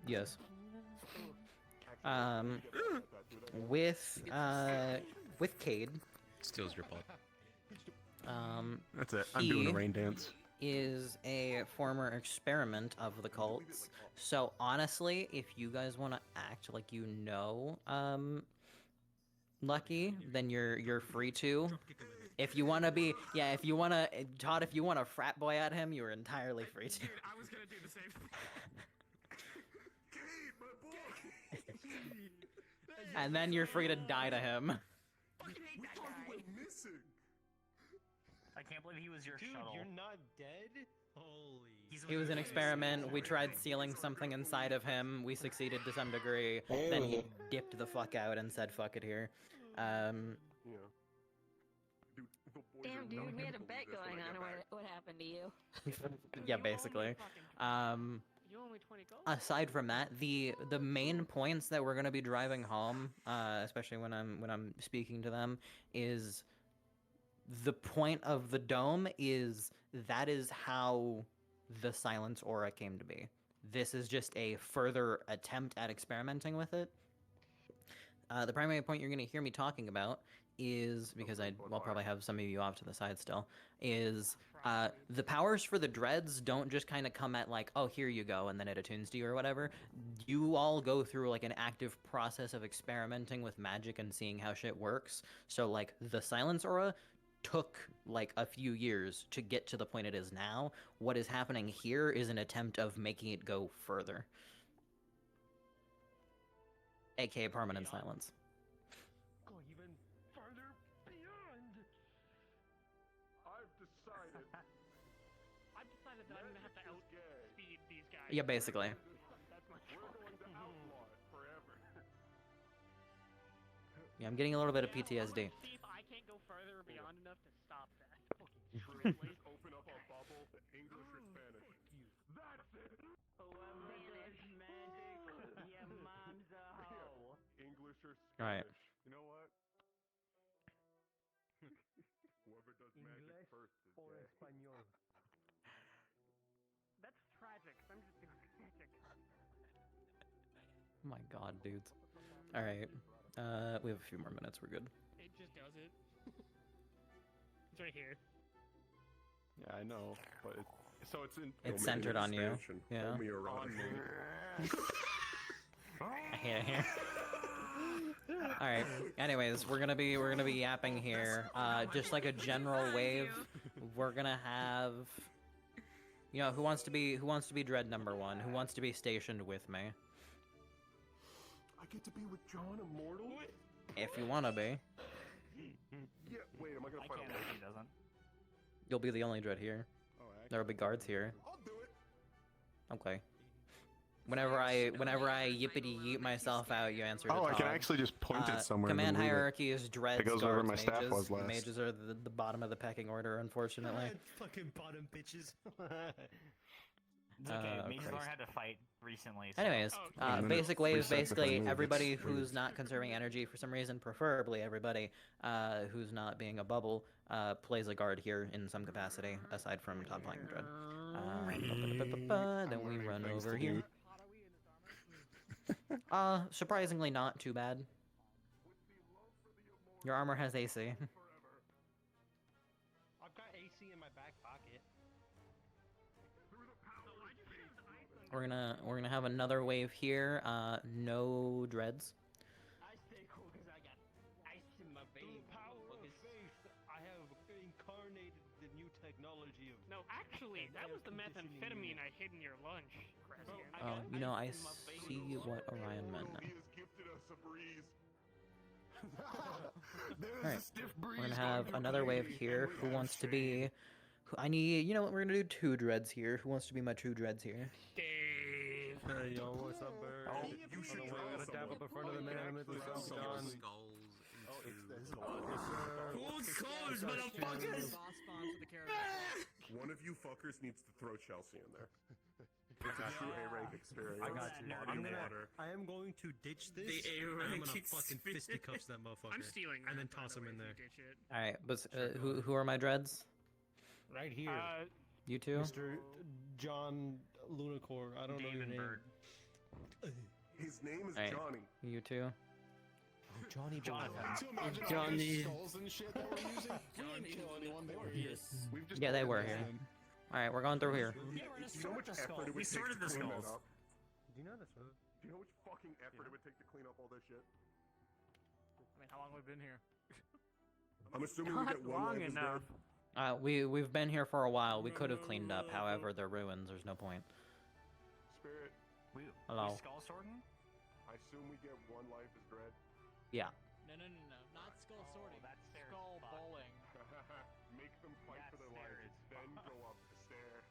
Yes. With Cade. Steals your ball. That's it. I'm doing a rain dance. Is a former experiment of the cults. So honestly, if you guys want to act like you know Lucky, then you're free to. If you want to be, yeah, if you want to, Todd, if you want to frat boy at him, you're entirely free to. Dude, I was gonna do the same thing. And then you're free to die to him. I can't believe he was your shuttle. You're not dead? Holy. He was an experiment. We tried sealing something inside of him. We succeeded to some degree. Then he dipped the fuck out and said, "Fuck it here." Yeah. Damn, dude, we had a bet going on. What happened to you? Yeah, basically. You owe me 20 gold. Aside from that, the main points that we're gonna be driving home, especially when I'm speaking to them, is the point of the dome is that is how the Silence Aura came to be. This is just a further attempt at experimenting with it. The primary point you're going to hear me talking about is, because I'll probably have some of you off to the side still, is the powers for the dreads don't just kind of come at like, oh, here you go, and then it attunes to you or whatever. You all go through like an active process of experimenting with magic and seeing how shit works. So like the Silence Aura took like a few years to get to the point it is now. What is happening here is an attempt of making it go further. AKA permanent silence. Go even further beyond. I've decided. I've decided that I'm gonna have to outspeed these guys. Yeah, basically. That's my We're going to outlaw it forever. Yeah, I'm getting a little bit of PTSD. See if I can't go further beyond enough to stop that. Please open up a bubble, English or Spanish. That's it. Whoever does magic, your mom's a hoe. English or Spanish. Right. You know what? Whoever does magic first is gay. Español. That's tragic. I'm just doing magic. Oh my god, dudes. Alright. We have a few more minutes, we're good. It just does it. It's right here. Yeah, I know, but it's So it's in. It's centered on you. Yeah. I hate it here. All right. Anyways, we're gonna be yapping here. Just like a general wave, we're gonna have. You know, who wants to be dread number 1? Who wants to be stationed with me? I get to be with John Immortal? If you wanna be. Yeah, wait, am I gonna fight him? He doesn't. You'll be the only dread here. There'll be guards here. I'll do it. Okay. Whenever I yippity yeet myself out, you answer to Oh, I can Todd. actually just point it somewhere. and Command then leave it. hierarchy is dreads, It goes guards, wherever my mages. staff was last. Mages are the bottom of the pecking order, unfortunately. Fucking bottom bitches. It's okay. Mages learned how to fight recently. So. Anyways, basic waves, basically everybody who's not conserving energy for some reason, preferably everybody who's not being a bubble, plays a guard here in some capacity, aside from Todd playing Dread. Then we run over here. Surprisingly not too bad. Your armor has AC. I've got AC in my back pocket. We're gonna have another wave here. No dreads. I stay cool because I got ice in my veins. The power of faith. I have incarnated the new technology of. No, actually, that was the methamphetamine I hid in your lunch. Oh, you know, I see what Orion meant now. Alright, we're gonna have another wave here. Who wants to be... I need... You know what, we're gonna do 2 dreads here. Who wants to be my 2 dreads here? Dave. Hey, yo, what's up, bird? Oh, you should gotta dab up in front of the man and make this Some done. skulls into... Cool skulls, motherfuckers! One of you fuckers needs to throw Chelsea in there. It's a true A-rank experience. I got you. Water. I am going to ditch this. The and I'm A-rank gonna fucking fisticuffs that motherfucker. I'm stealing and then that, toss by him the in way, there. if you ditch it. Alright, but who are my dreads? Right here. You two? Mr. John Lunacore. I don't know your name. His name is Alright, Johnny. you two? Johnny Jonathan. Johnny. Skulls and shit that we're using. Didn't kill anyone. They were here. We've just Yeah, they were here. Alright, we're going through here. So much effort it would take to clean that up. Do you know this one? Do you know which fucking effort it would take to clean up all this shit? I mean, how long have we been here? I'm assuming we get one life is dead. We've been here for a while. We could have cleaned up. However, they're ruins. There's no point. Spirit. Hello. Skull sorting? I assume we get one life is dread. Yeah. No, not skull sorting. That's skull bowling. Make them fight for their lives, then go up the stairs.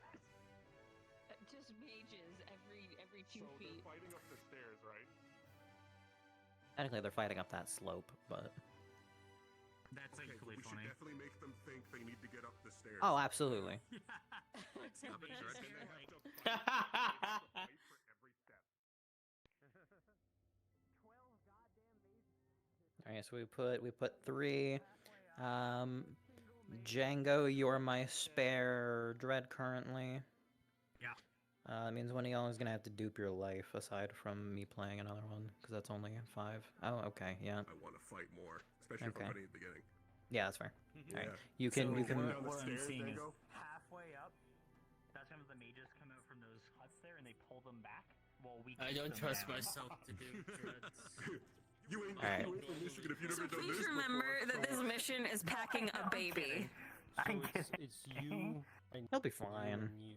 Just mages every 2 So feet. they're fighting up the stairs, right? Technically, they're fighting up that slope, but... That's Okay, equally we funny. should definitely make them think they need to get up the stairs. Oh, absolutely. Stop it, Dread. And they have to fight for every step. Alright, so we put 3. Django, you're my spare dread currently. Yeah. That means one of y'all is gonna have to dupe your life, aside from me playing another one, because that's only 5. Oh, okay, yeah. I want to fight more, especially if I'm fighting at the beginning. Yeah, that's fair. Alright, Yeah. you can... What I'm stairs, seeing is Dango? halfway up, that's when the mages come out from those huts there and they pull them back. Well, we I kick don't them trust down. myself to do dreads. You ain't Alright. you ain't from Michigan if you So never done please this remember before. that this mission is packing a baby. So it's you. He'll be fine. and you.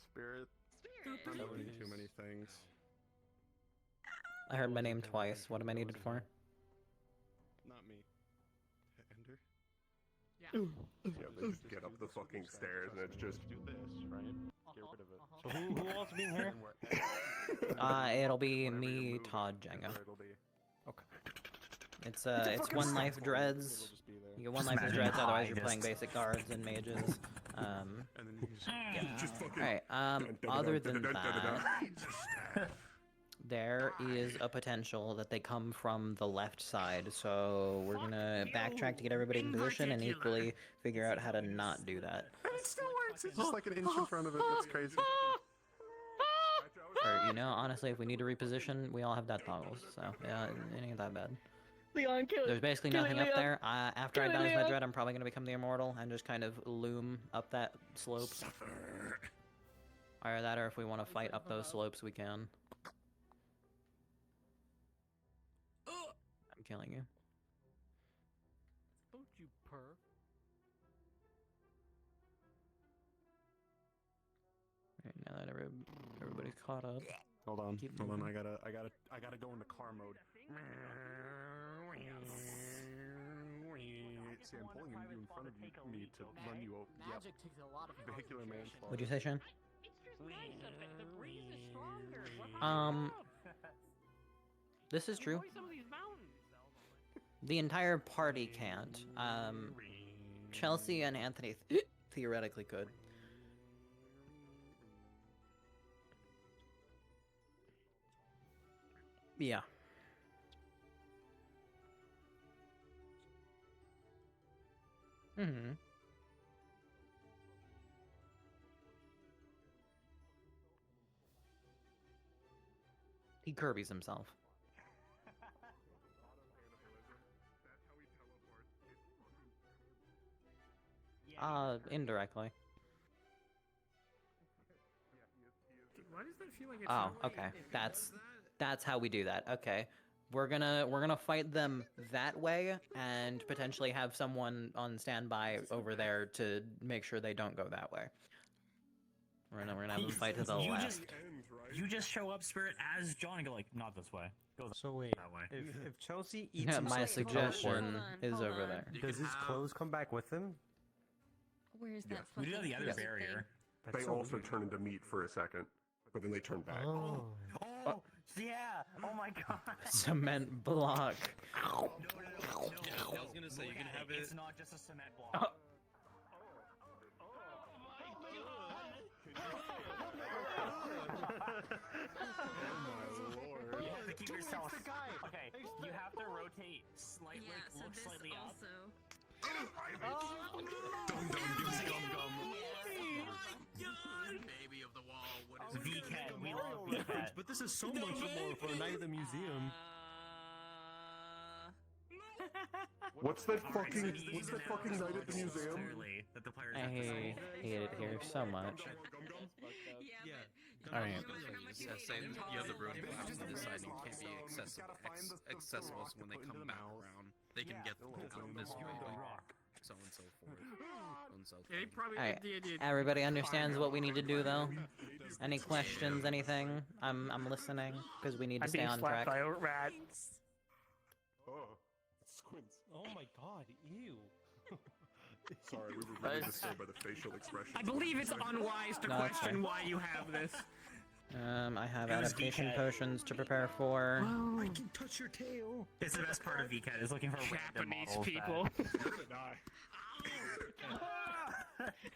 Spirit. I'm doing too many things. I heard my name twice. What am I needed for? Not me. Ender. Yeah, they just get up the fucking stairs and it's just do this, right? Get rid of it. So who wants to be in here? It'll be me, Todd, Django. Okay. It's one life dreads. You get one life as dreads, otherwise you're playing basic guards and mages. And then you just Alright, other than that, there is a potential that they come from the left side, so we're gonna backtrack to get everybody in position and equally figure out how to not do that. And it still works. It's just like an inch in front of it. That's crazy. Or, you know, honestly, if we need to reposition, we all have death toggles, so yeah, it ain't that bad. Leon, kill it. There's basically Kill it, nothing up Leon. there. After I Kill it, dodge my Leon. dread, I'm probably gonna become the immortal and just kind of loom up that slope. Either that, or if we want to fight up those slopes, we can. I'm killing you. Don't you purr. Right, now that everybody's caught up. Hold on, Keep hold on. moving. I gotta go into car mode. See, I'm pulling you in front of me to run you over. Yep. Magic takes a lot of Vehicular manslaughter. What'd you say, Shane? The breeze is stronger. This is true. The entire party can't. Chelsea and Anthony theoretically could. Yeah. Mm-hmm. He Kirby's himself. Indirectly. Why does that feel like it's Oh, not okay. That's how we do that. Okay. We're gonna fight them that way and potentially have someone on standby over there to make sure they don't go that way. We're gonna have them fight to the left. You just show up, Spirit, as John and go like, not this way. Go So wait, that way. if Chelsea eats Yeah, himself my to suggestion is hold over on. there. does his clothes come back with him? Where's that We do fucking have the other crazy barrier. That's They so also weird. turn into meat for a second, but then they turn back. Oh. Oh, yeah. Oh my god. Cement block. I was gonna say you can have it. It's not just a cement block. You have to keep yourself. Okay, you have to rotate slightly, look slightly up. Baby of the wall. What is VCAT, we love VCAT. But this is so much more for a night at the museum. What's that fucking night at the museum? Clearly, that the players I have to hate it here so much. Yeah. Alright. Saying you have the road maps and deciding can't be accessible, so when they come back around, they can get out this way, so on and so forth. So on and so forth. Yeah, he probably Alright. the Everybody understands what we need to do, though. Any questions? Anything? I'm listening because we need to I'm stay being on slapped track. by rats. Oh, squints. Oh my god, ew. Sorry, we were really disturbed by the facial expression. I believe it's unwise to No, that's question fine. why you have this. I have It was adaptation VCAT. potions to prepare for. I can touch your tail. It's the best part of VCAT is looking for random Japanese models people.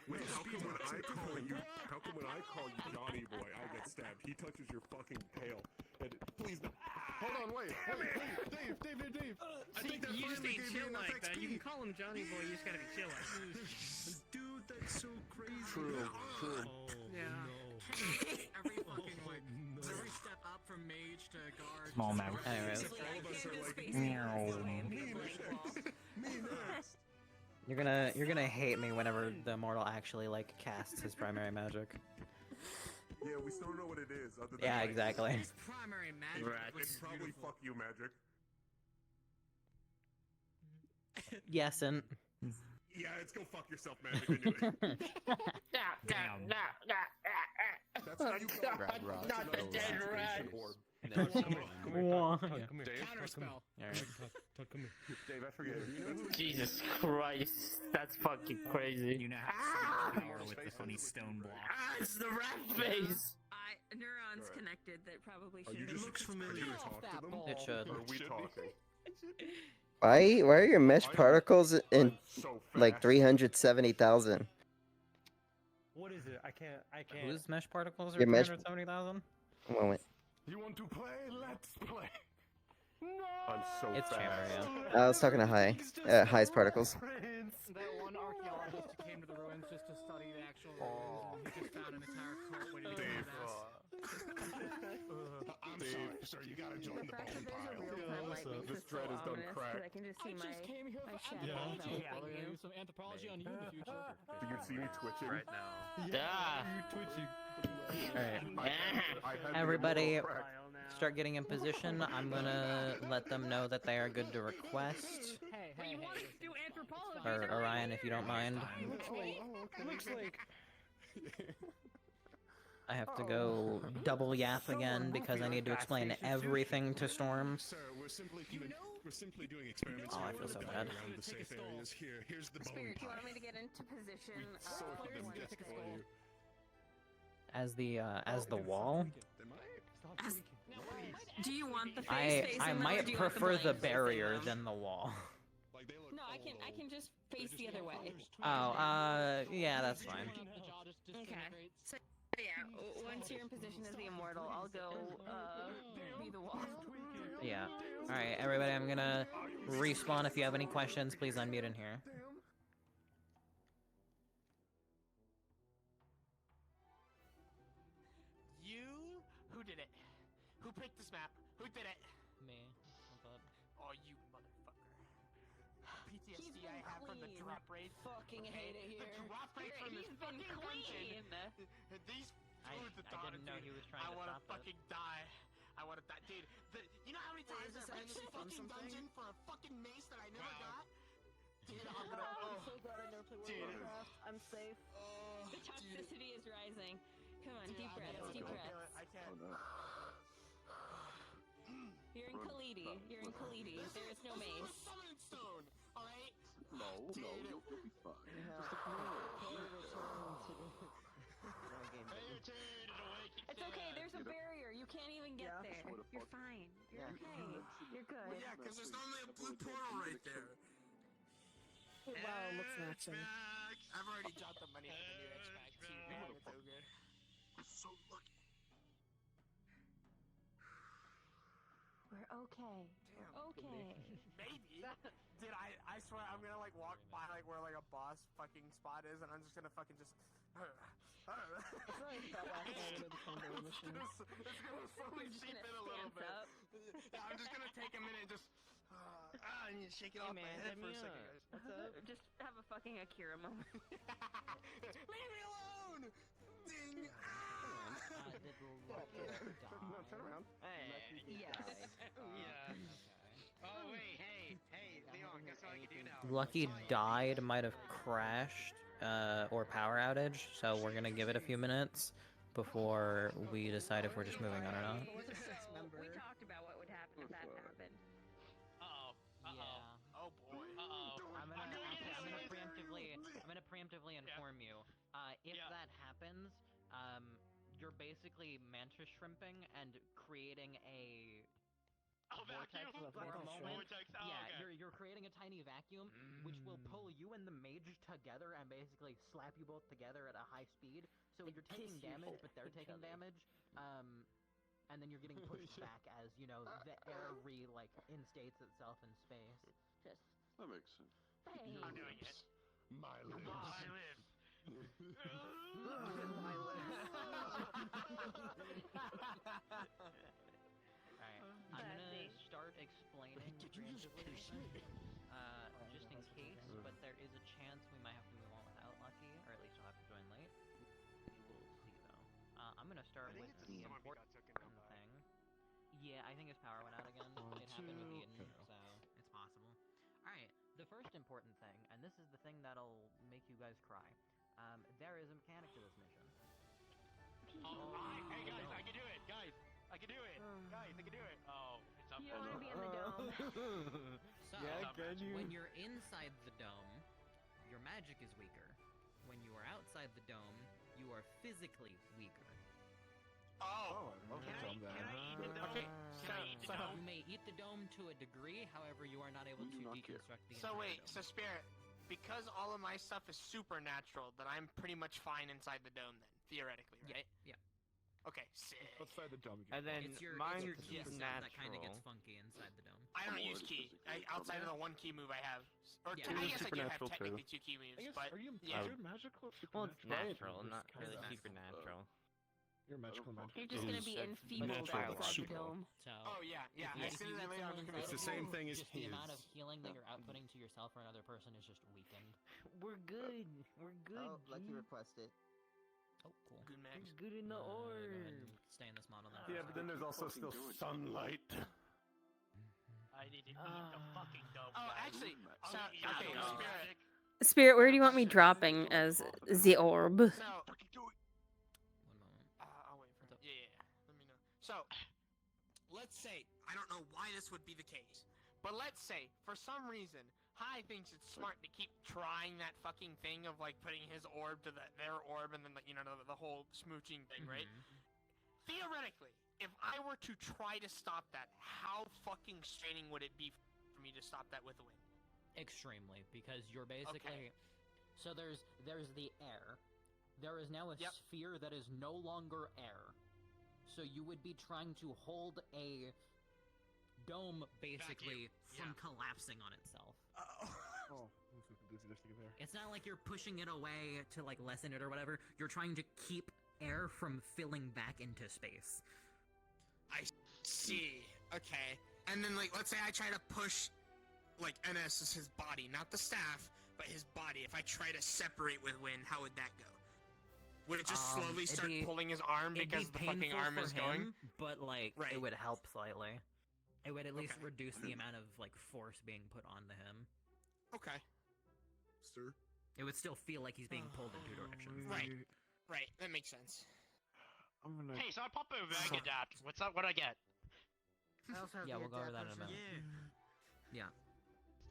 Wait, how come when I call you Johnny Boy, I get stabbed? He touches your fucking tail. And please, no. Hold on, wait, Dave. See, you just ain't chill like that. You can call him Johnny Boy, you just gotta be chill like Dude, that's so crazy. True. Yeah. Every fucking every step up from mage to guard. Small mouth. Anyways, All of us are like, you're gonna hate me whenever the immortal actually like casts his primary magic. yeah, we still don't know what it is. Other than Yeah, like, exactly. His primary magic. It's probably fuck you magic. Yes, and Yeah, it's go fuck yourself magic anyway. Damn. That's how you go. Not the dead rat. Why? Counter spell. Dave, I forget. Jesus Christ, that's fucking crazy. You now have power with the funny stone block. Ah, it's the rat face. Neurons Alright. connected that probably Are you should just looks familiar. Are you talk to them? It should. Or are we talking? Why are your mesh particles in So like fast. 370,000? What is it? I can't. Whose mesh particles are Your mesh- 370,000? A moment. You want to play? Let's play. I'm so It's fast. Chamaria. I was talking to highest particles. That one archaeologist who came to the ruins just to study the actual ruins, and he just found an entire cult waiting to Dave, this. I'm sorry, sir. You gotta join the bone pile. This dread is done crack. I can just see I just came here for shadow eyeballs. enveloping We're gonna you. do some anthropology on you in the future. Do you see me twitching? Right now. Yeah. You twitching. Alright. Everybody, start getting in position. I'm gonna let them know that they are good to request. But you wanted to do anthropology. Or Orion, if you don't mind. Looks like. I have to go double yap again because I need to explain everything to Storm. Sir, we're simply doing experiments. Oh, I feel so bad. Around the safe areas. Here's the bone Spirit, do you pie. want me to get into position? Sort them just for you. As the wall? Do you want the face facing I them, or might do you want prefer the blank facing barrier them? than the wall. No, I can just face the other way. Oh, yeah, that's fine. Okay. So yeah, once you're in position as the immortal, I'll go be the wall. Yeah. Alright, everybody, I'm gonna respawn. If you have any questions, please unmute in here. You? Who did it? Who picked this map? Who did it? Me. Oh, you motherfucker. PTSD I have from the drop raid. Fucking hate it here. The drop raid from this fucking dungeon. These foods the I didn't know he was trying I to wanna stop fucking die. I wanna die. Dude, you know how many times I went to this fucking dungeon for a fucking mace that I never got? Dude, I'm gonna. I'm so glad I never played World of Warcraft. I'm safe. Oh, The toxicity is rising. Come on, deep I breaths, deep breaths. I can't. You're in Khalidi. You're in Khalidi. There is no mace. Summoning stone, alright? No, you'll be fine. Just It's okay. There's a barrier. You can't even get there. You're fine. You're okay. You're good. Well, yeah, because there's only a blue portal right there. Wow, looks matching. I've already dropped the money for the new X-Pack too, man. It's so good. I'm so lucky. We're okay. We're okay. Maybe. Dude, I swear I'm gonna like walk by like where like a boss fucking spot is, and I'm just gonna fucking just. I feel like that last night of the Sunday mission. It's gonna slowly seep in a little bit. Yeah, I'm just gonna take a minute and just. I need to shake it off my head for a second, guys. What's up? Just have a fucking Akira moment. Leave me alone! Ding! No, turn around. Hey. Yes. Yeah. Oh wait, hey, Leon, guess what I can do now? Lucky died, might have crashed, or power outage, so we're gonna give it a few minutes before we decide if we're just moving on or not. We talked about what would happen if that happened. Yeah. Oh boy. I'm gonna preemptively inform you. If that happens, you're basically mantra shrimping and creating a vortex vacuum? for a moment. Vortex, oh, Yeah, okay. you're creating a tiny vacuum, which will pull you and the mage together and basically slap you both together at a high speed. So you're taking damage, but they're taking damage. And then you're getting pushed back as, you know, the air instates itself in space. Just. That makes sense. Hey. I'm doing it. My lips. My lips. Alright, I'm gonna start explaining preemptively, just in case, but there is a chance we might have to move on without Lucky, or at least I'll have to join late. We will see, though. I'm gonna start with the important thing. Yeah, I think his power went out again. It happened with Eden, so it's possible. Alright, the first important thing, and this is the thing that'll make you guys cry. There is a mechanic to this mission. Hey guys, I can do it! Guys, I can do it! Guys, I can do it! Oh, it's up. You don't want to be in the dome. So, when you're inside the dome, your magic is weaker. When you are outside the dome, you are physically weaker. Oh! Okay. Can I eat the dome? Okay, Can I eat the dome? You may eat the dome to a degree, however, you are not able to deconstruct the So entire wait, dome. so Spirit, because all of my stuff is supernatural, then I'm pretty much fine inside the dome then, theoretically, right? Yeah. Okay, sick. Outside the dome. And then It's your mine's key stuff natural. that kind of gets funky inside the dome. I don't use key. Outside of the one key move I have. Or Yeah. two, I Yours is guess I do have supernatural, too. technically two key moves, but Are you yeah. magical? Well, it's natural, It's not kind really of supernatural. You're magical. You're just gonna be enfeebled natural, outside the super. dome. So, Oh yeah, yeah. if As soon you as I eat lay down, I'm just gonna someone It's be the same thing as just the amount of his. healing that you're outputting to yourself or another person is just weakened. We're good. We're good. Oh, Lucky requested. Oh, cool. Good max. Good in the Go ahead orb. and stay in this model then. Yeah, but then there's also still sunlight. I need to eat the fucking dome. Oh, guys. actually, I'll so, eat okay, the dome. Spirit. Spirit, where do you want me dropping as the orb? So, One moment. I'll wait for it. Yeah. Let me know. So, let's say I don't know why this would be the case, but let's say for some reason Hai thinks it's smart to keep trying that fucking thing of like putting his orb to their orb and then the whole smooching thing, right? Theoretically, if I were to try to stop that, how fucking straining would it be for me to stop that with a win? Extremely, because you're basically... So there's the air. There is now a sphere that is no longer air. So you would be trying to hold a dome, basically, from collapsing on itself. Oh, It's not like you're pushing it away to, like, lessen it or whatever. You're trying to keep air from filling back into space. I see. Okay. And then, like, let's say I try to push, like, NS's his body, not the staff, but his body. If I try to separate with Win, how would that go? Would it just slowly start pulling his arm because the fucking arm is going? But, like, it would help slightly. It would at least reduce the amount of, like, force being put onto him. Okay. Sir? It would still feel like he's being pulled in two directions. Right. That makes sense. I'm gonna... Hey, so I pop over Mag Adapt. What's up? What'd I get? I also have Yeah, the we'll go over that in a adapter, minute. Yeah.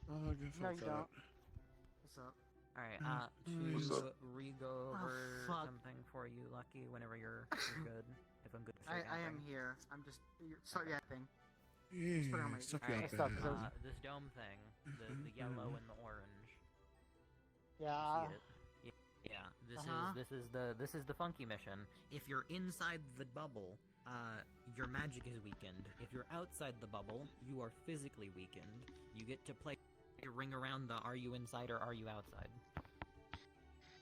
Oh, I guess No, I'll you cut don't. it. What's up? Alright, What's to up? re-go over fuck. something for you, Lucky, whenever you're good. If I'm good to I start am yapping. here. I'm just start yapping. Yeah, Just put it on my stop Alright, yapping. this dome thing, the yellow and the orange. Yeah. See it? Yeah, this is the funky mission. If you're inside the bubble, your magic is weakened. If you're outside the bubble, you are physically weakened. You get to play a ring around the are you inside or are you outside.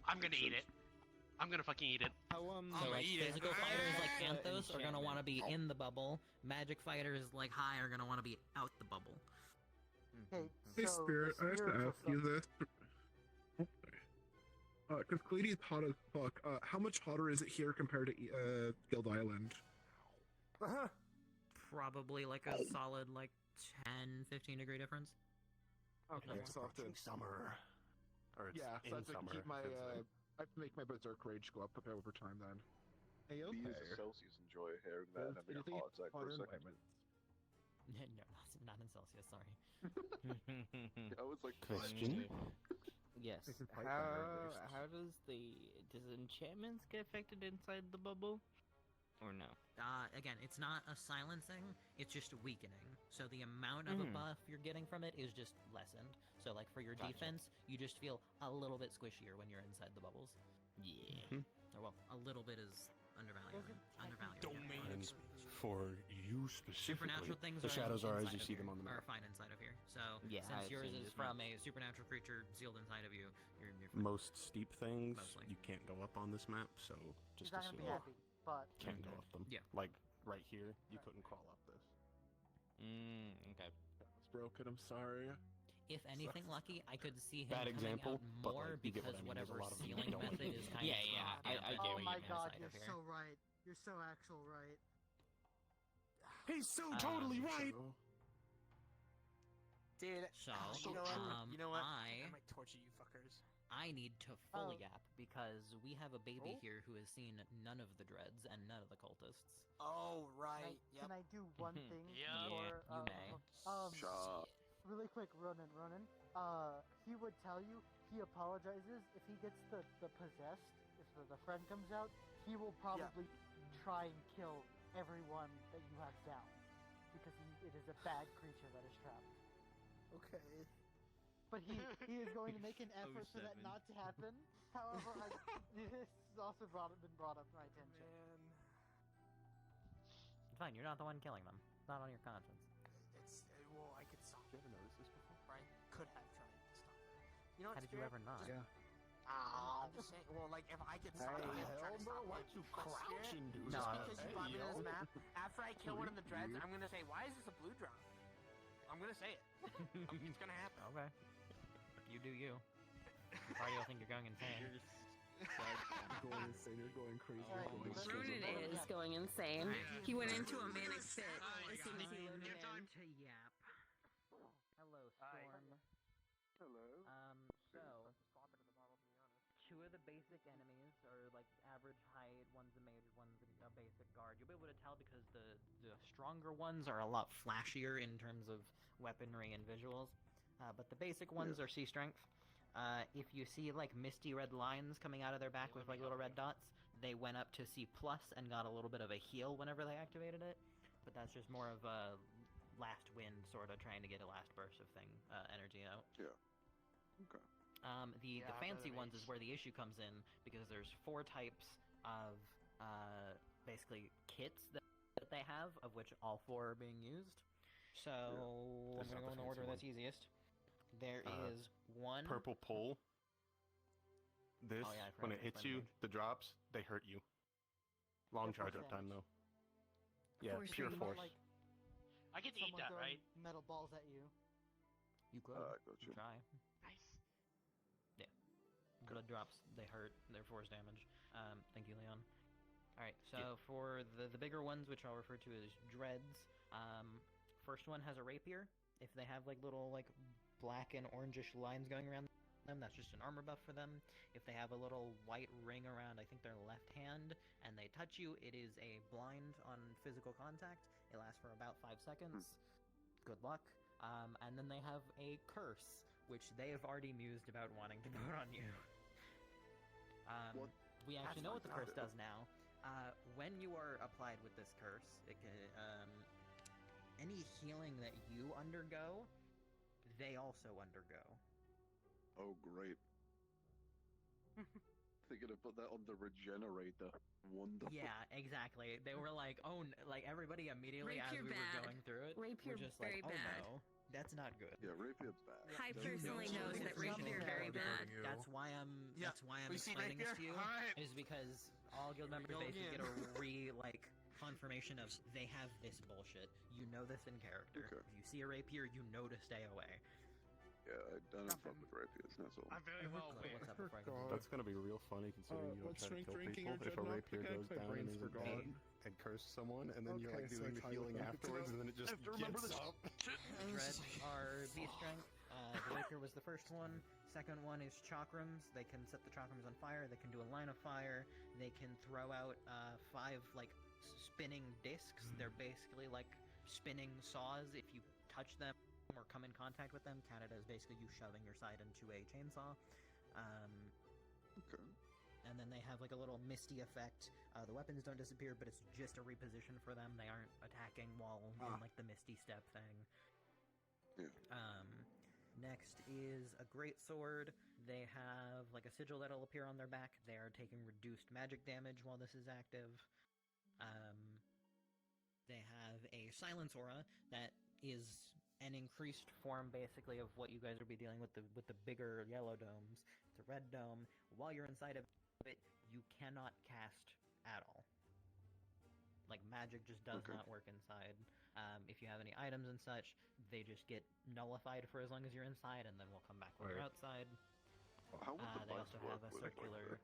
I'm gonna eat it. I'm gonna fucking eat it. So like physical fighters like Anthos are gonna want to be in the bubble. Magic fighters like Hai are gonna want to be out the bubble. Hey, Hey, so Spirit, I have to spiritual ask you stuff- this. Because Clady's hot as fuck. How much hotter is it here compared to Guild Island? Probably like a solid like 10-15 degree difference. Okay, so I have to... summer. Or it's Yeah, so I in have to summer. keep my, since, I have to make my Berserk Rage go up over time then. Hey, Do you use okay. a Celsius enjoy hearing that and having a heart attack for a second? No, not in Celsius, sorry. I was like, Question? Yes. They can fight better, at least. How does enchantments get affected inside the bubble? Or no? Again, it's not a silencing, it's just weakening. So the amount of a buff you're getting from it is just lessened. So like for your defense, you just feel a little bit squishier when you're inside the bubbles. Yeah. Or well, a little bit is undervalued. And for you specifically, Supernatural things the are shadows are as inside you of see here, them on the are map. fine inside of here. So Yeah, since I've yours seen is this from map. a supernatural creature sealed inside of you, you're fine. Most steep things, Mostly. you can't go up on this map, so He's just not gonna assume be happy, but can't go up them. Yeah. Like right here, you couldn't crawl up this. Okay. It's broken, I'm sorry. If anything, Lucky, I could see him Bad coming example, out but, more like, you get because what I mean. There's a whatever lot of people sealing that don't method like is it. kind Yeah, of yeah, I dampened get oh what you my mean god, inside you're of here. so right. You're so actual right. He's so totally right. Dude, So, you know what? I might torture you fuckers. I need to full Oh. yap because we have a baby Oh. here who has seen none of the dreads and none of the cultists. Oh, right. Can I do one thing Yeah, before, you may. Really quick, Ronan. He would tell you he apologizes if he gets the possessed. If the friend comes out, he will probably try and kill everyone that you have down because it is a bad creature that is trapped. Okay. But he is going to make an effort for that 07. not to happen. However, this has also been brought up to my attention. It's fine, you're not the one killing them. It's not on your conscience. It's well, I could stop. You ever noticed this before? Right? Could have tried to stop it. You know what? How did you ever not? Yeah. I'm just saying. Well, like if I could stop it, I'd try to stop it. you But Spirit, crouching, dude? just No, because you brought me to this map, after I kill one of the dreads, I'm gonna say, why is this a blue drop? I'm gonna say it. It's gonna happen. Okay. You do you. Party will think you're going insane. Going insane, you're going crazy. Alright, you're going let's- Ronan crazy. is going insane. He went into a manic fit as soon as he loaded in. To yap. Hello, Storm. Hello. So two of the basic enemies are like average height. One's a mage, one's a basic guard. You'll be able to tell because the stronger ones are a lot flashier in terms of weaponry and visuals. But the basic ones are C strength. If you see like misty red lines coming out of their back with like little red dots, they went up to C plus and got a little bit of a heal whenever they activated it. But that's just more of a last wind sort of trying to get a last burst of energy out. Yeah. Okay. The fancy ones is where the issue comes in because there's 4 types of basically kits that they have, of which all 4 are being used. So I'm gonna go in the order that's easiest. There is one purple pole. This Oh, yeah, I when forgot it to hits explain you, the the drops they hurt you. Long charge up time though. Yeah, Force pure damage. force. Like I get to eat someone that, throwing right? metal balls at you. You could Gotcha. try. Nice. Yeah. Blood drops, they hurt, they're force damage. Thank you, Leon. Alright, so for the bigger ones, which I'll refer to as dreads, first one has a rapier. If they have like little like black and orangish lines going around them, that's just an armor buff for them. If they have a little white ring around, I think their left hand, and they touch you, it is a blind on physical contact. It lasts for about 5 seconds. Good luck. And then they have a curse, which they have already mused about wanting to put on you. We actually know what the curse does now. When you are applied with this curse, it can, any healing that you undergo, they also undergo. Oh, great. They're gonna put that on the regenerator. Wonderful. Yeah, exactly. They were like, oh, like everybody immediately as Rapier we were bad. going through it, Rapier were just very like, oh bad. no, that's not good. Yeah, rapier's bad. I personally know that rapier very bad. That's why I'm we see explaining this to rapier? you. Alright. Is because all guild members Go basically get again. a confirmation of they have this bullshit. You know this in character. Okay. If you see a rapier, you know to stay away. Yeah, I don't fuck with rapiers, that's all. I'm very well aware. What's up before I go? That's gonna be real funny considering you don't what try to strength kill ranking people. are If a Dreadnought? rapier Okay, goes play down Brains and for is God. dead and curse someone, and then you're like Okay, so doing I the kinda healing like it. afterwards, and then it just I have to remember gets this. up. Dreads are V strength. The rapier was the first one. Second one is chakrams. They can set the chakrams on fire. They can do a line of fire. They can throw out 5 like spinning discs. They're basically like spinning saws. If you touch them or come in contact with them, Canada is basically you shoving your side into a chainsaw. Okay. And then they have like a little misty effect. The weapons don't disappear, but it's just a reposition for them. They aren't attacking while in like the misty step thing. Yeah. Next is a great sword. They have like a sigil that'll appear on their back. They are taking reduced magic damage while this is active. They have a silence aura that is an increased form basically of what you guys will be dealing with the bigger yellow domes. It's a red dome. While you're inside of it, you cannot cast at all. Like magic just does not work inside. If you have any items and such, they just get nullified for as long as you're inside, and then we'll come back when you're outside. How would the They bugs also work have a with circular.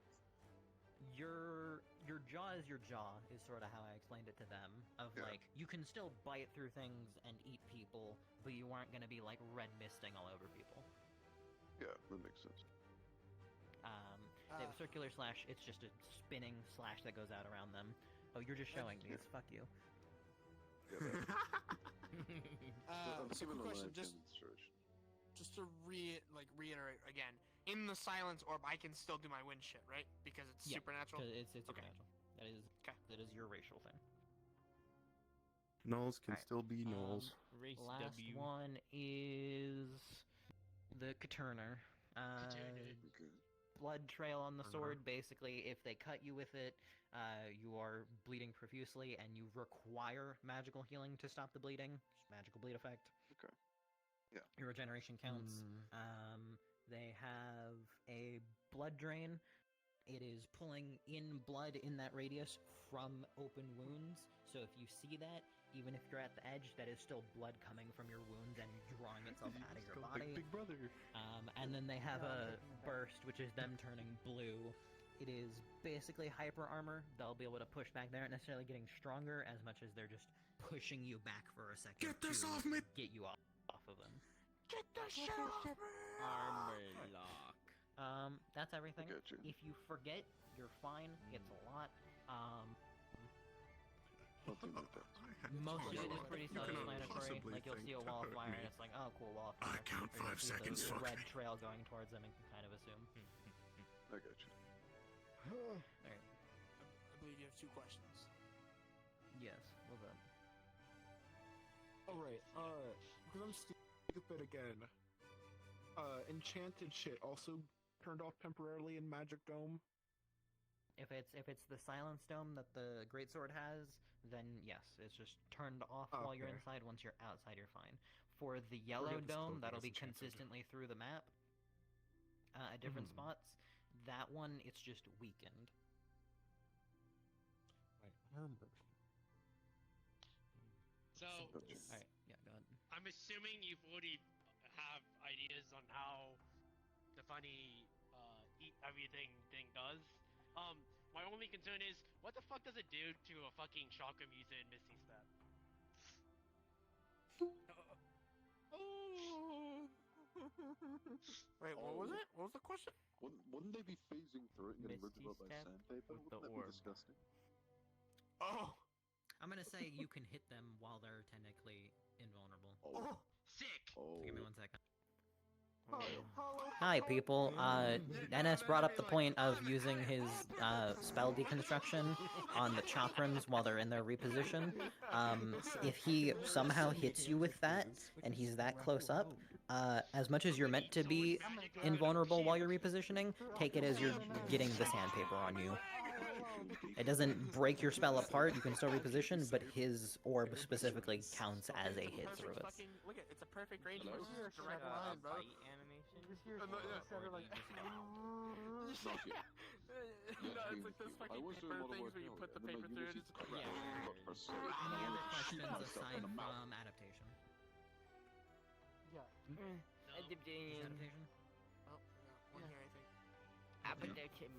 Your jaw is your jaw is sort of how I explained it to them. Of like you can still bite through things and eat people, but you aren't gonna be like red misting all over people. Yeah, that makes sense. They have a circular slash. It's just a spinning slash that goes out around them. Oh, you're just showing these. Fuck you. Quick question, just to reiterate again. In the silence orb, I can still do my wind shit, right? Because it's supernatural. It's supernatural. That is your racial thing. Nulls can still be nulls. Last one is the Katurner. Blood trail on the sword. Basically, if they cut you with it, you are bleeding profusely, and you require magical healing to stop the bleeding. Magical bleed effect. Okay. Yeah. Your regeneration counts. They have a blood drain. It is pulling in blood in that radius from open wounds. So if you see that, even if you're at the edge, that is still blood coming from your wounds and drawing itself out of your body. Big brother. And then they have a burst, which is them turning blue. it is basically hyper armor. They'll be able to push back. They're not necessarily getting stronger as much as they're just pushing you back for a second. Get this to off me! Get you off of them. Get the shit off me! Armor lock. That's everything. I got you. If you forget, you're fine. It's a lot. Something like that. Most of it is pretty You cannot self-explanatory. possibly Like you'll see a think to wall of hurt fire, me. and it's like, oh, cool wall of I fire. count Or you'll 5 see seconds, the fuck red me. trail going towards them, and can kind of assume. I got you. Alright. I believe you have 2 questions. Yes. What's up? Alright, because I'm stupid again. Enchanted shit also turned off temporarily in Magic Dome. If it's the silence dome that the greatsword has, then yes, it's just turned off while you're Okay. inside. Once you're outside, you're fine. For the yellow Forget this dome, cloak that'll is be enchanted. consistently through the map at different Mhm. spots. That one, it's just weakened. My armor. So, Alright, yeah, go ahead. I'm assuming you've already have ideas on how the funny eat everything thing does. My only concern is, what the fuck does it do to a fucking chakra user in Misty Step? Wait, what was it? What was the question? Wouldn't they be phasing through it and getting ripped Misty up by Step sandpaper? with the Wouldn't that be orb. disgusting? Oh! I'm gonna say you can hit them while they're technically invulnerable. Oh. Sick! Oh. Give me 1 second. Oh. Hi, people. NS brought up the point of using his spell deconstruction on the chakrams while they're in their reposition. If he somehow hits you with that, and he's that close up, as much as you're meant to be invulnerable while you're repositioning, take it as you're getting the sandpaper on you. It doesn't break your spell apart, you can still reposition, but his orb specifically counts as a hit through it. Fucking, look at it's a perfect range. Is It's this just a direct like a line, bro. bite animation? No, it's like those fucking was doing paper a lot of things work where you earlier, put the and then paper my through it. Ulysses It's crashed about for so Any other long. questions Shoot myself aside in the mouth. from adaptation? Yeah. Adaptation? Oh, no, one here, I think. Adaptation.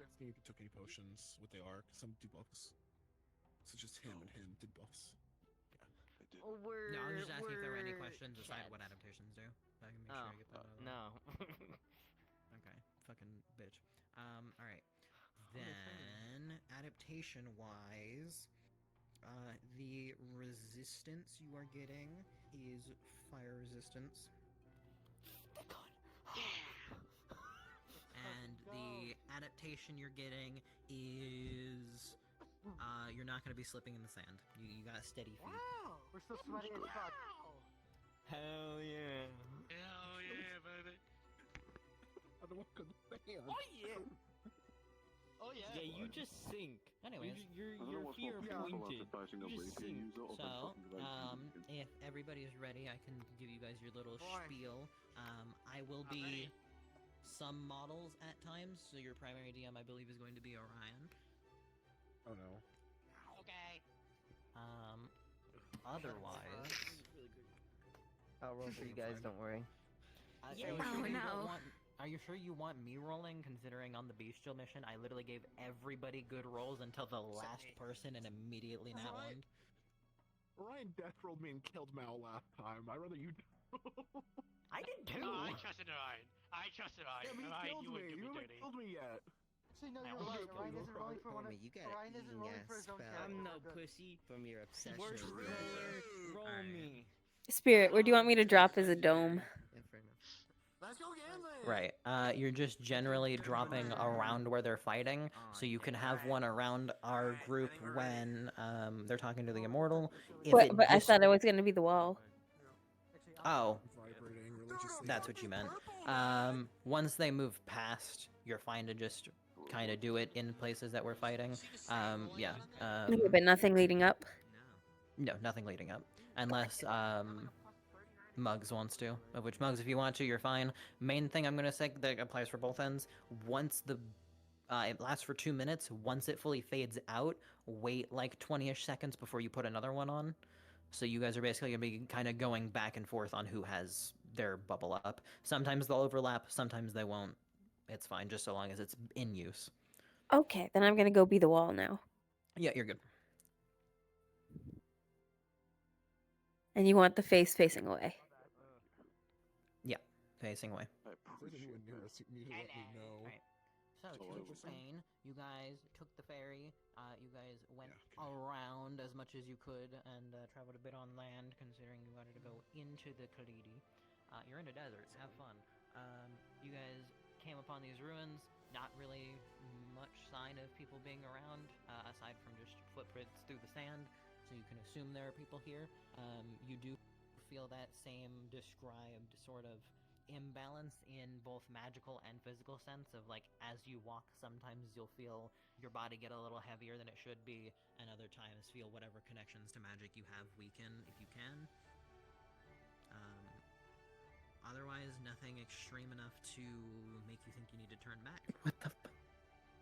That's me if you took any potions, what they are, some debuffs. So just him and him did buffs. I did. No, I was just asking if there were any questions aside what adaptations do. So I can make sure I get that out of the way. No. Okay, fucking bitch. Alright. Then, adaptation-wise, the resistance you are getting is fire resistance. And the adaptation you're getting is you're not going to be slipping in the sand. You got steady feet. Wow! We're so sweaty as fuck. Hell yeah. Hell yeah, baby. I don't want to sand. Oh yeah! Oh yeah. Yeah, you just sink. Anyways. Your I don't know what's fear more painful pointed. after fighting a You just rapier sink. user or So, fucking the rapier if everybody's ready, I can give you guys your little Boy. spiel. I will I'm be ready. some models at times, so your primary DM, I believe, is going to be Orion. Oh no. Okay. Otherwise... I'll roll for you guys, don't worry. Are Yeah. you sure Oh, you no. don't want- Are you sure you want me rolling, considering on the Bestial mission, I literally gave everybody good rolls until the last person and immediately not Alright. one? Ryan death rolled me and killed Mal last time. I'd rather you I did too! No, I trusted Orion. I trusted Orion. Yeah, but you Orion, killed you would me. do You me haven't dirty. killed me yet. Actually, no, I you're will right. do Ryan it. isn't rolling for one of... Homie, you got Ryan isn't eating rolling ass for his own spell. character. I'm no We're good. pussy. From your obsession Worst with roller. Roll Alright. me. Spirit, where do you want me to drop as a dome? Let's go again then! Right. You're just generally dropping around where they're fighting, so you can have one around our group when they're talking to the Immortal. If it But I dis- thought it was gonna be the wall. Oh, Vibrating religiously. that's what you meant. Once they move past, you're fine to just kind of do it in places that we're fighting. Yeah. Okay, but nothing leading up. No, nothing leading up. Unless, Muggs wants to. Of which, Muggs, if you want to, you're fine. Main thing I'm going to say that applies for both ends, once the... it lasts for 2 minutes. Once it fully fades out, wait like 20-ish seconds before you put another one on. So you guys are basically going to be kind of going back and forth on who has their bubble up. Sometimes they'll overlap, sometimes they won't. it's fine, just so long as it's in use. Okay, then I'm gonna go be the wall now. Yeah, you're good. And you want the face facing away. Yeah, facing away. If there's anyone near us, you need to let me know. Alright. So, to explain, you guys took the ferry, you guys went around as much as you could, and traveled a bit on land, considering you wanted to go into the Khalidi. You're in a desert, have fun. You guys came upon these ruins, not really much sign of people being around, aside from just footprints through the sand, so you can assume there are people here. You do feel that same described sort of imbalance in both magical and physical sense of, like, as you walk, sometimes you'll feel your body get a little heavier than it should be, and other times feel whatever connections to magic you have weaken if you can. Otherwise, nothing extreme enough to make you think you need to turn back. What the f-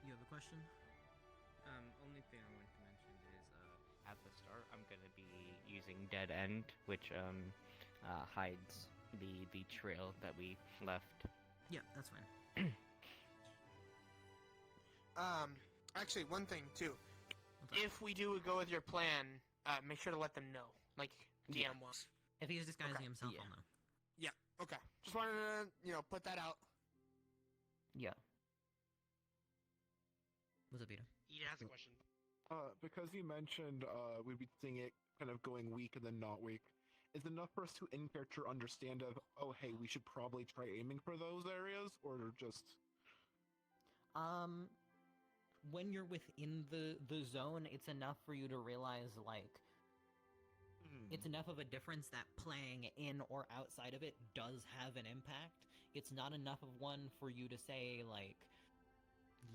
You have a question? Only thing I wanted to mention is, at the start, I'm gonna be using Dead End, which, hides the trail that we left. Yeah, that's fine. Actually, one thing, too. If we do go with your plan, make sure to let them know. Like, DM was. If he's disguising himself, I'll know. Yeah, okay. Just wanted to, put that out. Yeah. What's up, Peter? Yeah, that's a question. Because you mentioned we'd be seeing it kind of going weak and then not weak, is it enough for us to in character understand of, oh hey, we should probably try aiming for those areas, or just when you're within the zone, it's enough for you to realize, like, it's enough of a difference that playing in or outside of it does have an impact. It's not enough of one for you to say, like,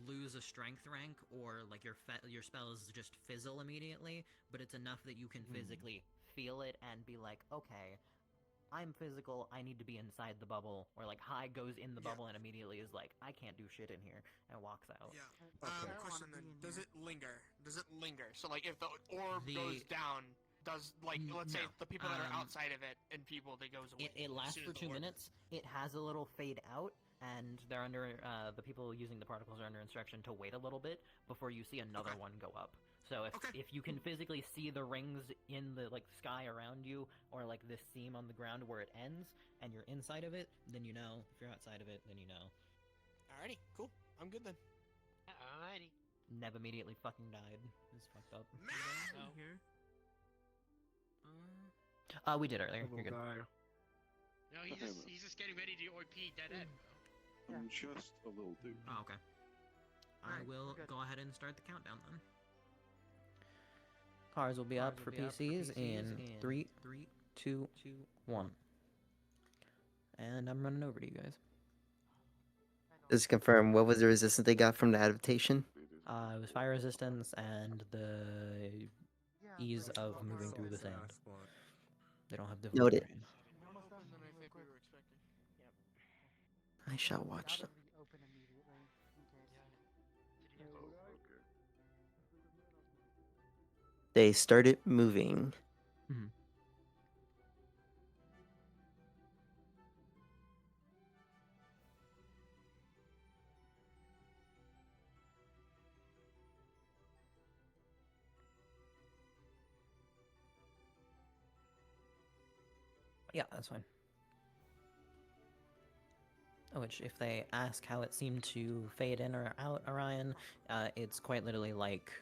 lose a strength rank or, like, your spells just fizzle immediately, but it's enough that you can physically feel it and be like, okay, I'm physical, I need to be inside the bubble, or, like, High goes in the bubble and immediately is like, I can't do shit in here, and walks out. Yeah. Question then, does it linger? Does it linger? So, like, if the orb goes down, does, like, let's say the people that are outside of it and people, that goes away. It lasts for 2 minutes, it has a little fade out, and they're under, the people using the particles are under instruction to wait a little bit before you see another one go up. So if you can physically see the rings in the, like, sky around you, or, like, this seam on the ground where it ends, and you're inside of it, then you know. If you're outside of it, then you know. Alrighty, cool. I'm good then. Alrighty. Nev immediately fucking died. It's fucked up. No. We did earlier. You're good. No, he's just getting ready to OP Dead End, bro. I'm just a little dude. Oh, okay. I will go ahead and start the countdown then. Cars will be up for PCs in 3, 2, 1. And I'm running over to you guys. Just to confirm, what was the resistance they got from the adaptation? It was fire resistance and the ease of moving through the sand. They don't have difficulty. Noted. I shall watch them. They started moving. Yeah, that's fine. Which, if they ask how it seemed to fade in or out, Orion, it's quite literally like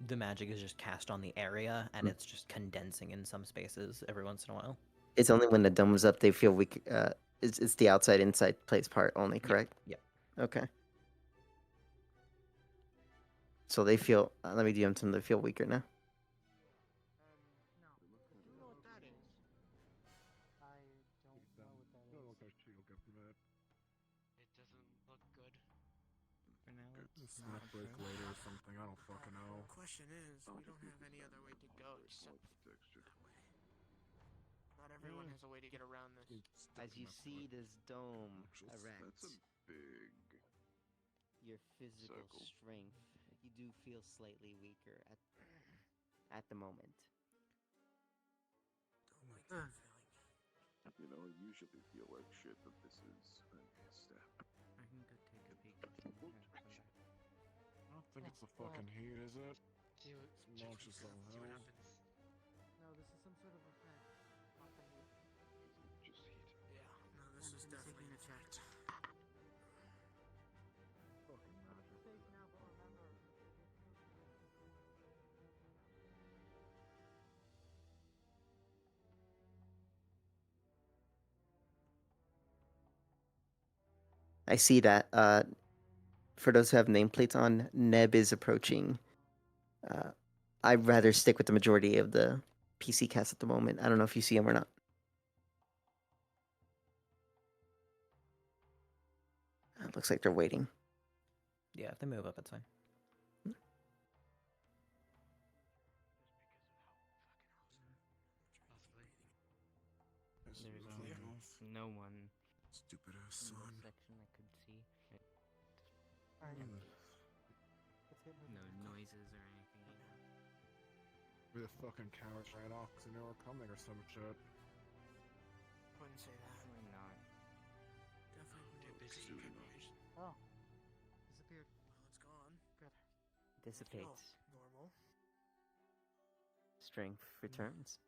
the magic is just cast on the area, and it's just condensing in some spaces every once in a while. It's only when the dome is up they feel weak. It's the outside inside place part only, correct? Yep. Okay. So they feel. Let me DM them. They feel weaker now. Snack break later or something. I don't fucking know. Question is, we don't have any other way to go except that way. Not everyone has a way to get around this. As you see this dome erect, That's a big your physical strength, you do feel slightly weaker at the moment. Don't like that feeling. You know, I usually feel like shit, but this is a step. I don't think it's the fucking heat, is it? See what, It's noxious as see what hell. happens. No, this is some sort of effect. Not the heat. Just heat. Yeah, no, this is definitely an effect. Fucking magic. Safe now, but remember, I see that. For those who have nameplates on, Neb is approaching. I'd rather stick with the majority of the PC cast at the moment. I don't know if you see him or not. Looks like they're waiting. Yeah, if they move up, it's fine. There's no one Stupid ass in son. this section I could see. no noises or anything. Maybe the fucking cowards ran off because they knew we were coming or some shit. Wouldn't say that. Definitely not. Definitely Oh. Disappeared. Well, it's gone. Good. Dissipates. Oh, normal. Strength returns.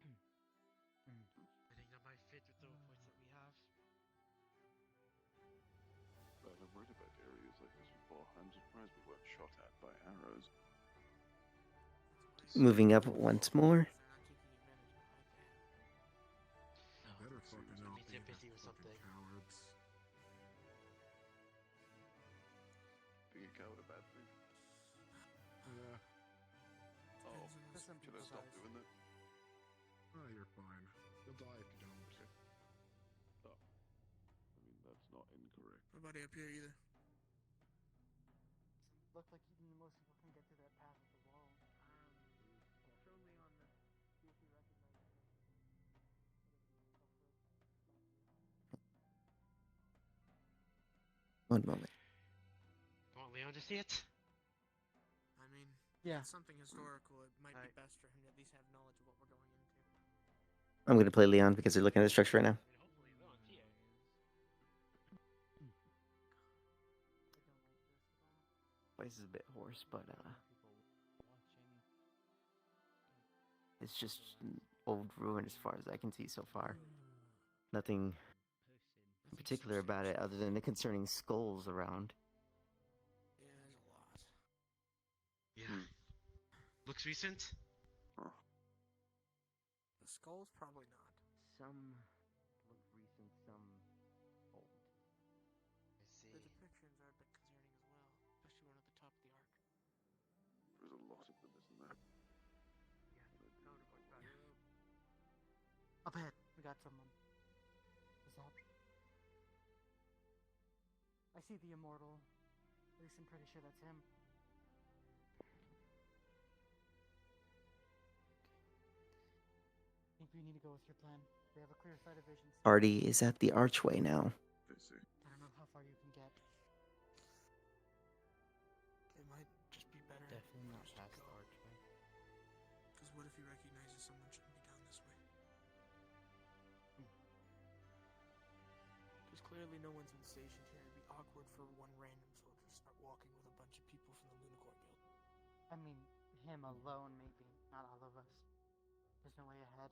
I think that might fit with the points that we have. But I'm worried about areas like this before. I'm surprised we weren't shot at by arrows. Moving up once more. Better fucking not Means they're busy with something. Cowards. Being a coward a bad thing? Yeah. Oh, For some should I people's stop eyes. doing that? Oh, you're fine. You'll die if you don't. Oh. I mean, that's not incorrect. Nobody up here either. Looked like most people can get through that path with the wall. Show Leon this. See if he recognizes it. One moment. You want Leon to see it? I mean, Yeah. it's something historical. It might be best for him to at least have knowledge of what we're going into. I'm going to play Leon because they're looking at the structure right now. Hopefully Leon's here. Place is a bit hoarse, but it's just an old ruin as far as I can see so far. Nothing in particular about it other than the concerning skulls around. Yeah, there's a lot. Yeah. Looks recent? The skulls, probably not. Some look recent, some old. I see. The depictions are a bit concerning as well, especially one at the top of the arc. There's a lot of them, isn't there? Up ahead. We got someone. Is that? I see the immortal. At least I'm pretty sure that's him. I think we need to go with your plan. We have a clear sight of vision. Artie is at the archway now. I don't know how far you can get. It might just be better. Definitely not past the archway. Because what if he recognizes someone shouldn't be down this way? There's clearly no one's been stationed here. It'd be awkward for one random soldier to start walking with a bunch of people from the lunacore guild. I mean, him alone, maybe. Not all of us. There's no way ahead.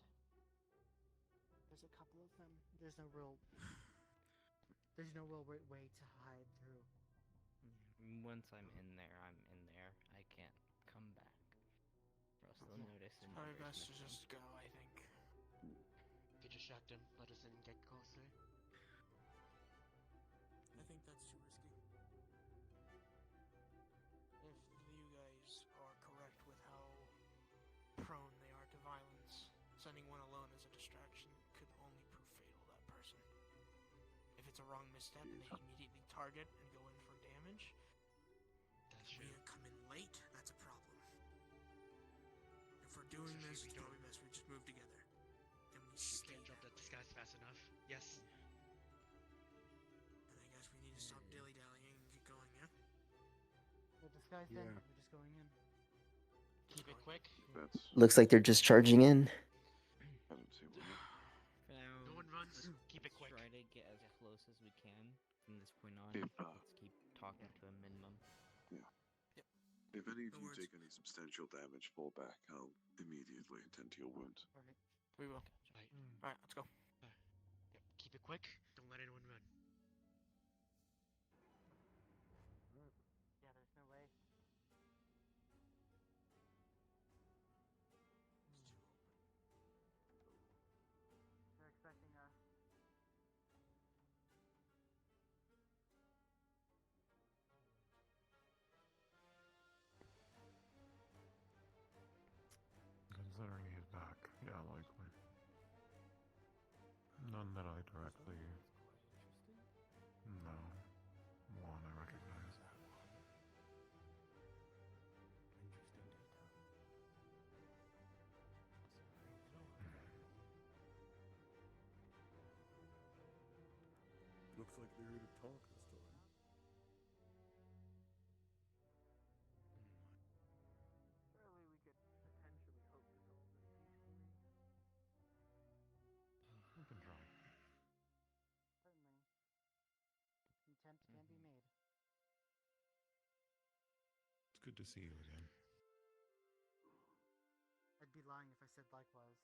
There's a couple of them. There's no real way to hide through. Once I'm in there, I'm in there. I can't come back. Or else they'll notice. It's probably best to just go, I think. You could distract him, let us in and get closer. I think that's too risky. If you guys are correct with how prone they are to violence, sending one alone as a distraction could only prove fatal to that person. If it's a wrong misstep and they immediately target and go in for damage, that's we come in late, that's a problem. If we're doing this, it's probably best we just move together. And we stay. Can't drop that disguise fast enough. Yes. And I guess we need to stop dilly-dallying and get going, yeah? The disguise then, we're just going in. Keep it quick. Looks like they're just charging in. I don't see why. For now, No one runs. Keep it quick. Try to get as close as we can from this point on. If, Let's keep talking to him potential damage, fall back. I'll immediately attend to your wounds. Alright, we will. Alright, let's go. Yep, keep it quick. Don't let anyone run. Yeah, there's no way. They're expecting us. Considering he's back, yeah, likely. None that I directly. No. One I recognize. Looks like they're here to talk this time. Surely we could potentially hope to solve this peacefully. We can try. Certainly. Attempt can be made. It's good to see you again. I'd be lying if I said likewise.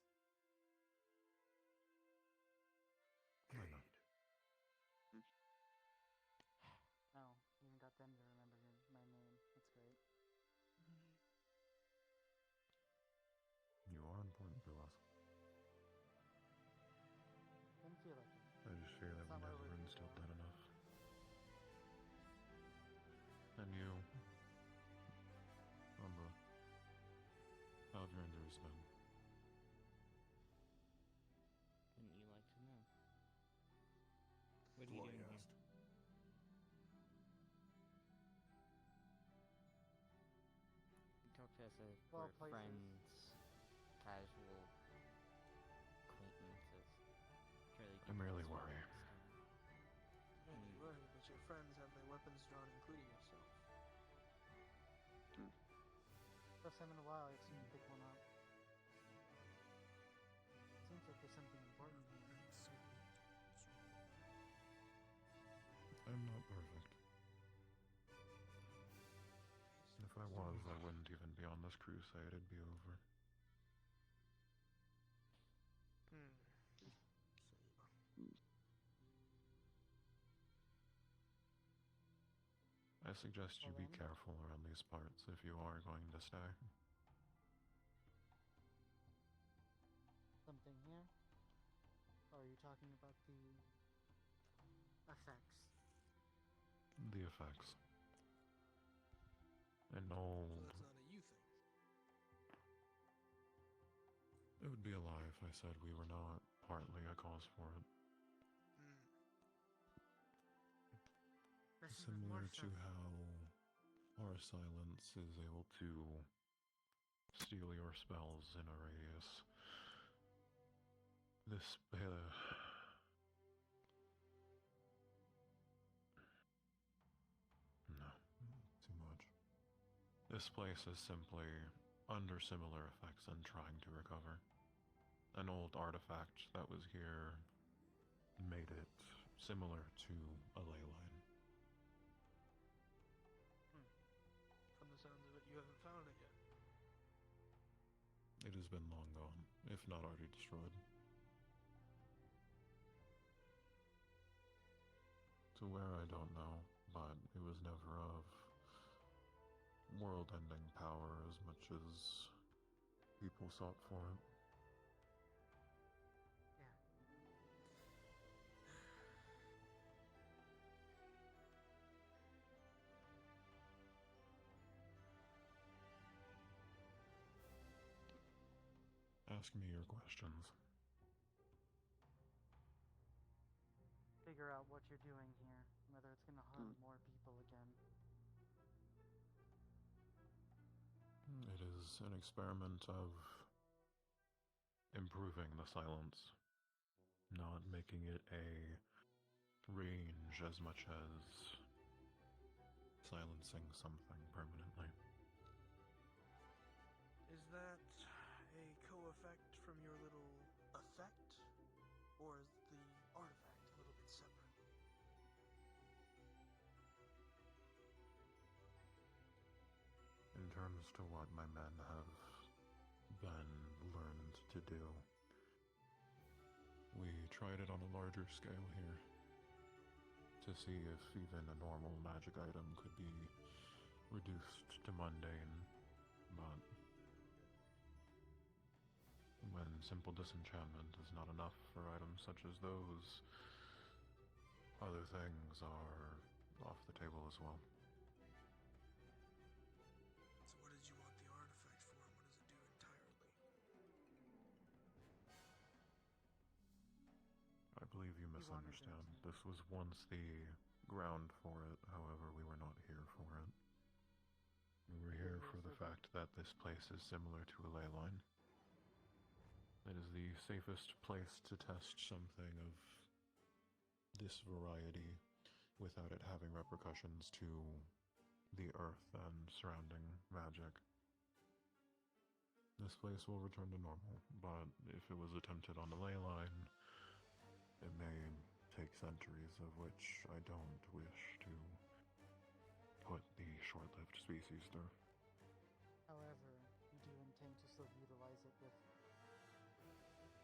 I know. Oh, even got them to remember my name. That's great. You are important to us. Didn't feel like it. I just fear that It's we not my never word. instilled that enough. And you, Umbra, how have your injuries been? Wouldn't you like to know? What are That's you why I doing here? asked. You talk to us as Well, we're places. friends, casual acquaintances. Surely I merely worry. Yeah, you worry, but your friends have their weapons drawn, including yourself. First time in a while I've seen you pick one up. Seems like there's something important here. I'm not perfect. If I was, I wouldn't even be on this crusade, it'd be over. I suggest you be careful around these parts if you are going to stay. Something here? Or are you talking about the effects? The effects. An old... So that's not a you thing. It would be a lie if I said we were not partly a cause for it. This is Similar more to stuff. how our silence is able to steal your spells in a radius. This no, too much. This place is simply under similar effects and trying to recover. An old artifact that was here made it similar to a ley line. From the sounds of it, you haven't found it yet. It has been long gone, if not already destroyed. To where I don't know, but it was never of world-ending power as much as people sought for it. Ask me your questions. Figure out what you're doing here, whether it's gonna harm more people again. It is an experiment of improving the silence, not making it a range as much as silencing something permanently. Is that a co-effect from your little effect? Or is the artifact a little bit separate? In terms terms to what my men have been learned to do, we tried it on a larger scale here to see if even a normal magic item could be reduced to mundane, but when simple disenchantment is not enough for items such as those, other things are off the table as well. So what did you want the artifact for, and what does it do entirely? I believe you misunderstand. This was once the ground for it, however, we were not here for it. We were here for the fact that this place is similar to a ley line. It is the safest place to test something of this variety without it having repercussions to the earth and surrounding magic. This place will return to normal, but if it was attempted on the ley line, it may take centuries, of which I don't wish to put the short-lived species through. However, you do intend to still utilize it with your people, right?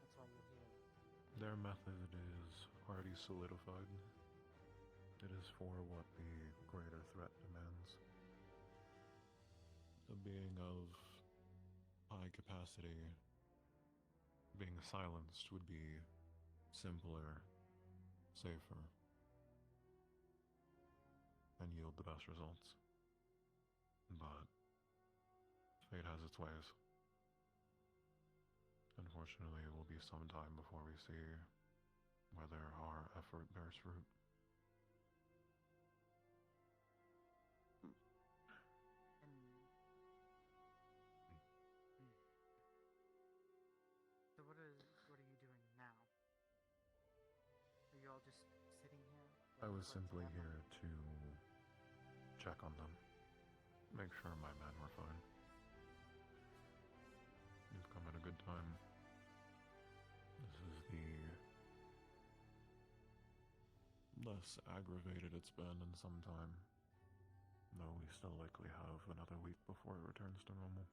That's why you're here. Their method is already solidified. It is for what the greater threat demands. A being of high capacity being silenced would be simpler, safer, and yield the best results. But fate has its ways. Unfortunately, it will be some time before we see whether our effort bears fruit. So what are you doing now? Are you all just sitting here? I was simply here to check on them, make sure my men were fine. You've come at a good time. This is the less aggravated it's been in some time, though we still likely have another week before it returns to normal.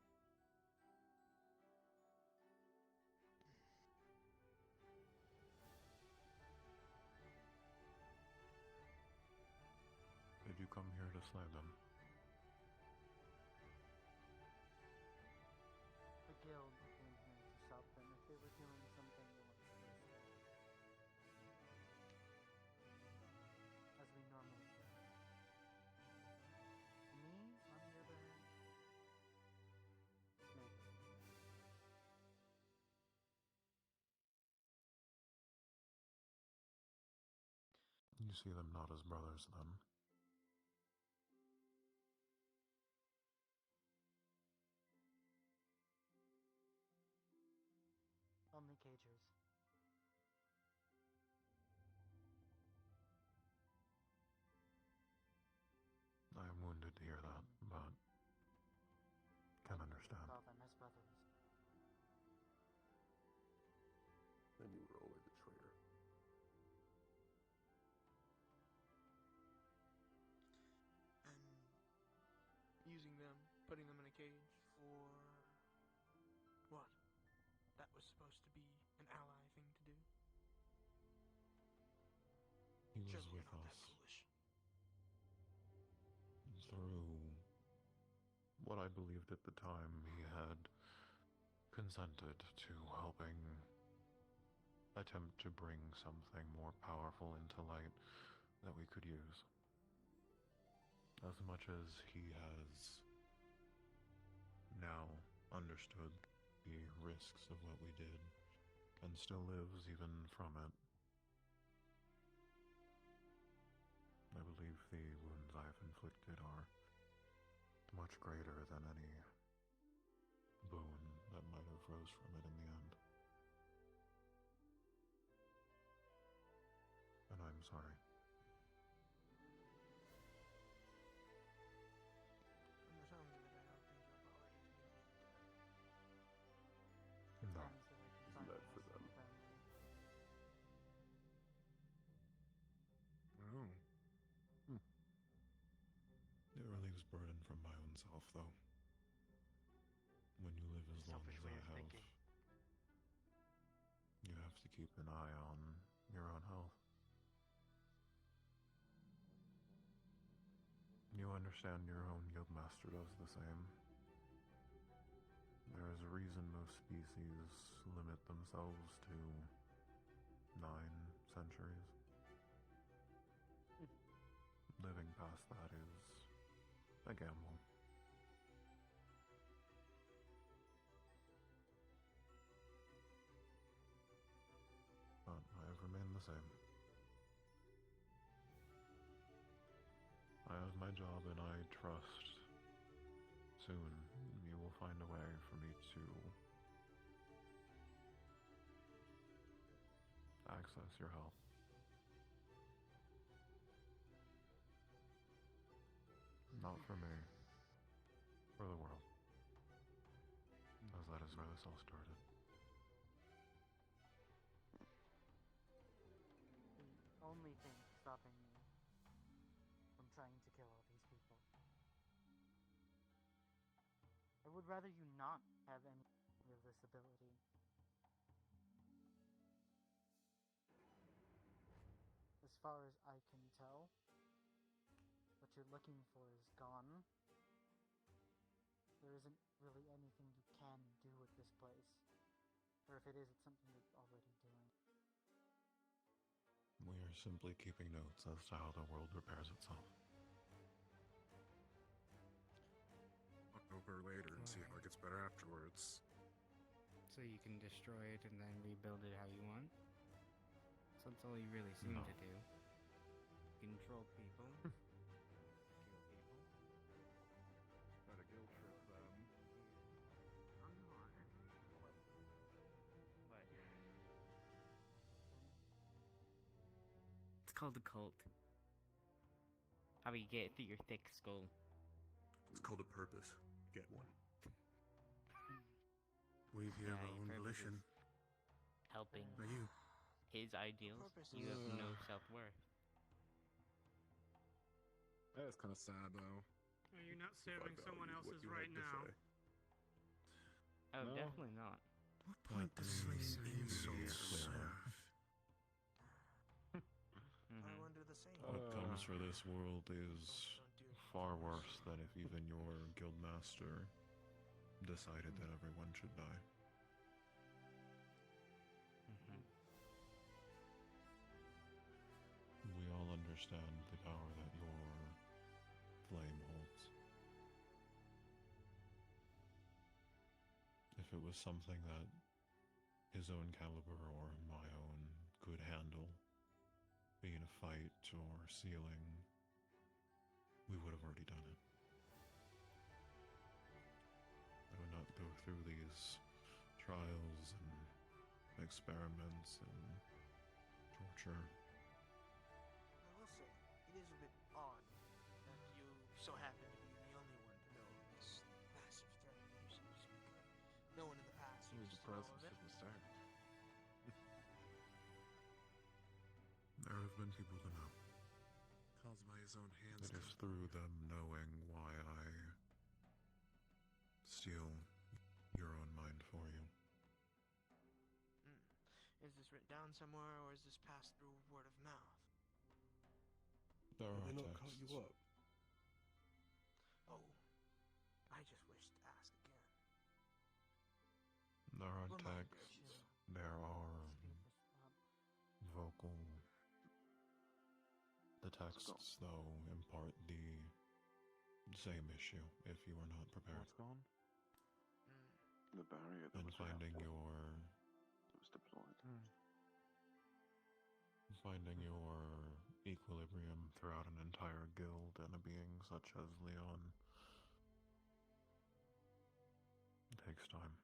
Did you come here to slay them? The guild came here to stop them if they were doing something they weren't supposed to. As we normally do. Me, on the other hand, maybe. You see them not as brothers, then? Only cagers. I am wounded to hear that, but can understand. Call them as brothers. Then you were always a traitor. And using them, putting them in a cage for what? That was supposed to be an ally thing to do. He was Surely with you're not us that foolish. through what I believed at the time he had consented to helping attempt to bring something more powerful into light that we could use. As much as he has now understood the risks of what we did, and still lives even from it, I believe the wounds I have inflicted are much greater than any boon that might have rose from it in the end. And I'm sorry. From the sounds of it, I don't think your apologies mean No. Isn't that for them? Oh. oneself, though. When you live as long Selfish as way I of have, thinking. you have to keep an eye on your own health. You understand your own guildmaster does the same. There is a reason most species limit themselves to 9 centuries. Living past that is a gamble. But I have remained the same. I have my job and I trust soon you will find a way for me to access your health. Not for me, for the world. As that is where this all started. The only thing stopping me from trying to kill all these people. I would rather you not have any of this ability. As far as I can tell, what you're looking for is gone. There isn't really anything you can do with this place. Or if it is, it's something you're already doing. We are simply keeping notes as to how the world repairs itself. Look over later and see how it gets better afterwards. So you can destroy it and then rebuild it how you want? So that's all you really seem No. to do. Control people. Kill people. Try to guilt trip them. I'm not. What? It's called a cult. How do you get it through your thick skull? It's called a purpose. Get one. We here Yeah, our your own purpose volition. is helping Are you? his ideals. You have no self-worth. That is kind of sad, though. Are you not If I serving someone valued what else's you right had to now? say. Oh, No. definitely not. What point does this insult serve? Mhm. What comes for this world is far worse than if even your guildmaster decided that everyone should die. We all understand the power that your flame holds. If it was something that his own caliber or my own could handle, be in a fight or sealing, we would have already done it. I would not go through these trials and experiments and torture. I will say, it is a bit odd that you so happen to be the only one to know this massive threat that you seem to speak of. No one in the past It was seems the to know presence of it. of the start. There have been people to know. Caused by his own hands. It is through them knowing why I steal your own mind for you. Is this written down somewhere, or is this passed through word of mouth? There Did are they not cut texts. you up? Oh, I just wish to ask again. There are Reminder, texts. There are vocal. The texts, though, impart the same issue if you are not prepared. What's gone? The barrier that And was finding out there. your It was deployed. finding your equilibrium throughout an entire guild and a being such as Leon takes time.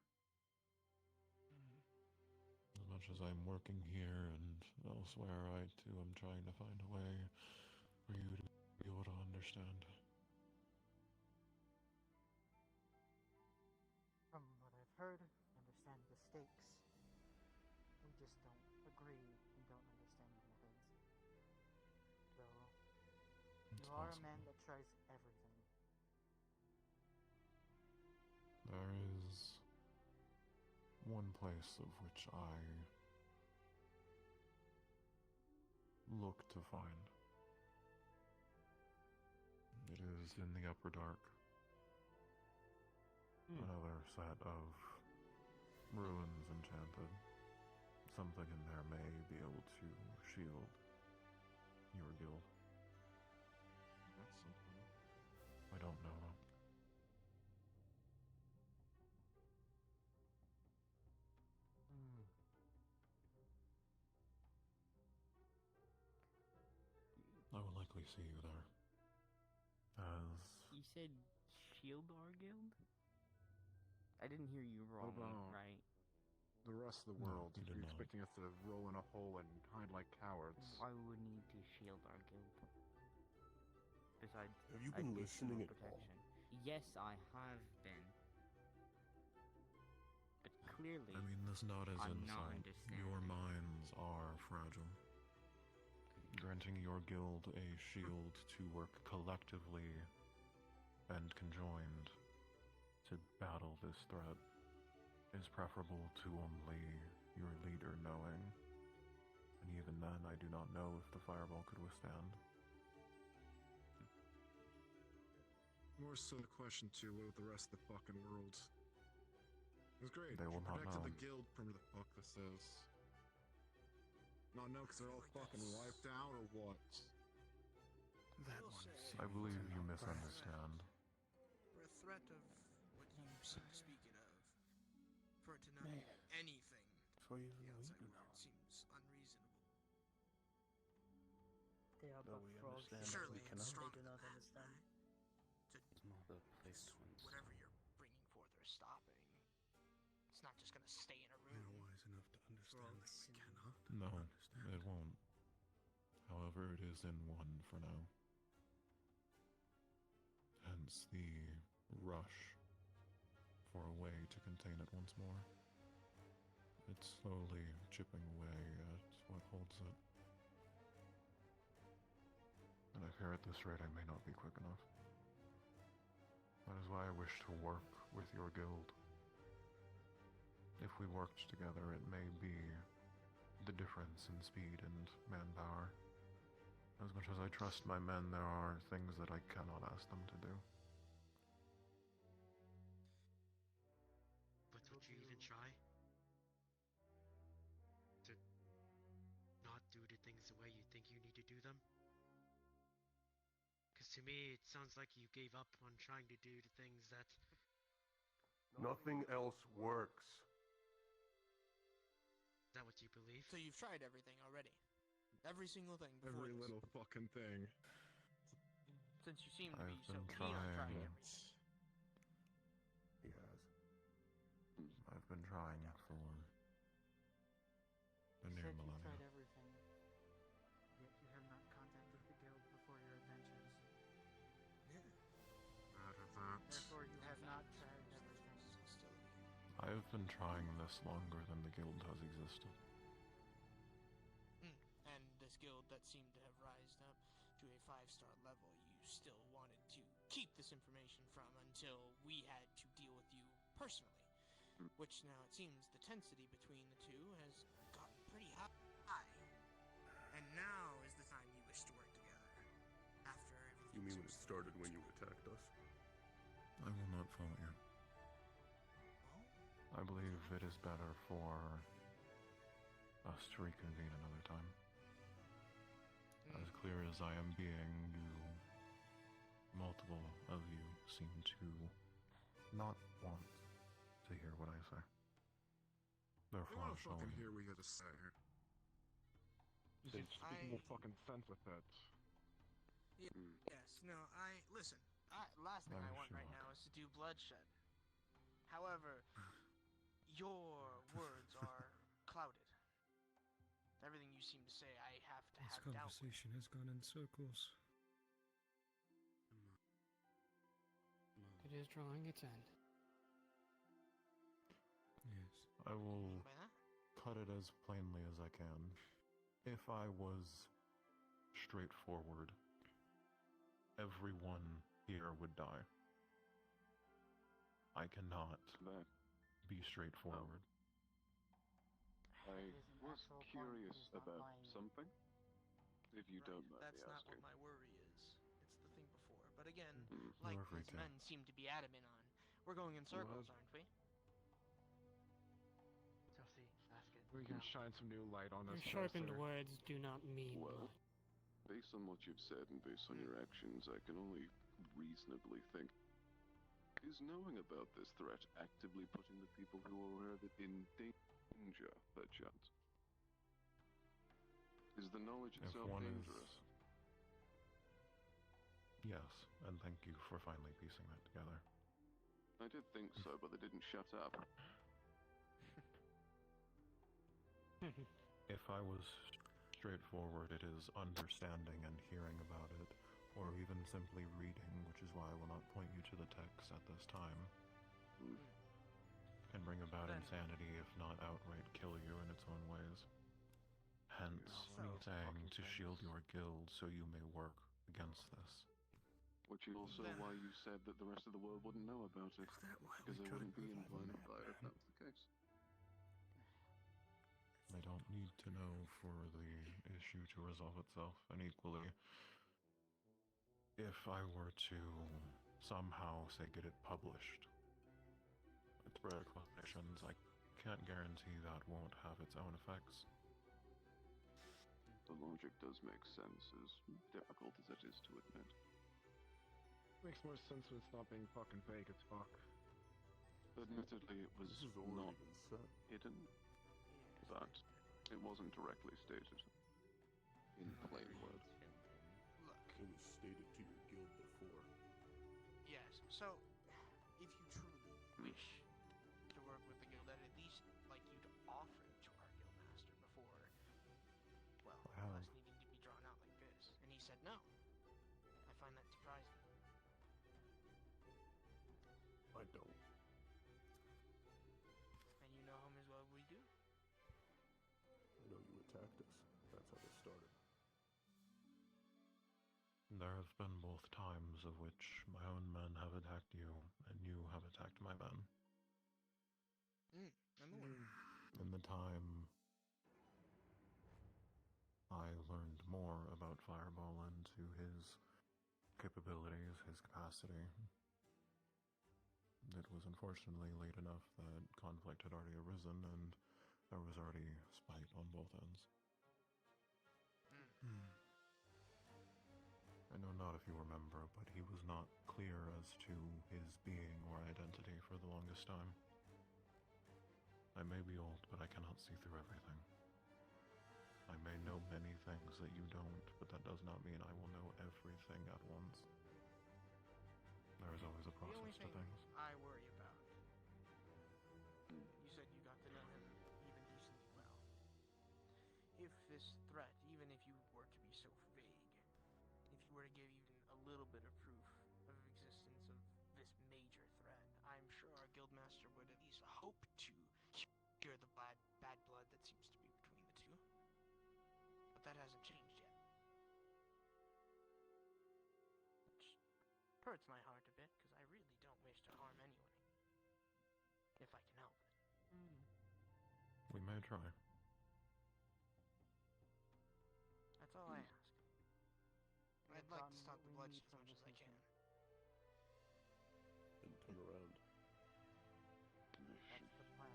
As much as I'm working here and elsewhere, I too am trying to find a way for you to be able to understand. From what I've heard, I understand the stakes. We just don't agree and don't understand the methods. Though, you It's are a possible. man that tries everything. one place of which I look to find. It is in the Upper Dark. Another set of ruins enchanted. Something in there may be able to shield your guild. That's something. I don't know though. I will likely see you there. As You said shield our guild? I didn't hear you wrong, about right? the rest of the No, world, you you're did not. expecting us to roll in a hole and hide like cowards. Why would we need to shield our guild? Besides, Have you been additional listening at all? protection. Yes, I have been. But clearly, I mean, this knot is I'm not inside. understanding. Your minds are fragile. Granting your guild a shield to work collectively and conjoined to battle this threat is preferable to only your leader knowing. And even then, I do not know if the fireball could withstand. More so the question too, what with the rest of the fucking world? It was great. They will You not protected know. the guild from the fuck this is. Not know because they're all fucking wiped out or what? That one I believe you misunderstand. For a threat of what you seem to speak it of, for it to not be anything For you, the we outside do world not. seems unreasonable. They are Though but we frogs. understand that Surely we it's cannot. stronger They do than not that, understand. right? It's not the place to understand. Whatever you're bringing forth or stopping, it's not just gonna stay in a We room. are wise enough to understand that we cannot. No, understand. it won't. However, it is in one for now. Hence the rush for a way to contain it once more. It's slowly chipping away at what holds it. And I fear at this rate I may not be quick enough. That is why I wish to work with your guild. If we worked together, it may be the difference in speed and manpower. As much as I trust my men, there are things that I cannot ask them to do. But would you even try? To not do the things the way you think you need to do them? Because to me, it sounds like you gave up on trying to do the things that... Nothing else works. Is that what you believe? So you've tried everything already. Every single thing before Every this. little fucking thing. Since you seem to be I've so been keen on trying trying. everything. He has. I've been trying for a You near said you millennia. tried everything, yet you have not contacted the guild before your adventures. Out of that. Therefore, you have not tried everything. I have been trying this longer than the guild has existed. And this guild that seemed to have rised up to a 5-star level, you still wanted to keep this information from until we had to deal with you personally. Which now it seems the tensity between the two has gotten pretty high. And now is the time you wish to work together. After everything. You mean when it started when you attacked us? I will not fault you. I believe it is better for us to reconvene another time. As clear as I am being, multiple of you seem to not want to hear what I say. I Therefore, wanna shall fucking we? hear what you got to say. Then Speak more fucking sense with it. Yes, no, listen, last thing I'm I want right sure. now is to do bloodshed. However, your words are clouded. Everything you seem to say, I have to This have doubt with. conversation has gone in circles. It is drawing its end. Yes. I will By that? cut it as plainly as I can. If I was straightforward, everyone here would die. I cannot be straightforward. I is an was actual point, curious it is not about my... something, if you don't mind That's me not asking. what my worry is. It's the thing before. But again, Mm. like You're free these to. men seem to be adamant on, we're going in circles, aren't we? Chelsea, ask it. We can shine some new light on Your this. sharpened Chelsea. words do not mean Well, much. based on what you've said and based on your actions, I can only reasonably think. Is knowing about this threat actively putting the people who are aware of it in danger, perchance? Is the knowledge If itself one dangerous? Yes, and thank you for finally piecing that together. I did think so, but they didn't shut up. If I was straightforward, it is understanding and hearing about it, or even simply reading, which is why I will not point you to the text at this time. Can bring about insanity, if not outright kill you in its own ways. Hence, me saying to shield your guild so you may work against this. Which is also why you said that the rest of the world wouldn't know about it. Because they wouldn't be in line of fire if that was the case. They don't need to know for the issue to resolve itself, and equally, if I were to somehow, say, get it published, spread across nations, I can't guarantee that won't have its own effects. The logic does make sense, as difficult as it is to admit. Makes more sense when it's not being fucking fake as fuck. Admittedly, it was This has already not been said. hidden, but it wasn't directly stated. In plain words. Look. It was stated to your guild before. Yes. So, if you truly wish to work with the guild, I'd at least like you to offer it to our guildmaster before, well, us needing to be drawn out like this. And he said no. I find that surprising. I don't. And you know him as well as we do? I know you attacked us. That's how this started. There have been both times of which my own men have attacked you, and you have attacked my men. I'm aware. In the time I learned more about Fireball and to his capabilities, his capacity, it was unfortunately late enough that conflict had already arisen and there was already spite on both ends. I know not if you remember, but he was not clear as to his being or identity for the longest time. I may be old, but I cannot see through everything. I may know many things that you don't, but that does not mean I will know everything at once. There is always a The only process to thing things. I worry about, you said you got to know him even decently well. If this threat, even if you were to be so vague, if you were to give even a little bit of proof of existence of this major threat, I'm sure our guildmaster would at least hope to cure the bad blood that seems to be between the two. But that hasn't changed yet. Which hurts my heart a bit, because I really don't wish to harm anyone. If I can help it. We may try. That's all I ask. I'd like to stop the bloodshed as much as I can. And turn around. That's the plan.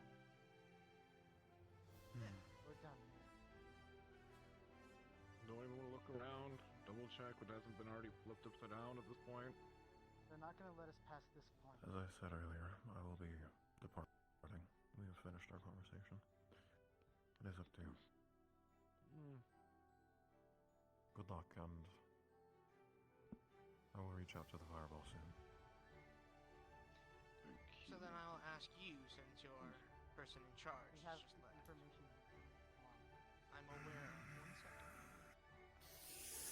We're done. Don't even want to look around, double check what hasn't been already flipped upside down at this point. They're not going to let us past this point. As I said earlier, I will be departing. We have finished our conversation. It is up to you. Good luck, and I will reach out to the Fireball soon. So then I'll ask you, since you're person in charge. We have just let information. I'm aware. One second.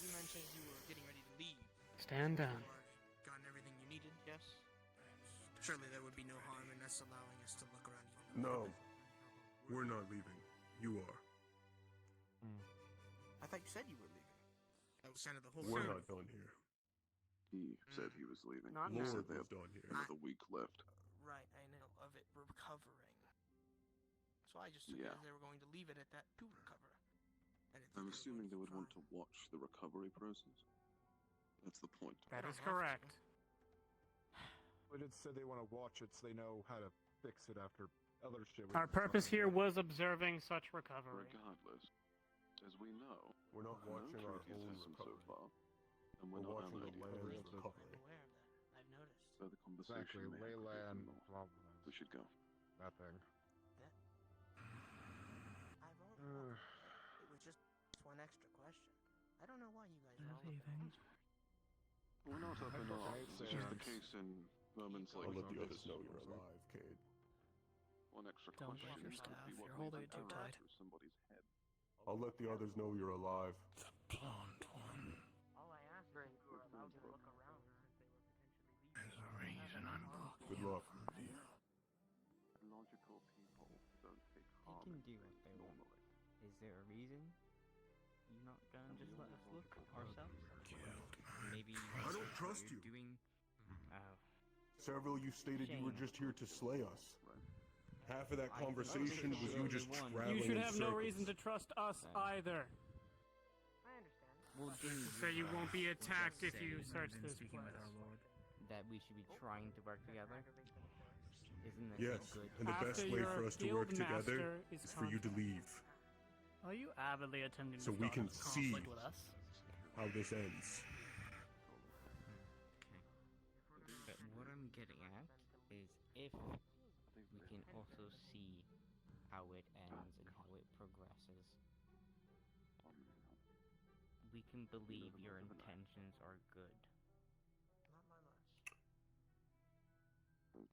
You mentioned you were getting ready to leave. Stand down. You've gotten everything you needed, yes? Surely there would be no harm in us allowing us to look around even. No. We're not leaving. You are. I thought you said you were leaving. That was kind of the whole We're point. not done here. He said he was leaving. Not He now. said they Lord have was done here. another week left. Right, I know, of it recovering. So I just took it as they were going to leave it at that to recover. I'm assuming they would want to watch the recovery process. That's the point. That is correct. But it said they want to watch it so they know how to fix it after other shit. Our purpose here was observing such recovery. Regardless, as we know, we're not watching our own so recovery. far, and we're, We're not watching the allied land's either. recovery. I've noticed. So the conversation Exactly, may have Leyland, taken more. blah, blah, We should go. that thing. It was just one extra question. I don't know why you guys are all leaving. We're not up in arms. It's just the case in moments like I'll let the this. others know you're alive, Cade. One extra Don't question leave your could staff. be what You're leads holding an it too arrow tight. through somebody's head. I'll let the others know you're alive. The blonde one. All I asked was you were allowed to look around as they were potentially leaving. There's a reason I'm walking Good luck. from here. Logical people don't take They harm can in do what things they want. normally. Is there a reason? You not gonna just let us look ourselves? Maybe I don't trust you. doing. Oh. Several you stated you were Shame. just here to slay us. Half of that I think conversation this was is you the just one. traveling You should in have no circles. reason to trust us either. I understand. Well, didn't So you guys won't be just attacked if say you search this speaking with place. our Lord. that we should be trying to work together? Isn't this Yes, a good? and the After best way your for us to work guild together master is is for you to leave, Are you avidly attempting so to we start can a see conflict with us? how this ends. But what I'm getting at is if we can also see how it ends and how it progresses, we can believe your intentions are good.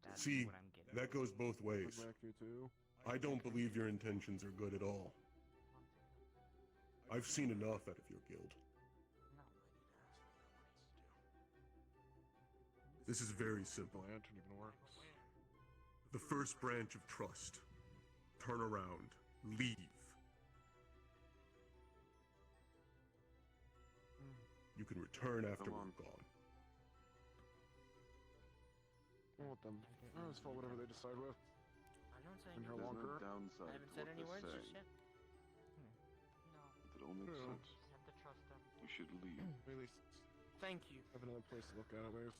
That's See, what I'm getting that goes both ways. Back here too. I don't believe your intentions are good at all. I've seen enough out of your guild. This is very simple. Lantern even works. The first branch of trust. Turn around. Leave. You can return after we're gone. Well, let them. It's for whatever they decide with. I'm not saying In her There's no longer. downside I haven't to said what any they're words saying. just yet. It all makes Yeah. sense. Just have to trust them. We should leave. At least Thank you. have another place to look at it with.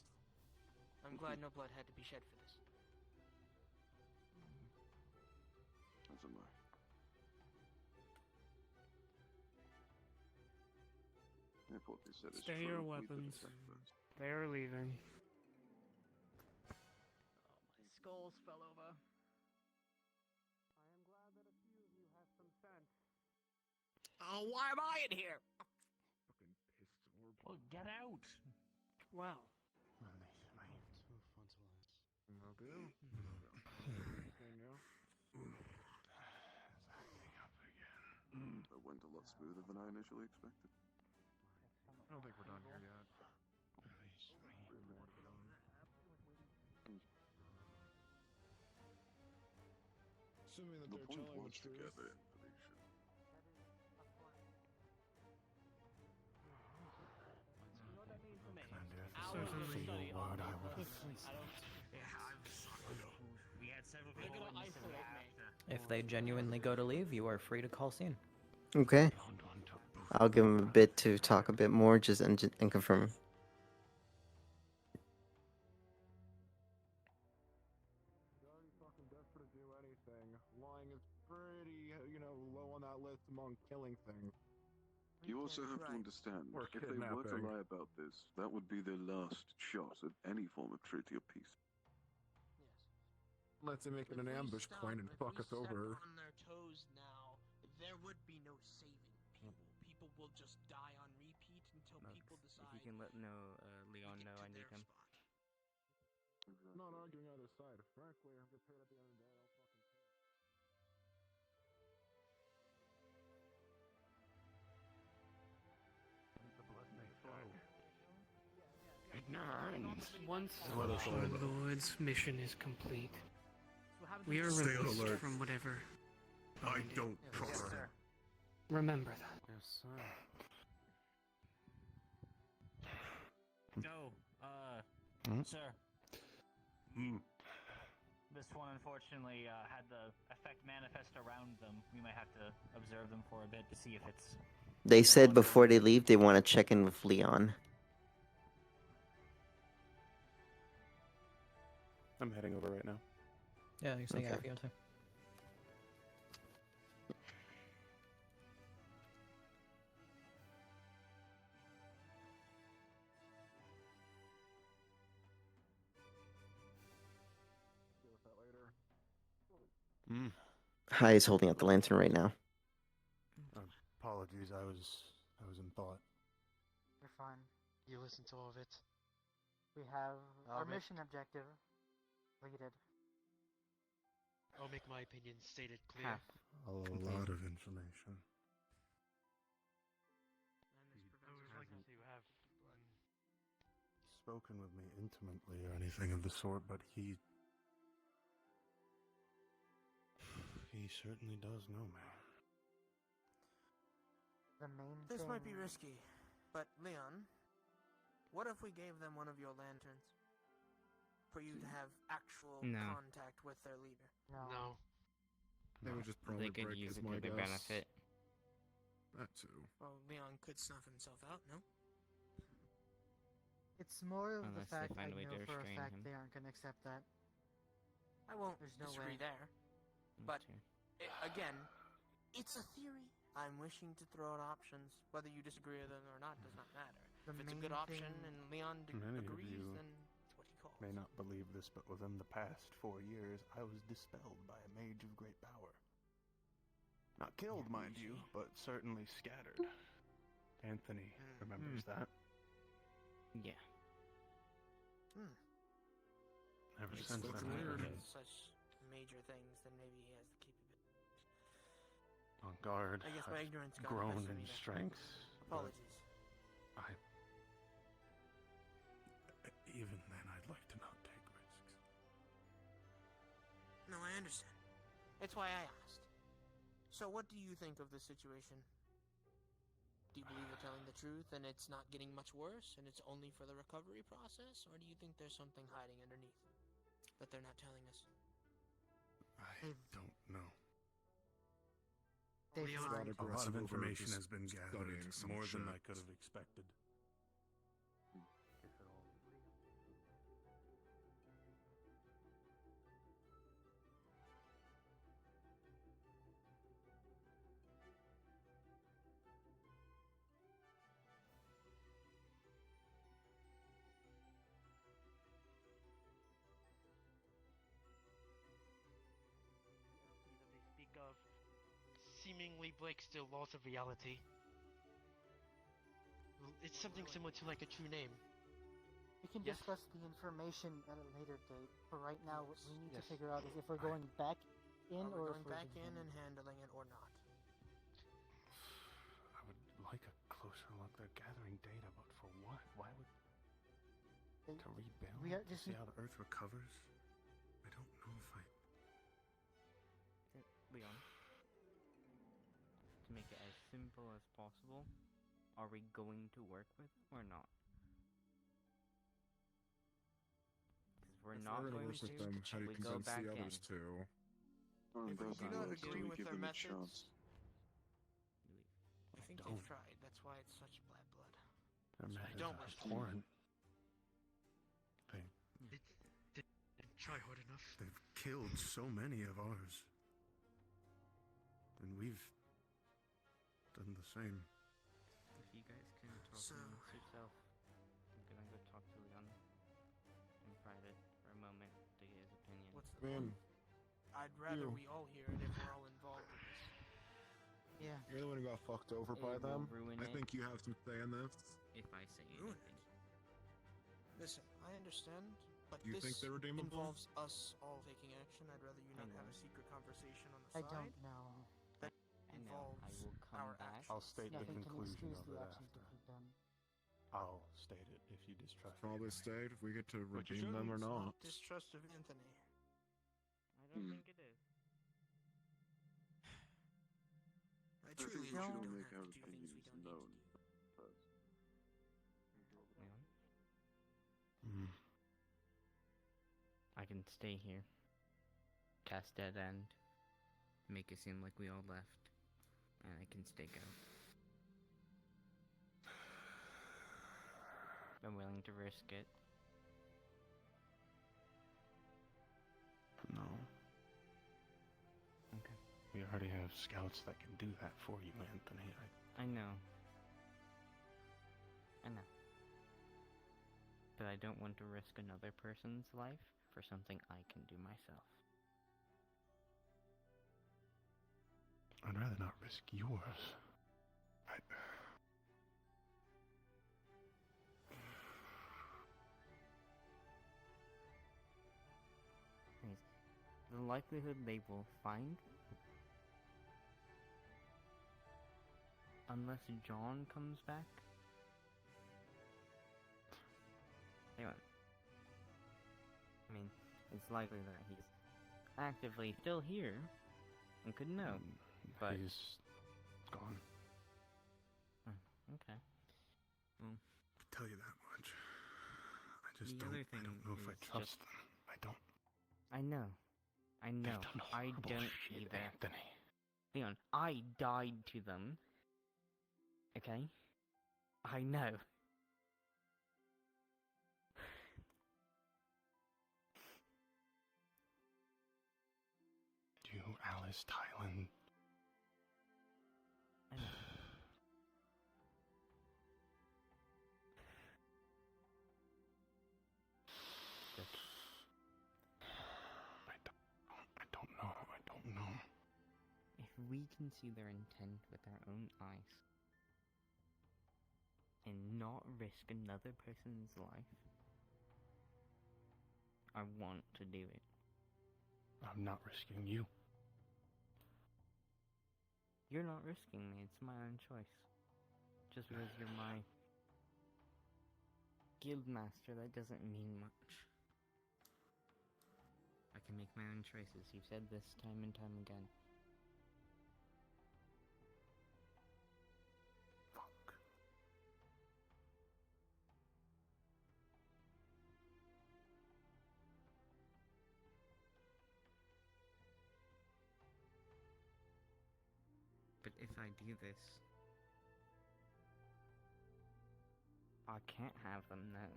I'm glad no blood had to be shed for this. As am I. If what they said is Stay true, your we better weapons. check first. They are leaving. My skulls fell over. I am glad that a few of you have some sense. Oh, why am I in here? Fucking pissed orb. Well, get out. Well. Okay. Okay, now. That went a lot smoother than I initially expected. I don't think we're done here yet. There's more to be done. Assuming that The they're point telling was the to truth. gather information. You know what that means to me? Certainly. We had several They're people gonna when you said we isolate have me. If they genuinely go to leave, you are free to call scene. Okay. I'll give him a bit to talk a bit more, just and confirm. He's already fucking desperate to do anything. Lying is pretty, low on that list among killing things. You also have to understand, Or if they were to kidnapping. lie about this, that would be their last shot at any form of treaty or peace. Let's make it an ambush point and fuck us over. On their toes now, there would be no saving people. People will just die on repeat until people decide. If you can let Leon know I need him. I'm not arguing either side. Frankly, I'm get paid at the end of the day. I'll fucking pay. The blood may flow. It never ends. Once Let us all the know. Lord's mission is complete, we are Stay on released alert. from whatever. I don't trust him. Remember that. Yes, sir. No, Hmm? sir. this one unfortunately had the effect manifest around them. We might have to observe them for a bit to see if it's... They said before they leave they want to check in with Leon. I'm heading over right now. Yeah, you're saying Okay. I feel too. Deal with that later. Hai is holding up the lantern right now. Apologies, I was in thought. You're fine. You listen to all of it. We have All our of it. mission objective completed. I'll make my opinion stated clear. A lot of information. I would like to see you have one. Spoken with me intimately or anything of the sort, but he certainly does know me. The main This thing... might be risky, but Leon, what if we gave them one of your lanterns? For you to have actual No. contact with their leader. No. They would just probably They could break use his it my to their guess. benefit. That too. Well, Leon could snuff himself out, no? It's more of Unless the they fact find I a way to know for a restrain fact him. they aren't going to accept that. I won't There's no disagree way. there. But, again, it's a theory. I'm wishing to throw out options. Whether you disagree with them or not does not matter. The If it's a main good option thing- and Leon Many of agrees, you then it's what he calls. may not believe this, but within the past 4 years, I was dispelled by a mage of great power. Not killed, mind you, but certainly scattered. Anthony remembers that. Yeah. Ever It's since then, I've been such major things, then maybe he has the capability. on guard. I guess my I've ignorance got the grown best of in me there. strength. but Apologies. Even then, I'd like to not take risks. No, I understand. It's why I asked. So what do you think of this situation? Do you believe they're telling the truth and it's not getting much worse and it's only for the recovery process? Or do you think there's something hiding underneath that they're not telling us? I don't know. They've A lot of information has been gathered, more than I could have expected. They speak of seemingly breaks the laws of reality. It's something similar to like a true name. We can Yes. discuss the information at a later date, but right now what we need Yes. to figure out is if we're going back in Are we or going if we're back in leaving. and handling it or not? I would like a closer look. They're gathering data, but for what? Why would... To rebuild? we are To just- see how the Earth recovers? I don't know if I... Leon, to make it as simple as possible, are we going to work with them or not? Because we're If not we're going gonna work with them, how do you we go convince back the others in. too? If we do not agree with their methods, chance? I think don't. they've tried. That's why it's such bad blood. Their So I methods don't are wish to. abhorrent. Didn't try hard enough. They've killed so many of ours. And we've done the same. If you guys can talk amongst yourself, I'm gonna go talk to Leon in private for a moment to get his opinion. What's the point? I'd rather we all hear it if we're all involved in this. Yeah. You're the one who got fucked over It by will them. ruin I it. think you have some say in this. If I say Ruin anything. Listen, I understand, but Do you this think they're redeemable? involves us all taking action. I'd rather you not have a secret conversation on the I side. don't know. That I know. involves I will come our back. actions. I'll state the Nothing can conclusion excuse of the it actions after. that we've done. I'll state it if you distrust All me. this state, if we get to But you redeem them or It's not. distrust of Anthony. I don't think it is. I I truly think we should don't all make have our to do things we opinions don't known need to do. first. I can stay here. cast Dead End. Make it seem like we all left. And I can stake out. I'm willing to risk it. No. Okay. We already have scouts that can do that for you, Anthony. I know. I know. But I don't want to risk another person's life for something I can do myself. I'd rather not risk yours. The likelihood they will find me? Unless John comes back? They won't. I mean, it's likely that he's actively still here and could know, but... He's gone. Okay. Well, I tell you that much. I just the don't. other thing I don't know if I is trust just- them. I don't. I know. I know. They've done I horrible don't shit, either. Anthony. Leon, I died to them. Okay? I know. You, Alice, Tylen. I know. I don't know. I don't know. If we can see their intent with our own eyes and not risk another person's life, I want to do it. I'm not risking you. You're not risking me, it's my own choice. Just because you're my guild master, that doesn't mean much. I can make my own choices. You've said this time and time again. Fuck. But if I do this, I can't have them know.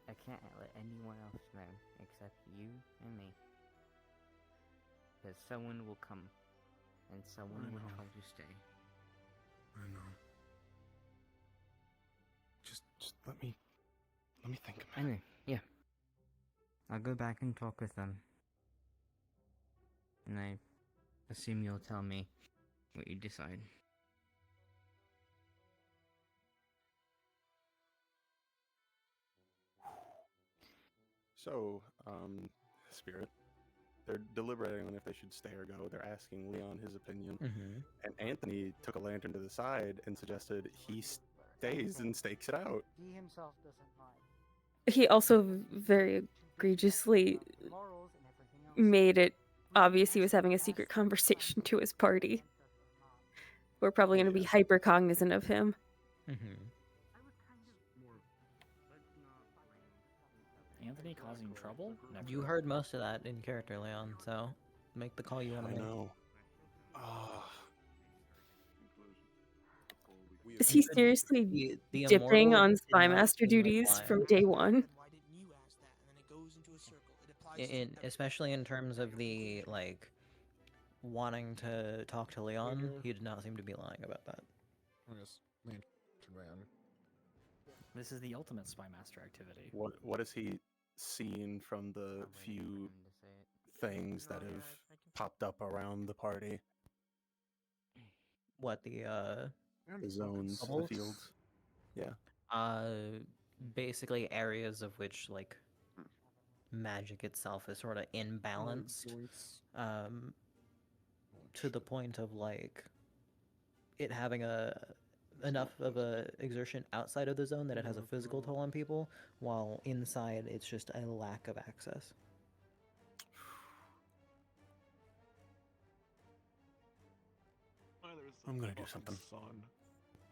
I can't let anyone else know except you and me. Because someone will come, and someone will try to stay. I know. Just let me think a minute. Anyway, yeah. I'll go back and talk with them. And I assume you'll tell me what you decide. So, Spirit, they're deliberating on if they should stay or go. They're asking Leon his opinion. And Anthony took a lantern to the side and suggested he stays and stakes it out. He himself doesn't mind. He also very egregiously made it obvious he was having a secret conversation to his party. We're probably going to be hyper cognizant of him. Anthony causing trouble? Never. You heard most of that in character, Leon, so make the call you want to I make. know. Is he seriously dipping on Spy Master duties from day one? Especially in terms of the, like, wanting to talk to Leon, he did not seem to be lying about that. This is the ultimate Spy Master activity. What has he seen from the few things that have popped up around the party? What, the zones, the bubbles? fields? Yeah. Basically areas of which, like, magic itself is sort of imbalanced, to the point of, like, it having enough of a exertion outside of the zone that it has a physical toll on people, while inside it's just a lack of access. I'm gonna do something.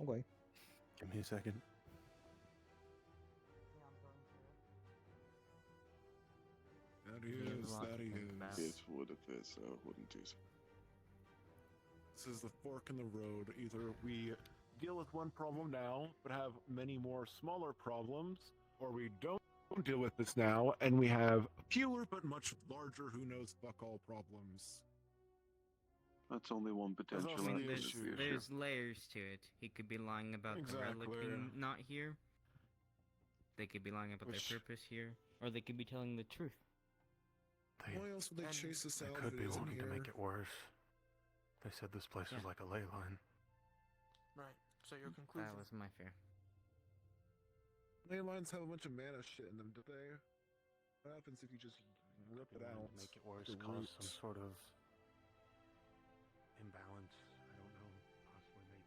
Okay. Give me a second. he He has is. a lot That to he think about. is. It would if this wouldn't it? This is the fork in the road. Either we deal with one problem now, but have many more smaller problems, or we don't deal with this now, and we have fewer but much larger, who knows, fuck all problems. That's only one There's potential also the outcome. issue. There's layers to it. He could be lying about the relic Exactly. being not here. They could be lying about Which- their purpose here, or they could be telling the truth. Why else would they chase us They out could if be it isn't wanting to make here? it worse. They said this place was Yeah. like a ley line. Right. So your conclusion. That was my fear. Ley lines have a bunch of mana shit in them, do they? What happens if you just rip They it wanted out? to make it worse, the cause some roots? sort of imbalance. I don't know. Possibly make.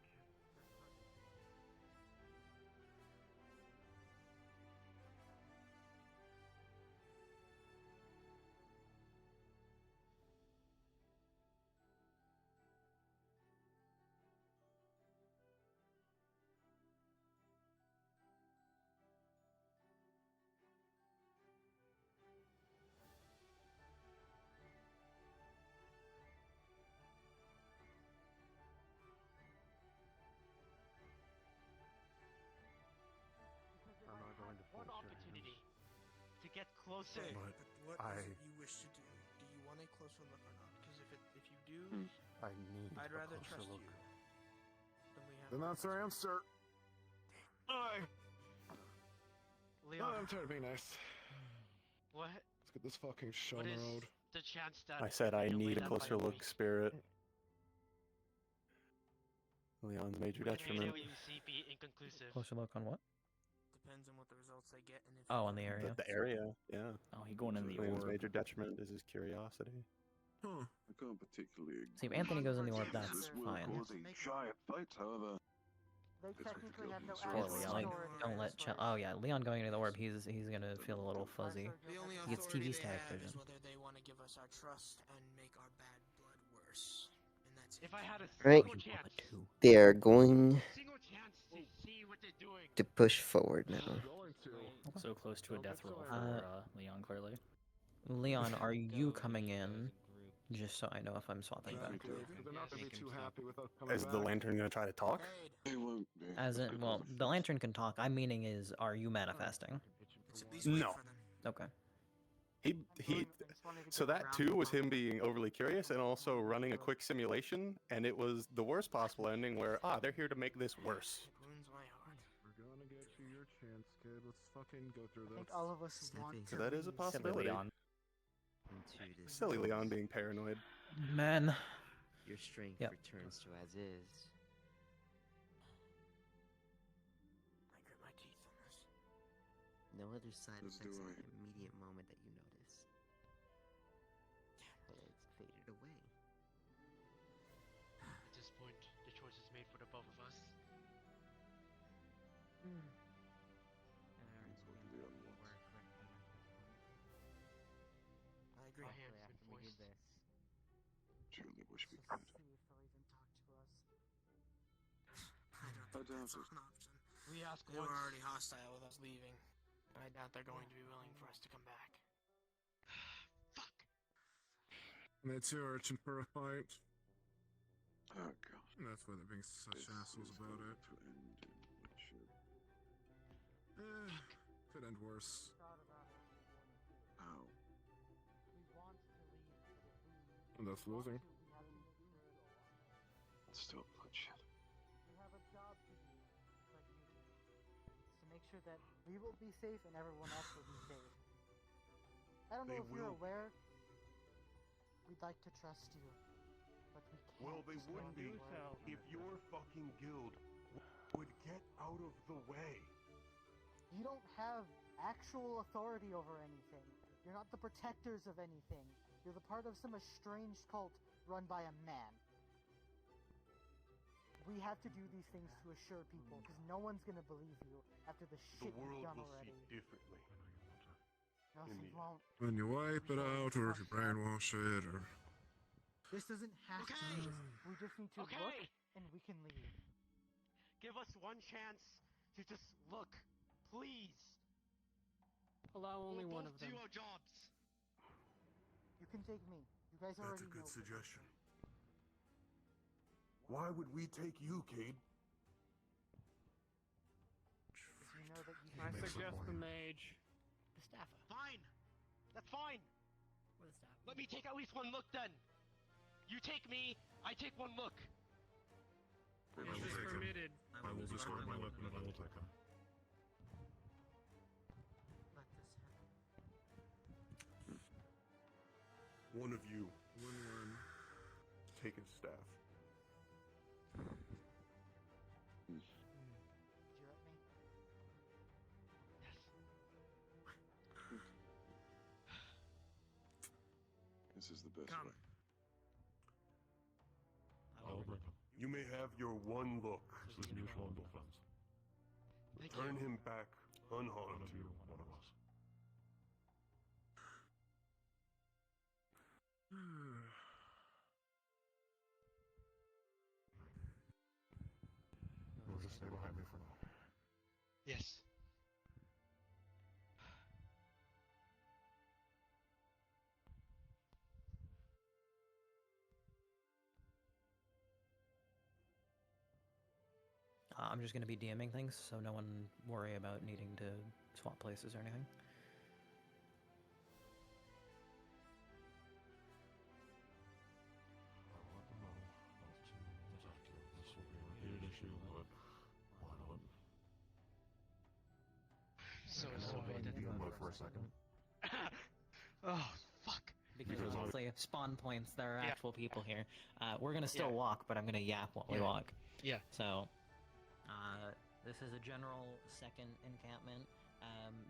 I'm not going to One force your opportunity to get closer. Okay, But but what I- is it you wish to do? Do you want a closer look or not? Because if you do, I need I'd a rather closer trust look. you. Then that's our answer. I. Leon, I'm tired of being nice. what? Let's get this fucking show What on is the road. the chance that I said I we delay need a that by closer look, week? Spirit. Leon's major We can detriment. video UC be inconclusive. Closer look on what? Depends on what the results they get and if. Oh, on the area. The area, yeah. Oh, he going in the Leon's orb. major detriment is his curiosity. Huh. I can't particularly. See, if Anthony goes in the orb, This that's will fine. cause a giant fight, however. They It's technically have no particularly Poor actual Leon. authority. Don't let oh yeah, Leon going into the orb, he's gonna feel a little fuzzy. The only He gets authority TV they static have vision. is whether they want to give us our trust and make our bad blood worse. And that's If I had a Right. single chance, They are going single chance to see what they're doing. to push forward now. Going to. So close to a death roll for Leon, clearly. Leon, are you coming in? Just so I know if I'm swapping back. Exactly. They're not gonna be too happy with us coming Is back. the lantern gonna try to talk? They won't be. As in, well, the lantern can talk. I'm meaning is, are you manifesting? No. Okay. He so that too was him being overly curious and also running a quick simulation, and it was the worst possible ending where they're here to make this worse. wounds my heart. We're gonna get you your chance, kid. Let's fucking go through I this. think all of us want to So that is a leave. possibility. Leon. Silly Leon being paranoid. Man. Your strength Yep. returns to as is. I grit my teeth on this. No other side As effects do at I. the immediate moment that you notice. But it's faded away. At this point, the choice is made for the both of us. I agree. Our hands After been we did forced. this. Truly wish we See could. if they'll even talk to us. I don't think that's an option. We ask They were once. already hostile with us leaving. I doubt they're going to be willing for us to come back. And they too are itching for a fight. Oh god. And that's why they're being such This assholes is about going it. to end in bloodshed. Could end worse. How? We want to leave, but if we And that's losing. we have to do it. Still bloodshed. We have a job to do, like you do. It's to make sure that we will be safe and everyone else will be safe. I don't know They if you're will. aware. We'd like to trust you, but we can't. Well, they just would go be anywhere. if your fucking guild would get out of the way. You don't have actual authority over anything. You're not the protectors of anything. You're the part of some estranged cult run by a man. We have to do these things to assure people, because no one's gonna believe you after the The shit you've world done will already. see differently. No, in they the end. won't. When you wipe it out, or if you brainwash it, or. This doesn't have to be. We just need to look, Okay. and we can leave. Give us one chance to just look, please. Allow only We'll one both of them. do our jobs. can take me. You guys That's already a good know. suggestion. Why would we take you, Cade? You know that you I makes a suggest the point. mage. The staffer. Fine. That's fine. Or the staffer. Let me take at least one look then. You take me, I take one look. I Is will this take him. permitted? I will discard my weapon and I will take him. Let this happen. One of you. One. Take his staff. Did you let me? This is the best Come. way. I will bring him. You may have your one look. This is mutual defense. Return him back One unharmed. of you, one of us. You'll just stay behind me for now. Yes. I'm just going to be DMing things, so no one worry about needing to swap places or anything. I'll let them know. I'll see what's after. This will be a repeated issue, but why not? So Can I go in DM mode for a second? Oh, fuck. Because honestly, spawn points, there are Yeah. actual people here. We're going to still Yeah. walk, but I'm going to yap while we Yeah. walk. Yeah. So, this is a general second encampment.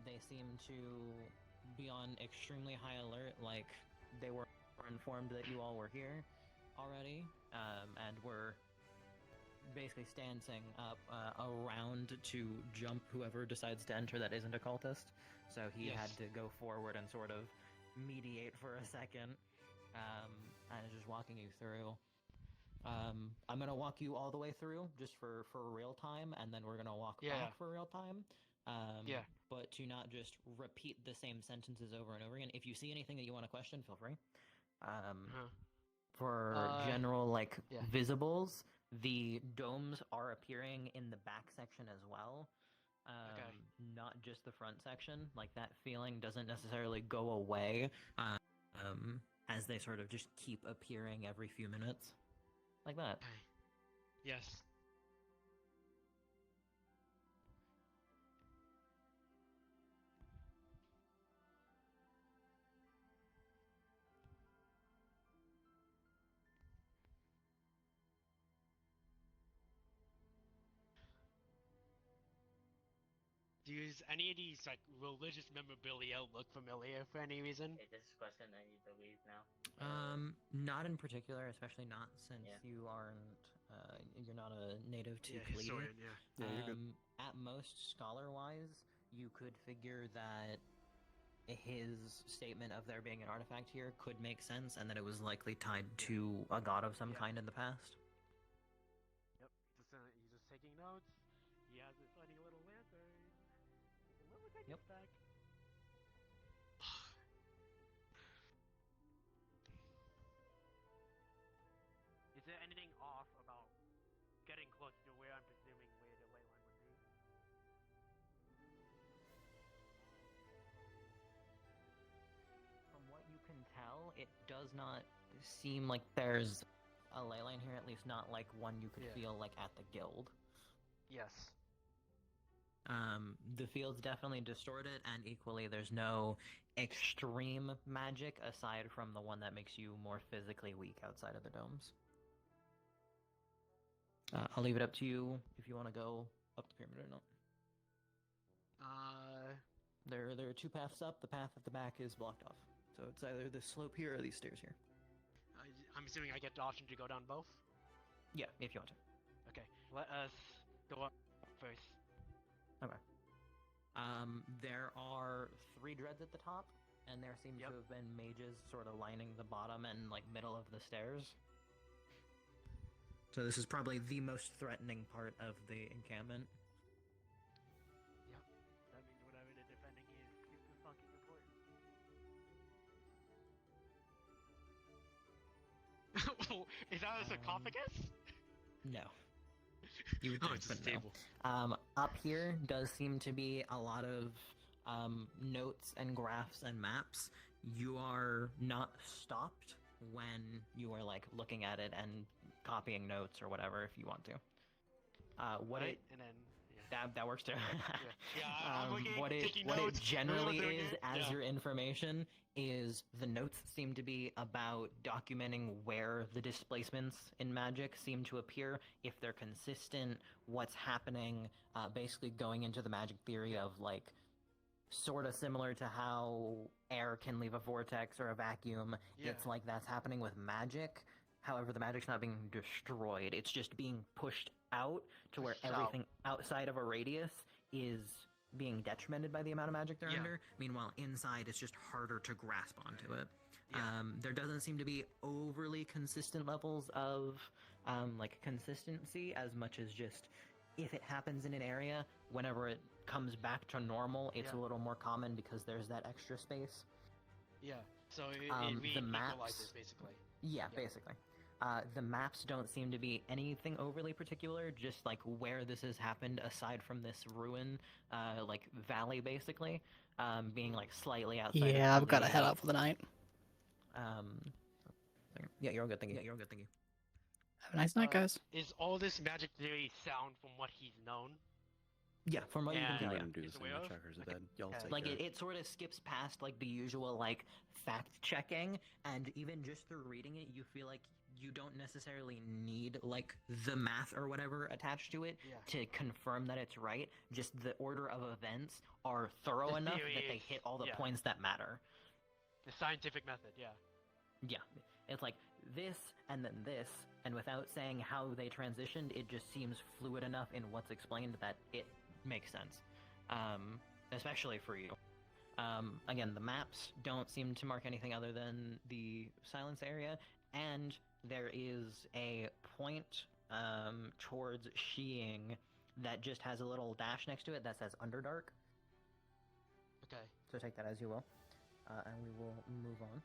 They seem to be on extremely high alert, like they were informed that you all were here already, and were basically standing up around to jump whoever decides to enter that isn't a cultist. So he Yes. had to go forward and sort of mediate for a second, and is just walking you through. I'm gonna walk you all the way through just for real time, and then we're gonna walk Yeah. back for real time. Yeah. But to not just repeat the same sentences over and over again. If you see anything that you want to question, feel free. For general yeah. visibles, the domes are appearing in the back section as well. Okay. Not just the front section. Like that feeling doesn't necessarily go away. As they sort of just keep appearing every few minutes. Like that. Okay. Yes. Do any of these like religious memorabilia look familiar for any reason? Okay, this is a question I need to leave now. Not in particular, especially not since Yeah. you aren't, you're not a native to Yeah, Khalid. historian, yeah. Yeah, you're good. At most, scholar-wise, you could figure that his statement of there being an artifact here could make sense, and that it was likely tied to a god of some Yeah. kind in the past. Yep. He's just taking notes. He has this funny little lantern. A little attention stack. Is there anything off about getting close to where I'm presuming where the ley line would be? From what you can tell, it does not seem like there's a ley line here, at least not like one you could Yeah. feel like at the guild. Yes. The field's definitely distorted, and equally, there's no extreme magic aside from the one that makes you more physically weak outside of the domes. I'll leave it up to you if you want to go up the pyramid or not. There are two paths up. The path at the back is blocked off, so it's either this slope here or these stairs here. I'm assuming I get the option to go down both? Yeah, if you want to. Okay, let us go up first. Okay. There are 3 dreads at the top, and there seems to have been mages sort of lining the bottom and like middle of the stairs. So this is probably the most threatening part of the encampment. Yep. That means whatever they're defending is super fucking important. that a sarcophagus? No. You would Oh, think, it's but just a no. table. Up here does seem to be a lot of notes and graphs and maps. You are not stopped when you are like looking at it and copying notes or whatever if you want to. What Right, it and then that works too. I'm looking, what it taking what it notes, generally doing is it, as yeah. your information is the notes seem to be about documenting where the displacements in magic seem to appear, if they're consistent, what's happening, basically going into the magic theory of like sort of similar to how air can leave a vortex or a vacuum. Yeah. It's like that's happening with magic. However, the magic's not being destroyed. It's just being pushed out to where Pushed out. everything outside of a radius is being detrimented by the amount of magic they're Yeah. under. Meanwhile, inside, it's just harder to grasp onto it. Yeah. There doesn't seem to be overly consistent levels of like consistency as much as just if it happens in an area, whenever it comes back to normal, it's Yeah. a little more common because there's that extra space. Yeah, so it The equalizes maps, basically. yeah, basically. The maps don't seem to be anything overly particular, just like where this has happened aside from this ruin, like valley basically, being like slightly outside of Yeah, I've got to the, head out for the night. Yeah, you're all good, thank you. Yeah, you're all good, thank you. Have a nice night, guys. Is all this magic theory sound from what he's known? Yeah, from what you can tell, yeah. is aware of? Like it sort of skips past like the usual like fact checking, and even just through reading it, you feel like you don't necessarily need like the math or whatever attached to it to confirm that it's right. Just the order of events are thorough The enough theory that they is- hit all the yeah. points that matter. The scientific method, yeah. Yeah, it's like this and then this, and without saying how they transitioned, it just seems fluid enough in what's explained that it makes sense, especially for you. Again, the maps don't seem to mark anything other than the silence area, and there is a point towards Sheeing that just has a little dash next to it that says Underdark. Okay. So take that as you will, and we will move on.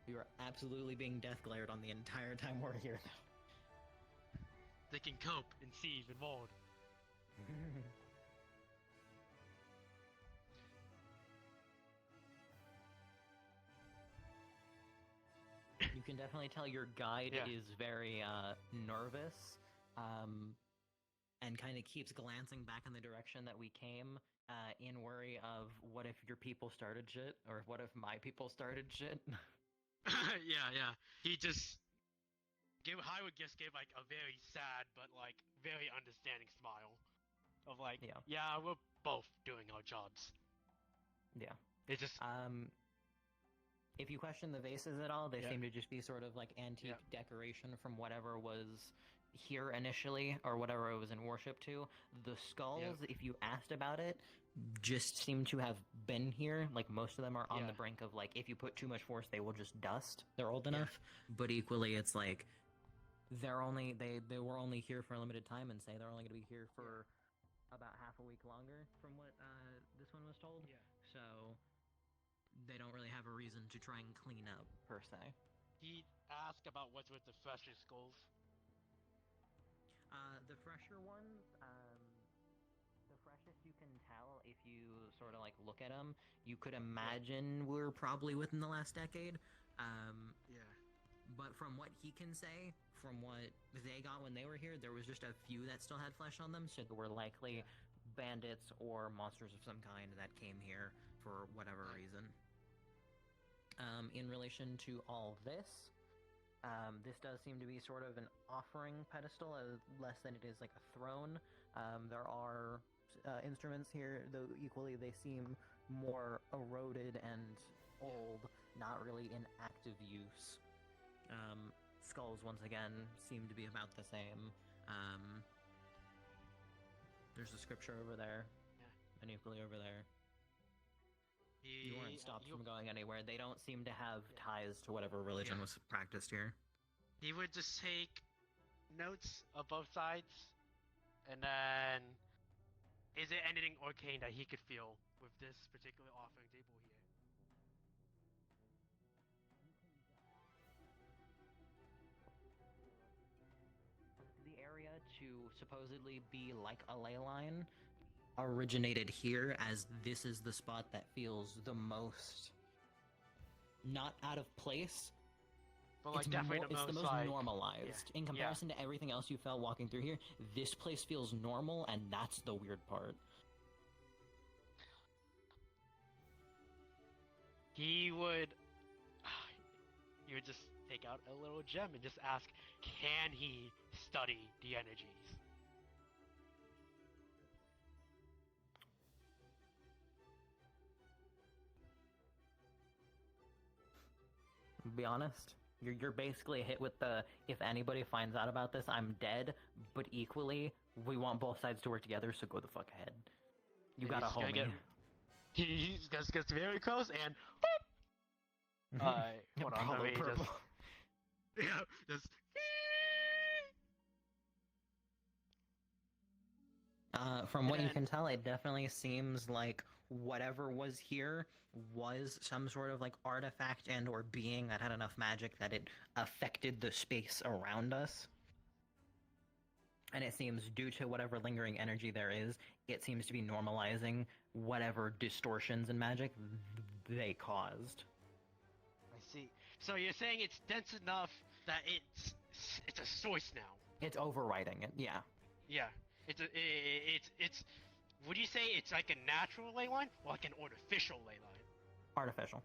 You are absolutely being death glared on the entire time we're here. They can cope and see even more. You can definitely tell your guide Yeah. is very nervous, and kind of keeps glancing back in the direction that we came, in worry of what if your people started shit, or what if my people started shit. yeah. He just I would just give like a very sad but like very understanding smile of like, yeah, we're both doing our jobs. Yeah. It's just if you question the vases at all, they Yeah. seem to just be sort of like antique decoration from whatever was here initially, or whatever it was in worship to. The skulls, if you asked about it, just seem to have been here. Like most of them are on the brink of like, if you put too much force, they will just dust. They're old enough, but equally, it's like they were only here for a limited time, and say they're only going to be here for about half a week longer, from what this one was told. Yeah. So they don't really have a reason to try and clean up per se. he asked about what's with the fresher skulls. The fresher ones, the freshest you can tell if you sort of like look at them, you could imagine we're probably within the last decade. Yeah. But from what he can say, from what they got when they were here, there was just a few that still had flesh on them, so they were likely bandits or monsters of some kind that came here for whatever reason. In relation to all this, this does seem to be sort of an offering pedestal, less than it is like a throne. There are instruments here, though equally they seem more eroded and old, not really in active use. Skulls, once again, seem to be about the same. There's a scripture over there, and equally over there. You weren't stopped from going anywhere. They don't seem to have ties to whatever religion was practiced here. He would just take notes of both sides, and then is there anything arcane that he could feel with this particular offering table here? supposedly be like a ley line originated here, as this is the spot that feels the most not out of place. But like It's, definitely it's the most like, normalized. In comparison to everything else you felt walking through here, this place feels normal, and that's the weird part. He would just take out a little gem and just ask, can he study the energies? Be honest, you're basically hit with the, if anybody finds out about this, I'm dead, but equally, we want both sides to work together, so go the fuck ahead. You got a homie. He just gets very close and hold on, let me just... Yeah, just... From what you can tell, it definitely seems like whatever was here was some sort of like artifact and or being that had enough magic that it affected the space around us. And it seems, due to whatever lingering energy there is, it seems to be normalizing whatever distortions in magic they caused. I see. So you're saying it's dense enough that it's a source now? It's overriding it, yeah. Yeah. It's would you say it's like a natural ley line or like an artificial ley line? Artificial.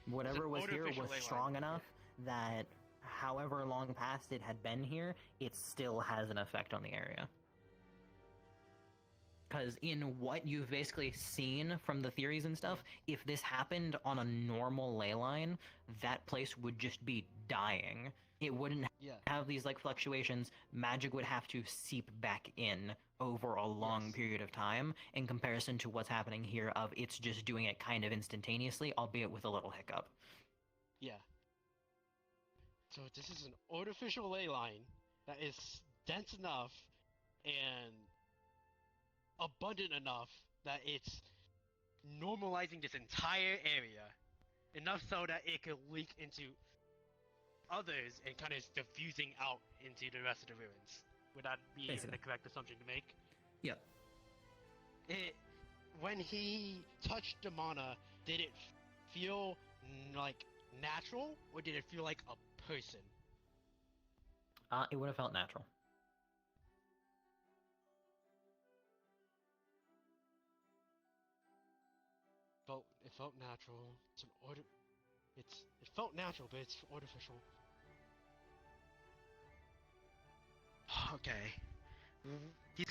Whatever was here was strong enough that however long past it had been here, it still has an effect on the area. Because in what you've basically seen from the theories and stuff, if this happened on a normal ley line, that place would just be dying. It wouldn't have these like fluctuations. Magic would have to seep back in over a long period of time, in comparison to what's happening here of it's just doing it kind of instantaneously, albeit with a little hiccup. Yeah. So this is an artificial ley line that is dense enough and abundant enough that it's normalizing this entire area, enough so that it could leak into others and kind of diffusing out into the rest of the ruins. Would that be the correct assumption to make? Yep. When he touched the mana, did it feel like natural, or did it feel like a person? It would have felt natural. It felt natural. It felt natural, but it's artificial. Okay. He's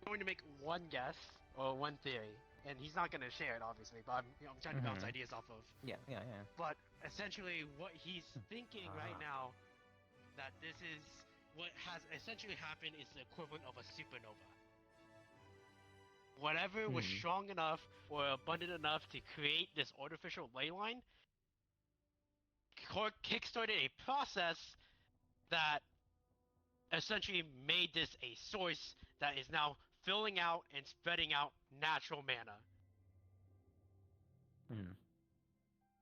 going to make one guess or one theory, and he's not going to share it, obviously. But I'm trying to bounce ideas off of. Yeah. But essentially, what he's thinking right now, that this is what has essentially happened, is the equivalent of a supernova. Whatever was strong enough or abundant enough to create this artificial ley line kickstarted a process that essentially made this a source that is now filling out and spreading out natural mana.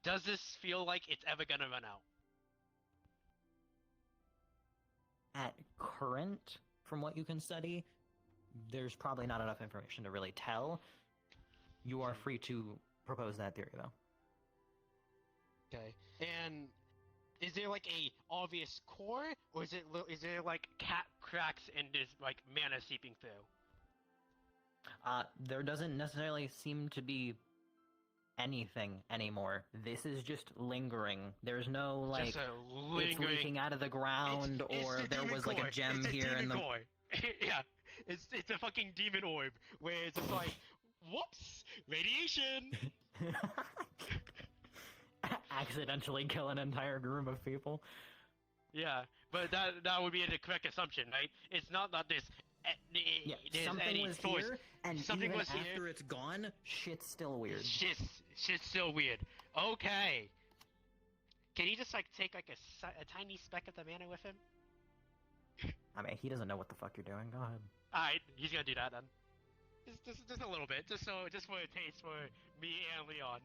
Does this feel like it's ever gonna run out? At current, from what you can study, there's probably not enough information to really tell. You are free to propose that theory, though. Okay. And is there like a obvious core, or is there like cracks and there's like mana seeping through? There doesn't necessarily seem to be anything anymore. This is just lingering. There's no like it's leaking out of the ground, or there was like a gem here in the. Yeah, it's a fucking demon orb where it's just like, whoops, radiation. Accidentally kill an entire group of people. Yeah, but that would be the correct assumption, right? It's not that there's something was here, and something even was after here. it's gone, shit's still weird. Shit's still weird. Okay. Can he just like take like a tiny speck of the mana with him? I mean, he doesn't know what the fuck you're doing. Go ahead. Alright, he's gonna do that then. Just a little bit, just for a taste for me and Leon.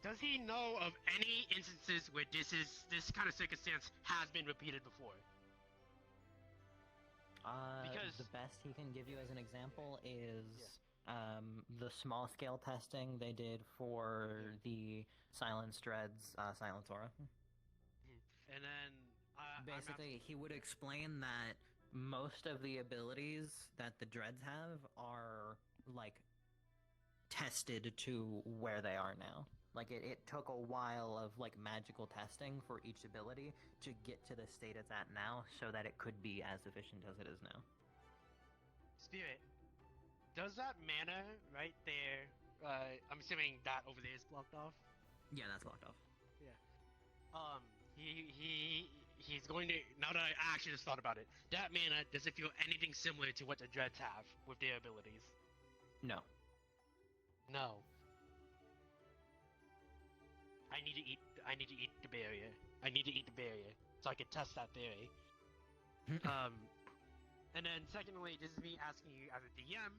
Does he know of any instances where this kind of circumstance has been repeated before? Because the best he can give you as an example is the small scale testing they did for the Silence Dread's Silence Aura. and then Basically, he would explain that most of the abilities that the Dreads have are like tested to where they are now. Like it took a while of like magical testing for each ability to get to the state it's at now so that it could be as efficient as it is now. Spirit, does that mana right there? I'm assuming that over there is blocked off. Yeah, that's blocked off. Yeah. He's going to. Now that I actually just thought about it, that mana does it feel anything similar to what the Dreads have with their abilities? No. No. I need to eat the barrier. I need to eat the barrier so I can test that theory. And then secondly, this is me asking you as a DM,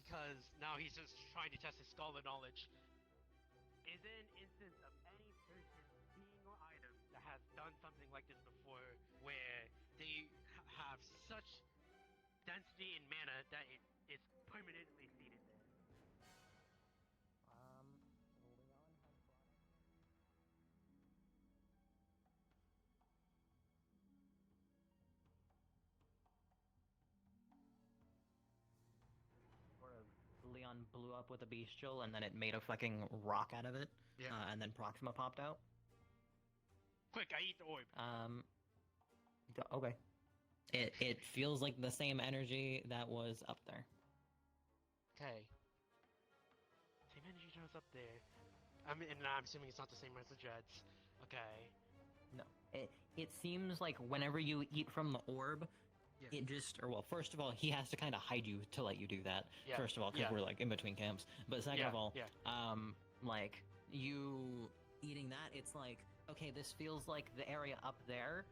because now he's just trying to test his scholar knowledge. Is there an instance of any person, being or item, that has done something like this before, where they have such density in mana that it is permanently seated there? Leon blew up with a bestial and then it made a fucking rock out of it. Yeah. And then Proxima popped out. Quick, I eat the orb. Okay. It feels like the same energy that was up there. Okay. Same energy that was up there. I'm assuming it's not the same as the Dreads. Okay. No. It seems like whenever you eat from the orb, Yeah. it just, or well, first of all, he has to kind of hide you to let you do that. Yeah. First of all, because Yeah. we're like in between camps. But second Yeah, of all, yeah. like you eating that, it's like, okay, this feels like the area up there,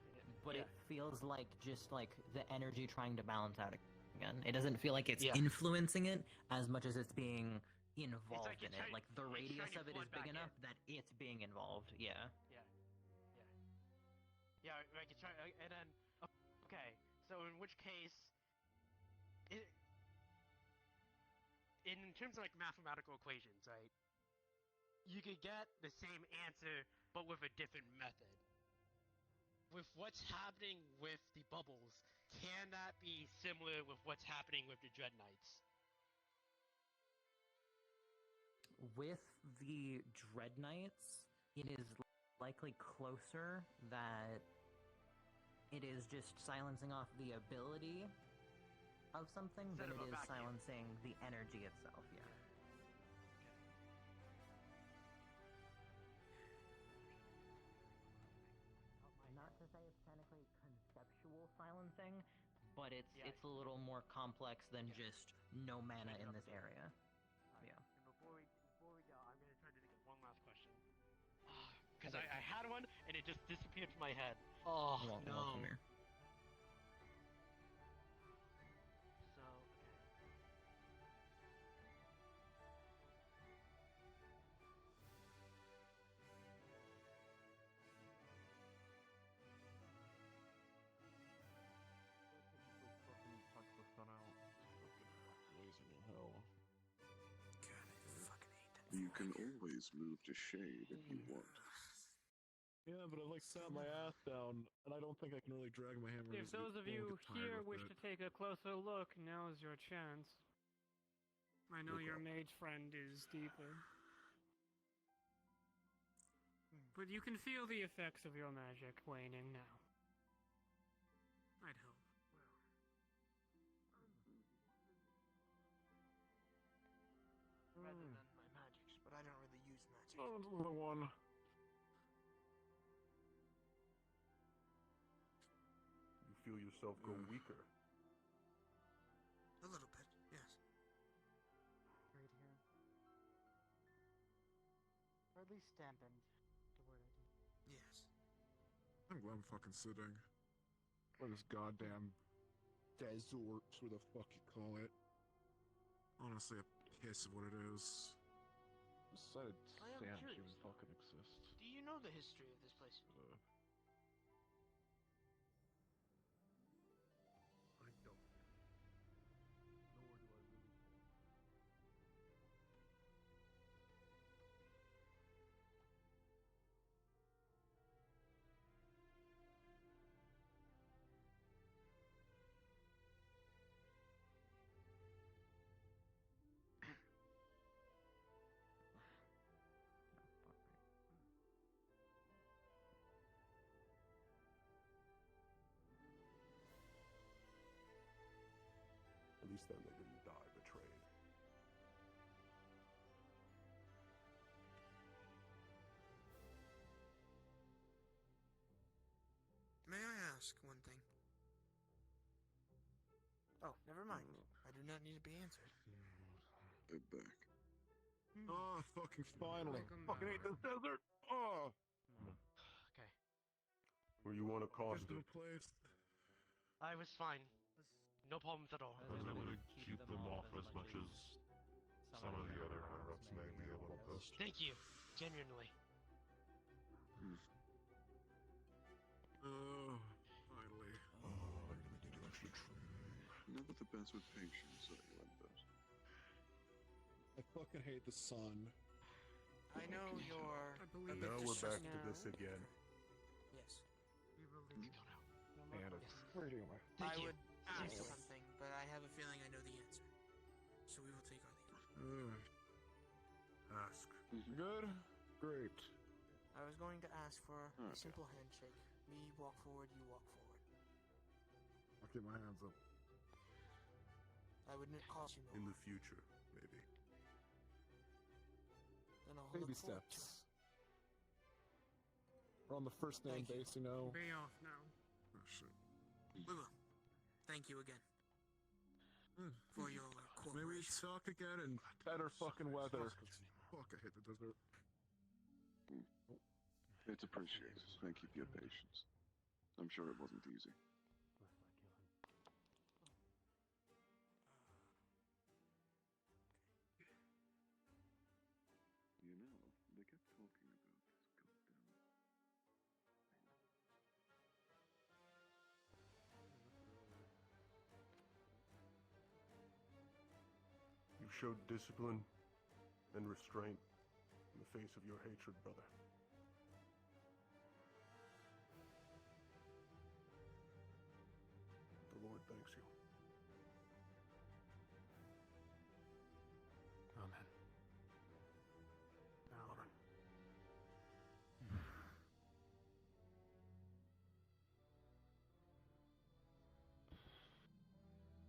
but Yeah. it feels like just like the energy trying to balance out again. It doesn't feel like it's Yeah. influencing it as much as it's being involved like in it's it. trying- Like the it's radius trying to of it is flood big back enough that it's being involved. Yeah. Yeah, right. It's trying, and then okay. So in which case, in terms of like mathematical equations, right? You could get the same answer, but with a different method. With what's happening with the bubbles, can that be similar with what's happening with the Dread Knights? With the Dread Knights, it is likely closer that it is just silencing off the ability of something than it is silencing the energy itself, yeah. Not to say it's technically conceptual silencing, but it's a little more complex than just no mana in this area. Yeah. And before we go, I'm gonna try to think of one last question. Because I had one and it just disappeared from my head. Oh no. Welcome here. So Punch the sun out. Blazing in hell. You can always move to shade if you want. Yeah, but I like sat my ass down, and I don't think I can really drag my hammer. If those of you here wish to take a closer look, now's your chance. I know your mage friend is deeper. But you can feel the effects of your magic waning now. I'd hope. Rather than my magics, but I don't really use magic. Oh, the one. You feel yourself grow weaker. A little bit, yes. Right here. Or at least dampened, the word I do. Yes. I'm glad I'm fucking sitting. Or this goddamn desert, where the fuck you call it. Honestly, a piss of what it is. Besides, I am sand curious. even fucking exists. Do you know the history of this place? I don't. Nor do I really care. At least then they didn't die betrayed. May I ask one thing? Oh, never mind. I do not need to be answered. I'm back. Oh, fucking finally. Fucking hate this desert. Oh. Okay. Where you want to cause Just it? a place. I was fine. No problems at all. I was able to keep them off as much as some of the other higher-ups may be able to post. Thank you. Genuinely. Oh, finally. Oh, I really need to actually try. Never the best with patience, I like that. I fucking hate the sun. I know you're. And now we're back to this again. Yes. We will Let's leave. go now. No more And questions. where are you going? Thank I you. would ask Thank you. something, but I have a feeling I know the answer. So we will take our leave. Ask. Good? Great. I was going to ask for a Okay. simple handshake. Me walk forward, you walk forward. I'll keep my hands up. I wouldn't cost you In more. the future, maybe. Then I'll Baby look forward to steps. We're on the first name Thank you. base, you know. Be off now. Oh, shit. it. We will. Thank you again for your Maybe we cooperation. talk again in better fucking weather. Fuck, I hate the desert. It's appreciated. Thank you for your patience. I'm sure it wasn't easy. You know, they kept talking about this goddamn. You showed discipline and restraint in the face of your hatred, brother. The Lord thanks you. Amen. Amen.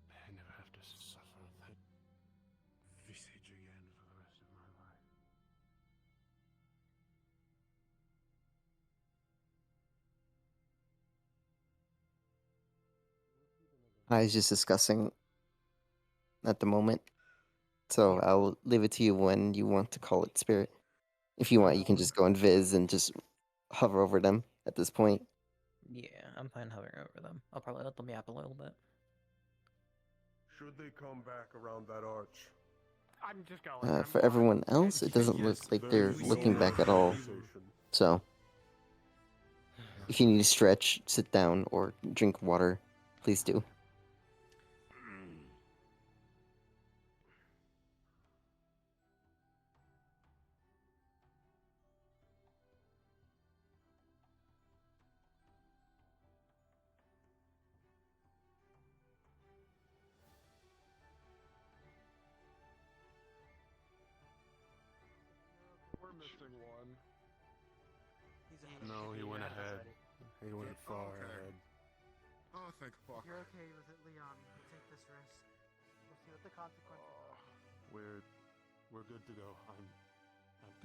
May I never have to suffer that visage again for the rest of my life. I was just discussing at the moment. So I'll leave it to you when you want to call it spirit. If you want, you can just go in Viz and just hover over them at this point. Yeah, I'm fine hovering over them. I'll probably let them yap a little bit. Should they come back around that arch? I'm just going. I'm For fine. everyone else, it doesn't look like they're looking back at all. So, if you need to stretch, sit down, or drink water, please do. We're missing one. He's ahead. No, he went ahead. He went far Okay. ahead. Oh, thank fuck. If you're okay with it, Leon, we'll take this risk. We'll see what the consequences are. We're good to go. I'm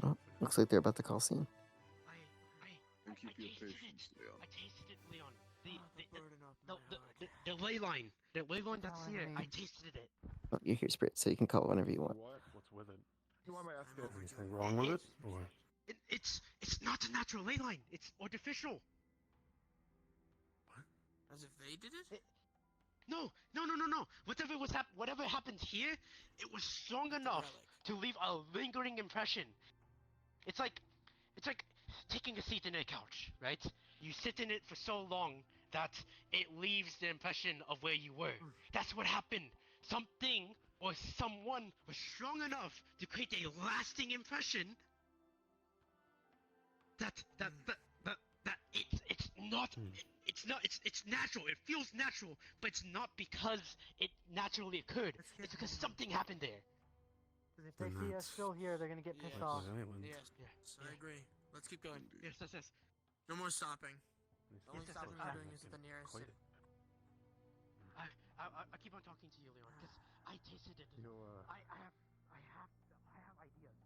Oh, looks like they're about to call scene. Thank you I for your tasted patience, it. Leon. I tasted it, Leon. The burden up the, my the, heart. the ley line. The ley line that's That's all here. it I means. tasted it. Oh, you're here, spirit, so you can call it whenever you want. What? What's with it? You want my ass I'm kid? Anything wrong with it? Or It's not a natural ley line. It's artificial. As if they did it? No. Whatever happened here, it was strong enough relic. to leave a lingering impression. It's like taking a seat in a couch, right? You sit in it for so long that it leaves the impression of where you were. That's what happened. Something or someone was strong enough to create a lasting impression that it's natural. It feels natural, but it's not because it naturally occurred. It's because something happened there. Because if they see us still here, they're gonna get pissed off. Yes, I agree. Let's keep going. Yes. No more stopping. The only Yes, stopping we're doing is at the nearest city. I keep on talking to you, Leon, because I tasted it. You know, I have ideas.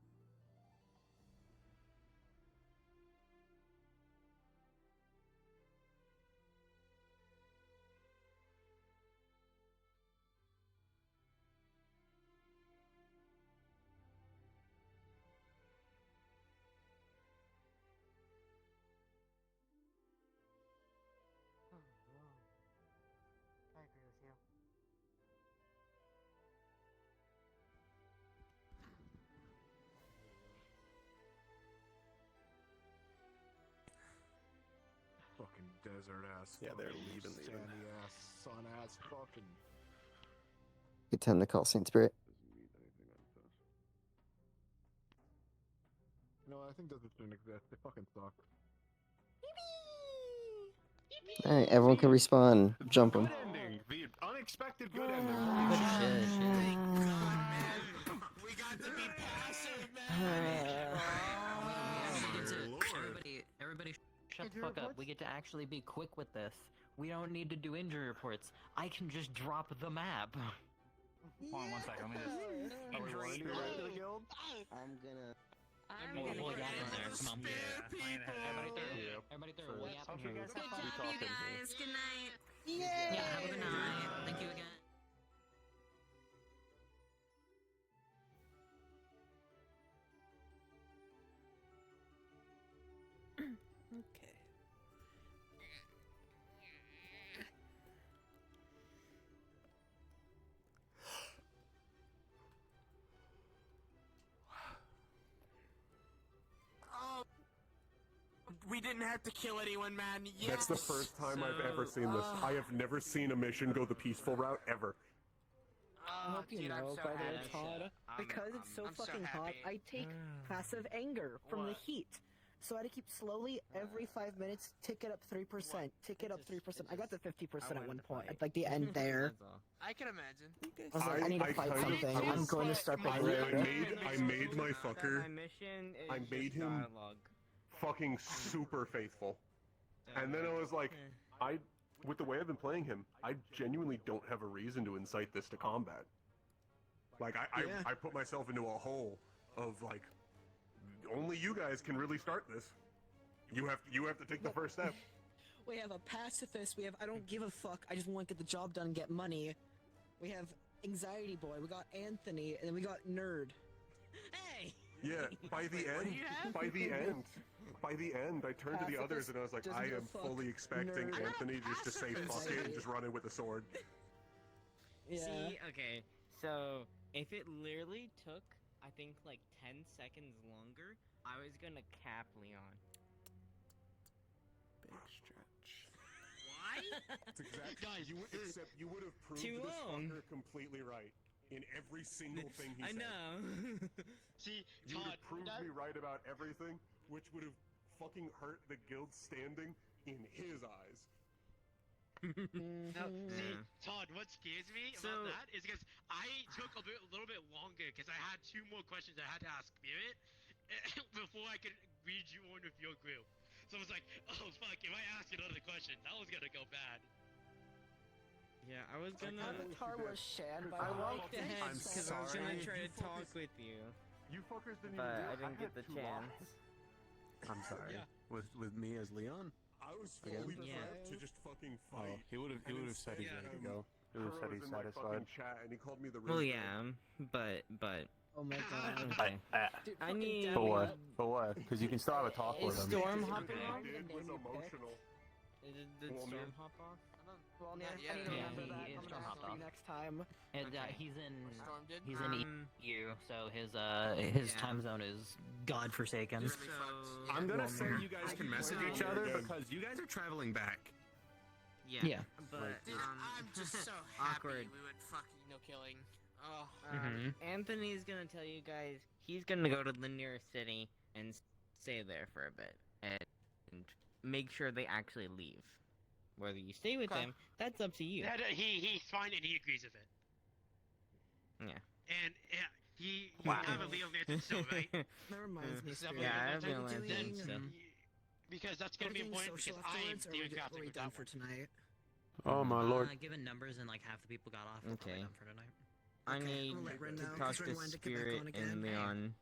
I agree with you. Fucking desert ass. Yeah, they're fucking leaving. Sandy ass, sun ass, fucking. Good time to call Saint Spirit. No, I think deserts don't exist. They fucking suck. All right, everyone can respawn. Jump them. Good ending. The unexpected good ending. Good shit. We got to be passive, man. Everybody shut the fuck up. We get to actually be quick with this. We don't need to do injury reports. I can just drop the map. Hold on 1 second. Let me just. Injury. I'm gonna. We'll yap in there. Come on. Everybody through. We'll yap in here. Good job, you guys. Good night. Yeah, have a good night. Thank you again. Okay. We didn't have to kill anyone, man. Yes. That's the first time I've ever seen this. I have never seen a mission go the peaceful route ever. I hope you dude, I'm know, so by the way, happy. Todd, because it's so I'm so fucking hot, happy. I take passive anger from the heat. So I had to keep slowly, every 5 minutes, tick it up 3%, tick it up 3%. I got to 50% at one point, at like the end there. I can imagine. I was like, I need to fight something. I'm going to start I picking made my fucker. My mission is I made just him dialogue. fucking super faithful. And then I was like, with the way I've been playing him, I genuinely don't have a reason to incite this to combat. Like, I put myself into a hole of, like, only you guys can really start this. You have to take the first step. We have a pacifist, we have I don't give a fuck, I just want to get the job done and get money. We have Anxiety Boy, we got Anthony, and then we got Nerd. Hey! Yeah, by the end, I turned to the others and I was like, I am fully expecting Anthony just to say fuck it and just run in with a sword. Yeah. See, okay, so if it literally took, I think, like 10 seconds longer, I was gonna cap Leon. Big stretch. Why? That's exactly. Guys, you would have proved Too this long. fucker completely right in every single thing he said. I know. See, You would Todd, have proved me right about everything, which would have fucking hurt the guild's standing in his eyes. No, see, Todd, what scares me about that is because I took a little bit longer because I had 2 more questions I had to ask Spirit before I could read you on with your group. So I was like, oh fuck, if I ask another question, that was gonna go bad. Yeah, I was gonna. Avatar was Shan, by I the way. walked ahead I'm because I was gonna sorry. try to talk with you. You fuckers didn't But even I didn't get the chance. I'm sorry. With me as Leon? I was Again? fully prepped to just fucking Oh, fight. he would have said he's ready to go. He would have said he's in my satisfied. fucking chat and he called me the Well, rooster. yeah, but. Oh my god. Okay. I need. For what? For what? Because you can still have a talk with Is him. Storm hopping What off? he did was emotional. Did Well, Storm man. hop off? Well, Not I yet. need to Yeah, remember that. he is I'm from gonna ask Hop you Off. next time. And, Okay. Storm did? he's in EU, so his yeah. time zone is godforsaken. I'm gonna Well, say you guys can message each other because you guys are traveling back. Yeah. Yeah. But Dude, I'm just so happy awkward. we went fucking no killing. Oh. Anthony's gonna tell you guys he's gonna go to the nearest city and stay there for a bit and make sure they actually leave. Whether you stay with Okay. them, that's up to you. Yeah, he's fine and he agrees with it. Yeah. And he Wow. have a Leo Lantern still, right? That reminds me, Spirit. Yeah, I have Are Leo we Lantern doing, still. Because that's gonna are be we doing important social because I am afterwards, or David are crafting we with done that for one. tonight? Oh my lord. Given numbers and like half the people got off, we're Okay. probably done for tonight. I Okay, need I'll let Ren to know, talk 'cause Ren to wanted to get back Spirit on again. and Leon.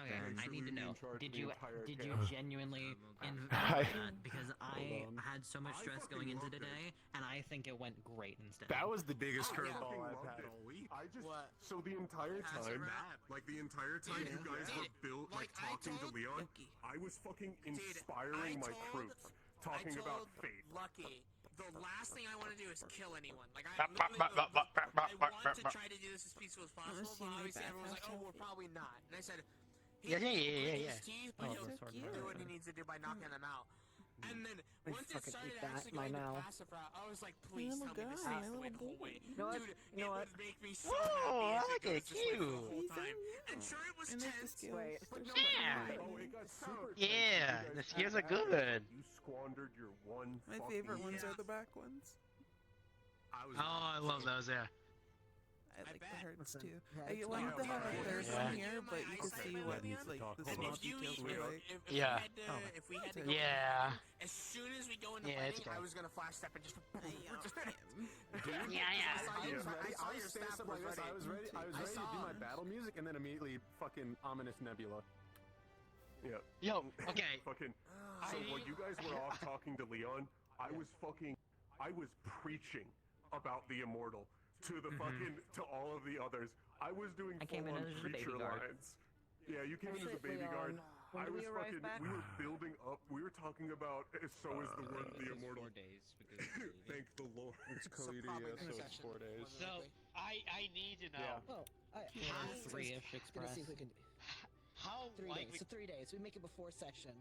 Okay, I need to know. Did you genuinely invest Hi. that? Because I had so much stress going into today, and I think it went great instead. That was the biggest I curveball fucking I've loved had it. all week. I just What? so the entire Pass it time, around. like the entire time you guys were built like I talking to told Leon, Lucky. I was fucking Dude, inspiring my troops, talking I about told faith. Lucky, the last thing I want to do is kill anyone. Like I want to try to do this as peaceful as possible, but obviously everyone's like, "Oh, we're probably not." And I said, Yeah. His teeth, but Oh, he'll that's so do cute. what he needs to do by knocking them out. And then I once it fucking started hate that actually by going now. the passive route, I was like, please little tell me this guy, stays the way little the whole way. You know what? Dude, You know it what? would make me so Whoa, happy I if like it it, goes this way for the cute. whole time. And sure, it was And like the tense. skills. Wait. But no, Yeah. Oh, it got super Yeah, tense. You the guys skills had are that, good. You squandered your one. My fucking favorite ones chance. are the back ones. Oh, I love those. Yeah. I like the hearts Listen, too. yeah, I it's wanted to have a Yeah. third Yeah. one here, but you can see what needs to like talk the about small it. details were like. Yeah. If we had to Oh. go Yeah. as soon as we go into Yeah, it's fighting, I okay. was gonna flash step and just. Yeah, I yeah. was ready. saw I your was saying staff stuff was like this. ready. I was ready. I was I ready to saw do my him. battle music and then immediately fucking ominous nebula. Yeah. Yo, okay. Fucking. So while you guys were off talking to Leon, I was preaching about the immortal to the fucking to all of the others. I was doing I came in full-on as a baby preacher guard. lines. Yeah, you came in as a That's it, baby guard. Leon. When I do was we arrive fucking. back? We were building up. We were talking about. So is the word the immortal. 4 days because Thank the Lord. It's probably Khalidi, next so it's session. 4 days. So I need to know Oh, I, Three-ish Gonna express. see if we can. how 3 like days. So 3 days. We make it before session.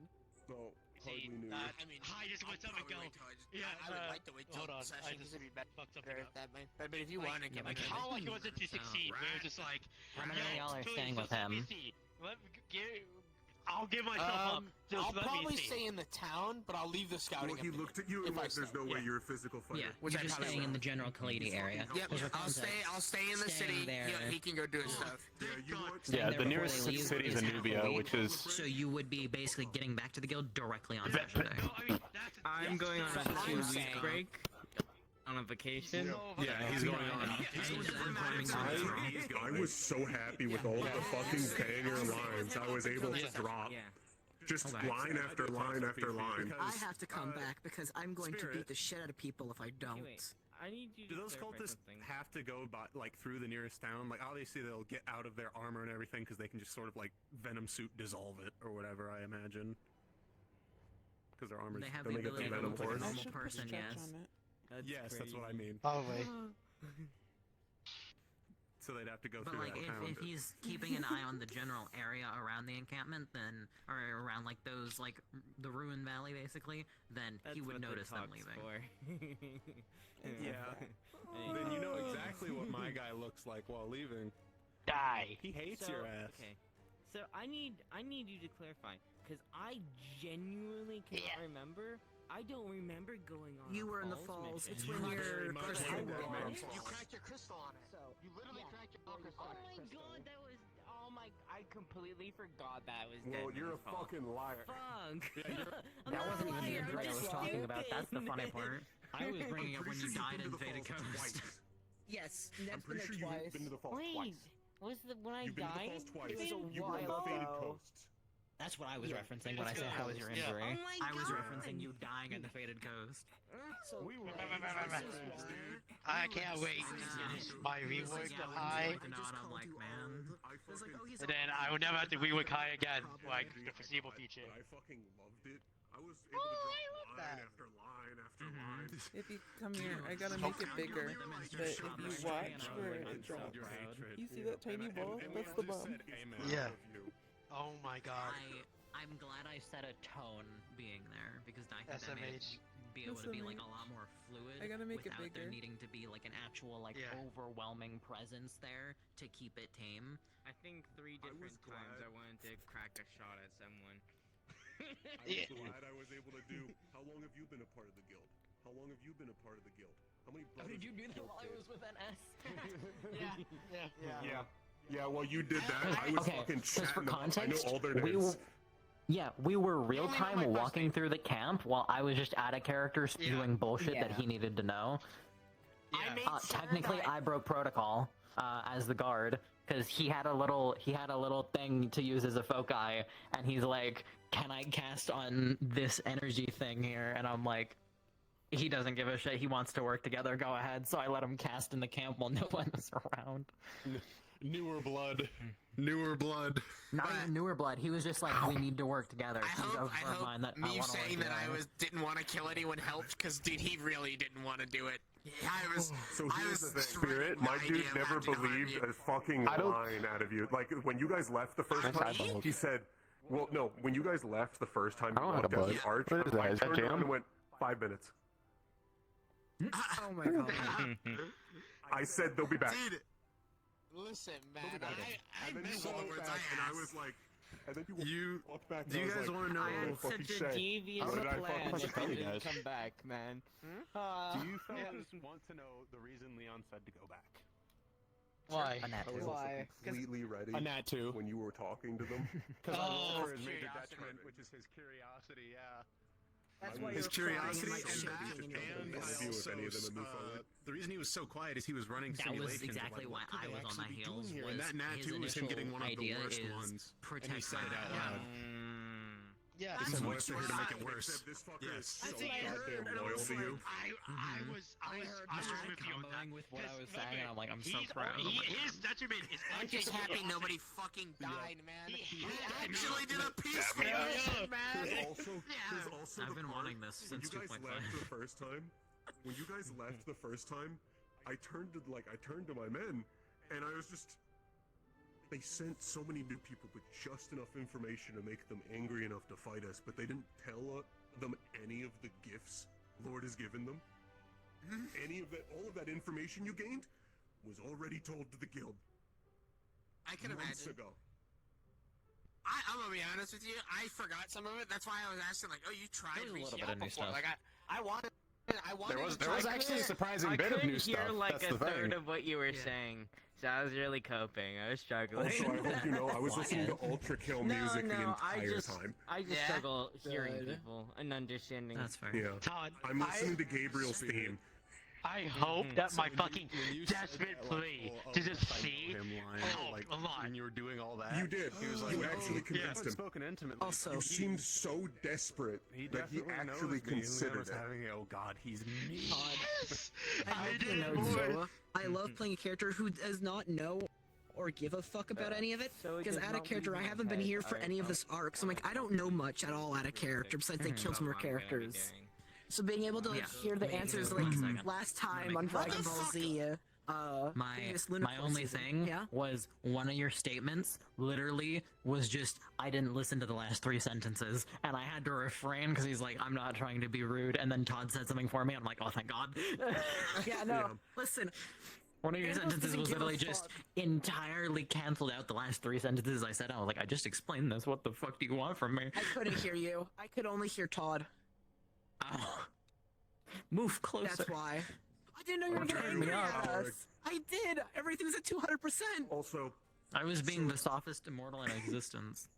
No, see. hardly knew. I mean, I just I'll went up and probably go. wait till I just- Yeah, I would like to wait till hold on. session I because just it'd be better fucked something up. that way. But if you Like, want to give like, it, how like was it to succeed? Where it's just like, How many of yo, y'all are please, staying with just let me him? see. I'll give myself up. Just I'll let probably me see. stay in the town, but I'll leave the scouting. Well, he up to looked you at you and if I went, "There's stay. no way you're a physical fighter." Yeah, Which you're I just probably staying in will. the general Kalidi area. Yep, As for I'll stay. context, I'll stay in the staying city. there- He can go do his stuff. Yeah, you want Staying Yeah, there the before nearest they leave city is half a Anubia, week, which is. So you would be basically getting back to the guild directly on session day. No, I mean that's. I'm going on a That's what I'm 2-week saying. break on a vacation. Yeah, he's going on. I was so happy with all the fucking banger lines I was able to drop. Yeah. Just line after line after line. I have to come back because I'm going to Spirit. beat the shit out of people if I don't. Wait, I need you to Do those clarify cultists something. have to go by, like through the nearest town? Like obviously they'll get out of their armor and everything because they can just sort of like venom suit dissolve it or whatever. I imagine. Because their armor's They have don't the they get ability to venom look like a pores? normal Should push person, stretch yes. on it. Yes, that's what I mean. Probably. So they'd have to go But through like, that town. if he's keeping an eye on the general area around the encampment, then or around like those like the ruin valley, basically, then he That's would what the notice them talk's leaving. for. Yeah. Then you know exactly what my guy looks like while leaving. Die. He hates So, your ass. Okay. So I need you to clarify because I genuinely cannot remember. I don't remember going on. You a were in the falls falls. It's mission. when you're much crystal like that, ball. man. You cracked your crystal on it. So You literally cracked your crystal. Oh my god, that was. Oh my! I completely forgot that was. Well, dead you're a man's fault. fucking liar. Fuck. I'm That not wasn't even the lying, injury I I'm was talking about. That's the funny stupid. part. I was bringing up when you died in Faded Coast. yes, I'm Ned's been pretty there sure twice. you've been to the falls Wait, twice. was the when I You've been to the died? falls twice. It was a You were on the while faded ago. coast. That's what I was Yeah. referencing when I said how was your Yeah. injury. Oh my I was God. referencing you dying in the Faded Coast. So We were. I can't wait to finish my rework Yeah, when high, you looked out, I'm like, man. I was like, oh, he's and then I will never have to rework high again, like the foreseeable future. I fucking loved it. I I was able to draw line after line after line. If you come here, I gotta make it bigger. But if you watch where it drops, you see that tiny ball? That's the bomb. Yeah. Oh my god. I'm glad I set a tone being there because I think that made it be able to be like a lot more fluid I gotta make it without there bigger. needing to be like an actual like overwhelming presence there to keep it tame. I think 3 different times I wanted to crack a shot at someone. I was glad I was able to do. How long have you been a part of the guild? How long have you been a part of the guild? How many brothers? Did you do that while I was with NS? Yeah, well, you did that. I was fucking just for chatting up. I know context, all their names. we were real time walking through the camp while I was just out of character spewing bullshit that he needed to know. Technically, I broke protocol as the guard because he had a little thing to use as a foci, and he's like, "Can I cast on this energy thing here?" And I'm like, "He doesn't give a shit. He wants to work together. Go ahead." So I let him cast in the camp while no one was around. Newer blood. Newer blood. Not even newer blood. He was just like, "We need to work together." I hope me saying that I didn't want to kill anyone helped, because dude, he really didn't want to do it. I was. So I here's was the thing, Spirit. My dude never believed a fucking line out of you. Like when you guys left the first time, he said, "Well, no." When you guys left the first time, you walked out the arch. What is that? I Is that turned around jam? and went 5 minutes. Oh my god. I said they'll be back. Dude, listen, man. I And then meant you all the walked words back, and I I was like, and then you walked back. And Do I you was guys like, want to know? "What I did had fucking such a say? devious How did I plan fucking that tell you you didn't guys?" come back, man. Do you fellas want to know the reason Leon said to go back? Why? I was also completely ready A nat 2. when you were talking to them. Because I rolled Oh, for his major curiosity. detriment, which is his curiosity, yeah. That's why His you're crying curiosity like and shaking that, in your and voice. I also, the reason he was so quiet is he was running That was simulations. exactly of, why like, what I could they was on my actually be heels. doing here? Was And that nat his 2 was him getting initial one of the idea worst is ones, and he protect said it my out dad. loud. Yeah, He said, "What if they're here to make it worse?" Except this fucker Yes. is so That's what I heard, goddamn and I loyal was to you. I was with you on that. Comboing with what I was Because, saying, and I'm like, I'm so he's- proud. His detriment is I'm just happy nobody fucking died, man. He actually did a peaceful mission, man. There's also I've the been part wanting this when since you guys 2.5. left the first time. When you guys left the first time, I turned to my men, and I was just. They sent so many new people with just enough information to make them angry enough to fight us, but they didn't tell them any of the gifts Lord has given them. Any of that, all of that information you gained, was already told to the guild. I can months imagine. ago. I'm gonna be honest with you. I forgot some of it. That's why I was asking, like, oh, you tried There's a little reaching bit out of new before. stuff. Like, I wanted. There was actually a surprising bit of new stuff. I hear like That's a the third thing. of what you were saying, so I was really coping. I was struggling. Also, I hope you know, I was listening to Ultra Kill music the entire time. I just struggle hearing people and understanding. That's fair. Yeah. Todd, I'm listening to Gabriel's theme. I hope that my fucking when you said desperate that, plea like, to just fight see. him line, Oh, like, a lot. when you were doing all that. You did. He was like, You actually convinced him. Spoken intimately. Also, You seemed so desperate He that he definitely actually knows me. Leon considered was it. having, oh god, he's me. I hope you know, Zoa. I love playing a character who does not know or give a fuck about any of it. So it Because does out of not character, leave I my haven't been head. here for any of this arc, so I'm like, I don't know much at all out of character besides they killed some more characters. So being able to like hear the answers like last time on Dragon Ball Z, previous My lunacore only season. thing was one of your statements literally was just I didn't listen to the last 3 sentences, and I had to refrain because he's like, I'm not trying to be rude, and then Todd said something for me, and I'm like, oh thank God. Yeah, no. Listen, One of your Thanos sentences doesn't was give a literally just fuck. entirely canceled out the last 3 sentences I said. I was like, I just explained this. What the fuck do you want from me? I couldn't hear you. I could only hear Todd. Oh. Move closer. That's why. I didn't know you were gonna get turning me angry up. at us. I did. Everything's at 200%. Also, I was being the softest immortal in existence.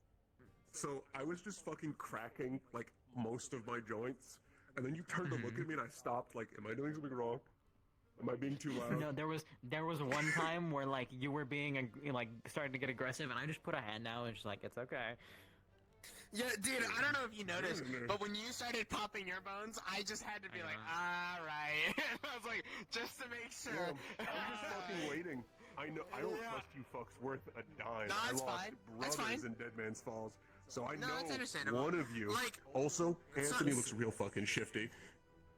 so I was just fucking cracking like most of my joints, and then you turned to look at me, and I stopped. Like, am I doing something wrong? Am I being too loud? No, there was one time where like you were being like starting to get aggressive, and I just put a hand down and just like it's okay. Yeah, dude, I don't know if you noticed, but when you started popping your bones, I just had to be like, alright. I was like, just to make sure. Yeah, I'm just fucking waiting. I know I don't trust you fucks worth a dime. No, I it's lost fine. That's brothers fine. in Dead Man's Falls, So I No, that's know understandable. one of you. Like, Also, Anthony so- looks real fucking shifty.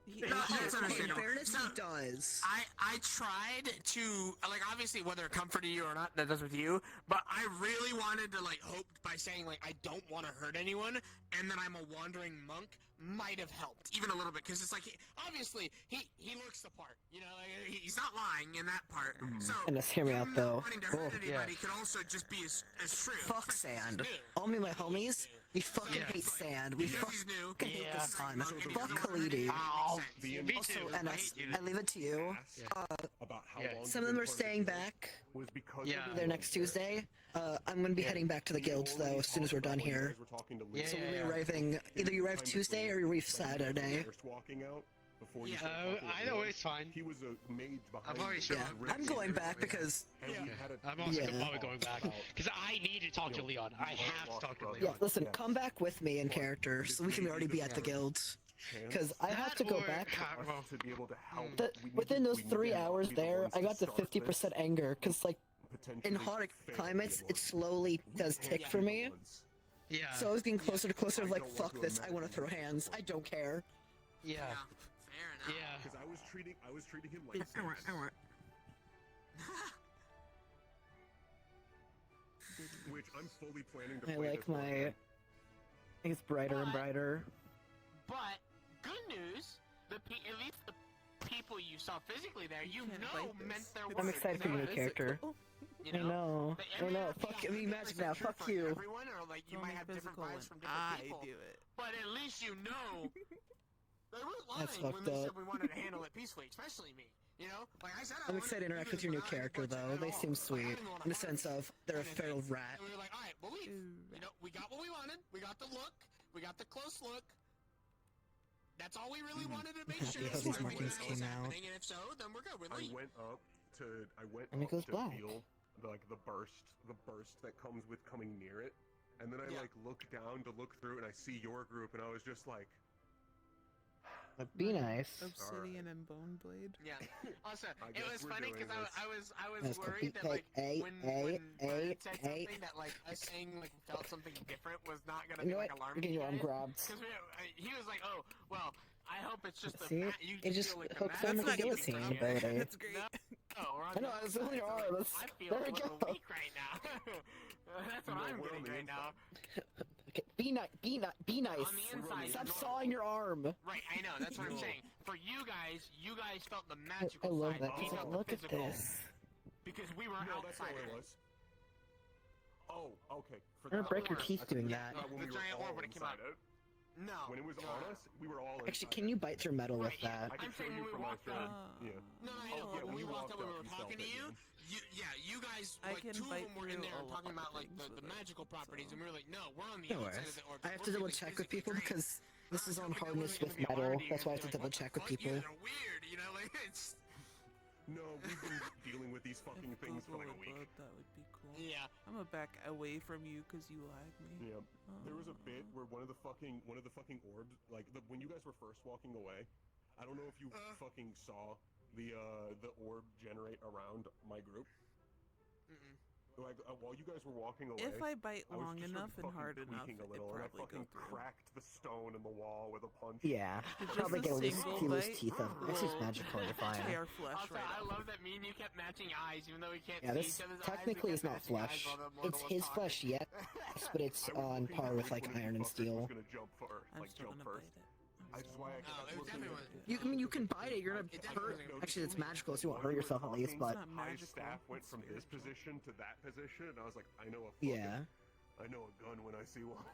No, that's understandable. In fairness, So, he does. I tried to, like, obviously whether it comforted you or not, that does with you, but I really wanted to, like, hope by saying, like, I don't want to hurt anyone, and then I'm a wandering monk, might have helped, even a little bit, because it's like, obviously, he looks the part, you know, like, he's not lying in that part, so, And let's hear me out though. wanting to hurt anybody could also just be as true. Fuck sand. All me and my homies, we fucking hate sand. We fucking hate the sun. Fuck Khalidi. Also, NS, I leave it to you. About how long Some of them are staying back. was because We'll be there next Tuesday. I'm gonna be heading back to the guilds though as soon as we're done here. So we'll be arriving. Either you arrive Tuesday or you arrive Saturday. Walking out before you either way is fine. He was a mage behind. I'm already sure. Yeah, I'm going back because. I'm also probably going back because I need to talk to Leon. I have to talk to Leon. Yeah, listen, come back with me in character so we can already be at the guilds. Because I have to go back. Within those 3 hours there, I got to 50% anger. Because, like, in hot climates, it slowly does tick for me. Yeah. So I was getting closer to closer, like, fuck this, I want to throw hands. I don't care. Yeah. Fair enough. Because I was treating him like. Alright. Which I'm fully planning to I play like this my. It's brighter and brighter. But, good news, at least the people you saw physically there, you know meant their words. I'm excited for your new character. I know. I know. Fuck. I mean, imagine now. Fuck you. Everyone, or like you might have different vibes from different people. I do it. But at least you know. They weren't lying That's when fucked they said up. we wanted to handle it peacefully, especially me. You know, like I said, I'm excited to interact with your new character, though. They seem sweet. In the sense of, they're a feral rat. And we were like, all right, we'll leave. You know, we got what we wanted. We got the look. We got the close look. That's all we really wanted to make Happy sure how that these everything markings was came out. happening, and if so, then we're good. We're I leaving. went up to And it goes black. feel the burst that comes with coming near it, and then I like look down to look through and I see your group and I was just like, Be nice. Obsidian and bone blade. Yeah. Also, I it guess was we're funny doing because I this. was worried that like when Bird said something that like us saying like we felt something different was not gonna You be know like what? alarming. Get your arm grabbed. Because he was like, oh well, I hope it's just See? you It just feel like hooks the on magic the is guillotine done. ability. That's great. No, we're on I know, the I was holding your outside. arm. Let's- I feel there a we little go. weak right now. That's what I'm getting right now. Okay, be nice. Be nice. On the inside, Stop you're sawing your arm. Right, I know. That's what I'm saying. For you guys felt the I magical love side. that. We It's like, felt the look at physical. this. Because we were no, that's not outside what of it it. was. Oh, okay. For You're gonna that break your orb, teeth I think doing we- that. when The we were giant all orb when it came out. inside it. No. When it was on us, we were all Actually, inside can you bite through metal with that? I can I'm show saying you when we from my walked thread. up. Yeah. No, I know. yeah, when we walked up, we up, were you talking to felt you. it, You guys, I like can two of bite them were in through there a talking lot about like of things the with it, magical properties, and we were like, no, we're on the No outside worries. of the orb. I have We're to double feeling check with physically people drained. because this is on Hoping that hardness wasn't with gonna be metal. hard to That's why I have use, to double like, check what with the fuck, people. You guys are weird, you know, like it's. No, we've been dealing with these fucking things for like a week. That would be cool. Yeah. I'm gonna back away from you because you lag me. Yeah. There was a bit where one of the fucking orbs, like when you guys were first walking away, I don't know if you fucking saw the orb generate around my group. Like while you guys were walking away, If I bite was long just enough sort and of hard fucking enough, tweaking it a little, and I probably go fucking through. cracked the stone in the wall with a punch. Yeah, Just probably a get loose single bite teeth of. This is magical. You're fine. Tear flesh Also, right I off. love that me and you kept matching eyes, even though we can't Yeah, see this each other's technically eyes. is not flesh. It's his flesh, yes, but it's on par with like iron and steel. Gonna jump first, I'm like still jump gonna first. bite it. That's why I it definitely was. You, I mean, you can bite it. You're gonna hurt. Actually, it's magical, so you won't hurt yourself at least. But my staff went from this position to that position, and I was like, I know a yeah, I know a gun when I see one.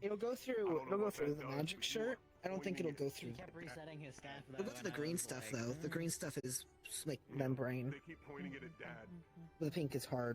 it'll go through. It'll go through the magic shirt. I don't think it'll go through. He kept resetting his staff. It'll go through the green stuff though. The green stuff is like membrane. They keep pointing it at Dad. The pink is hard.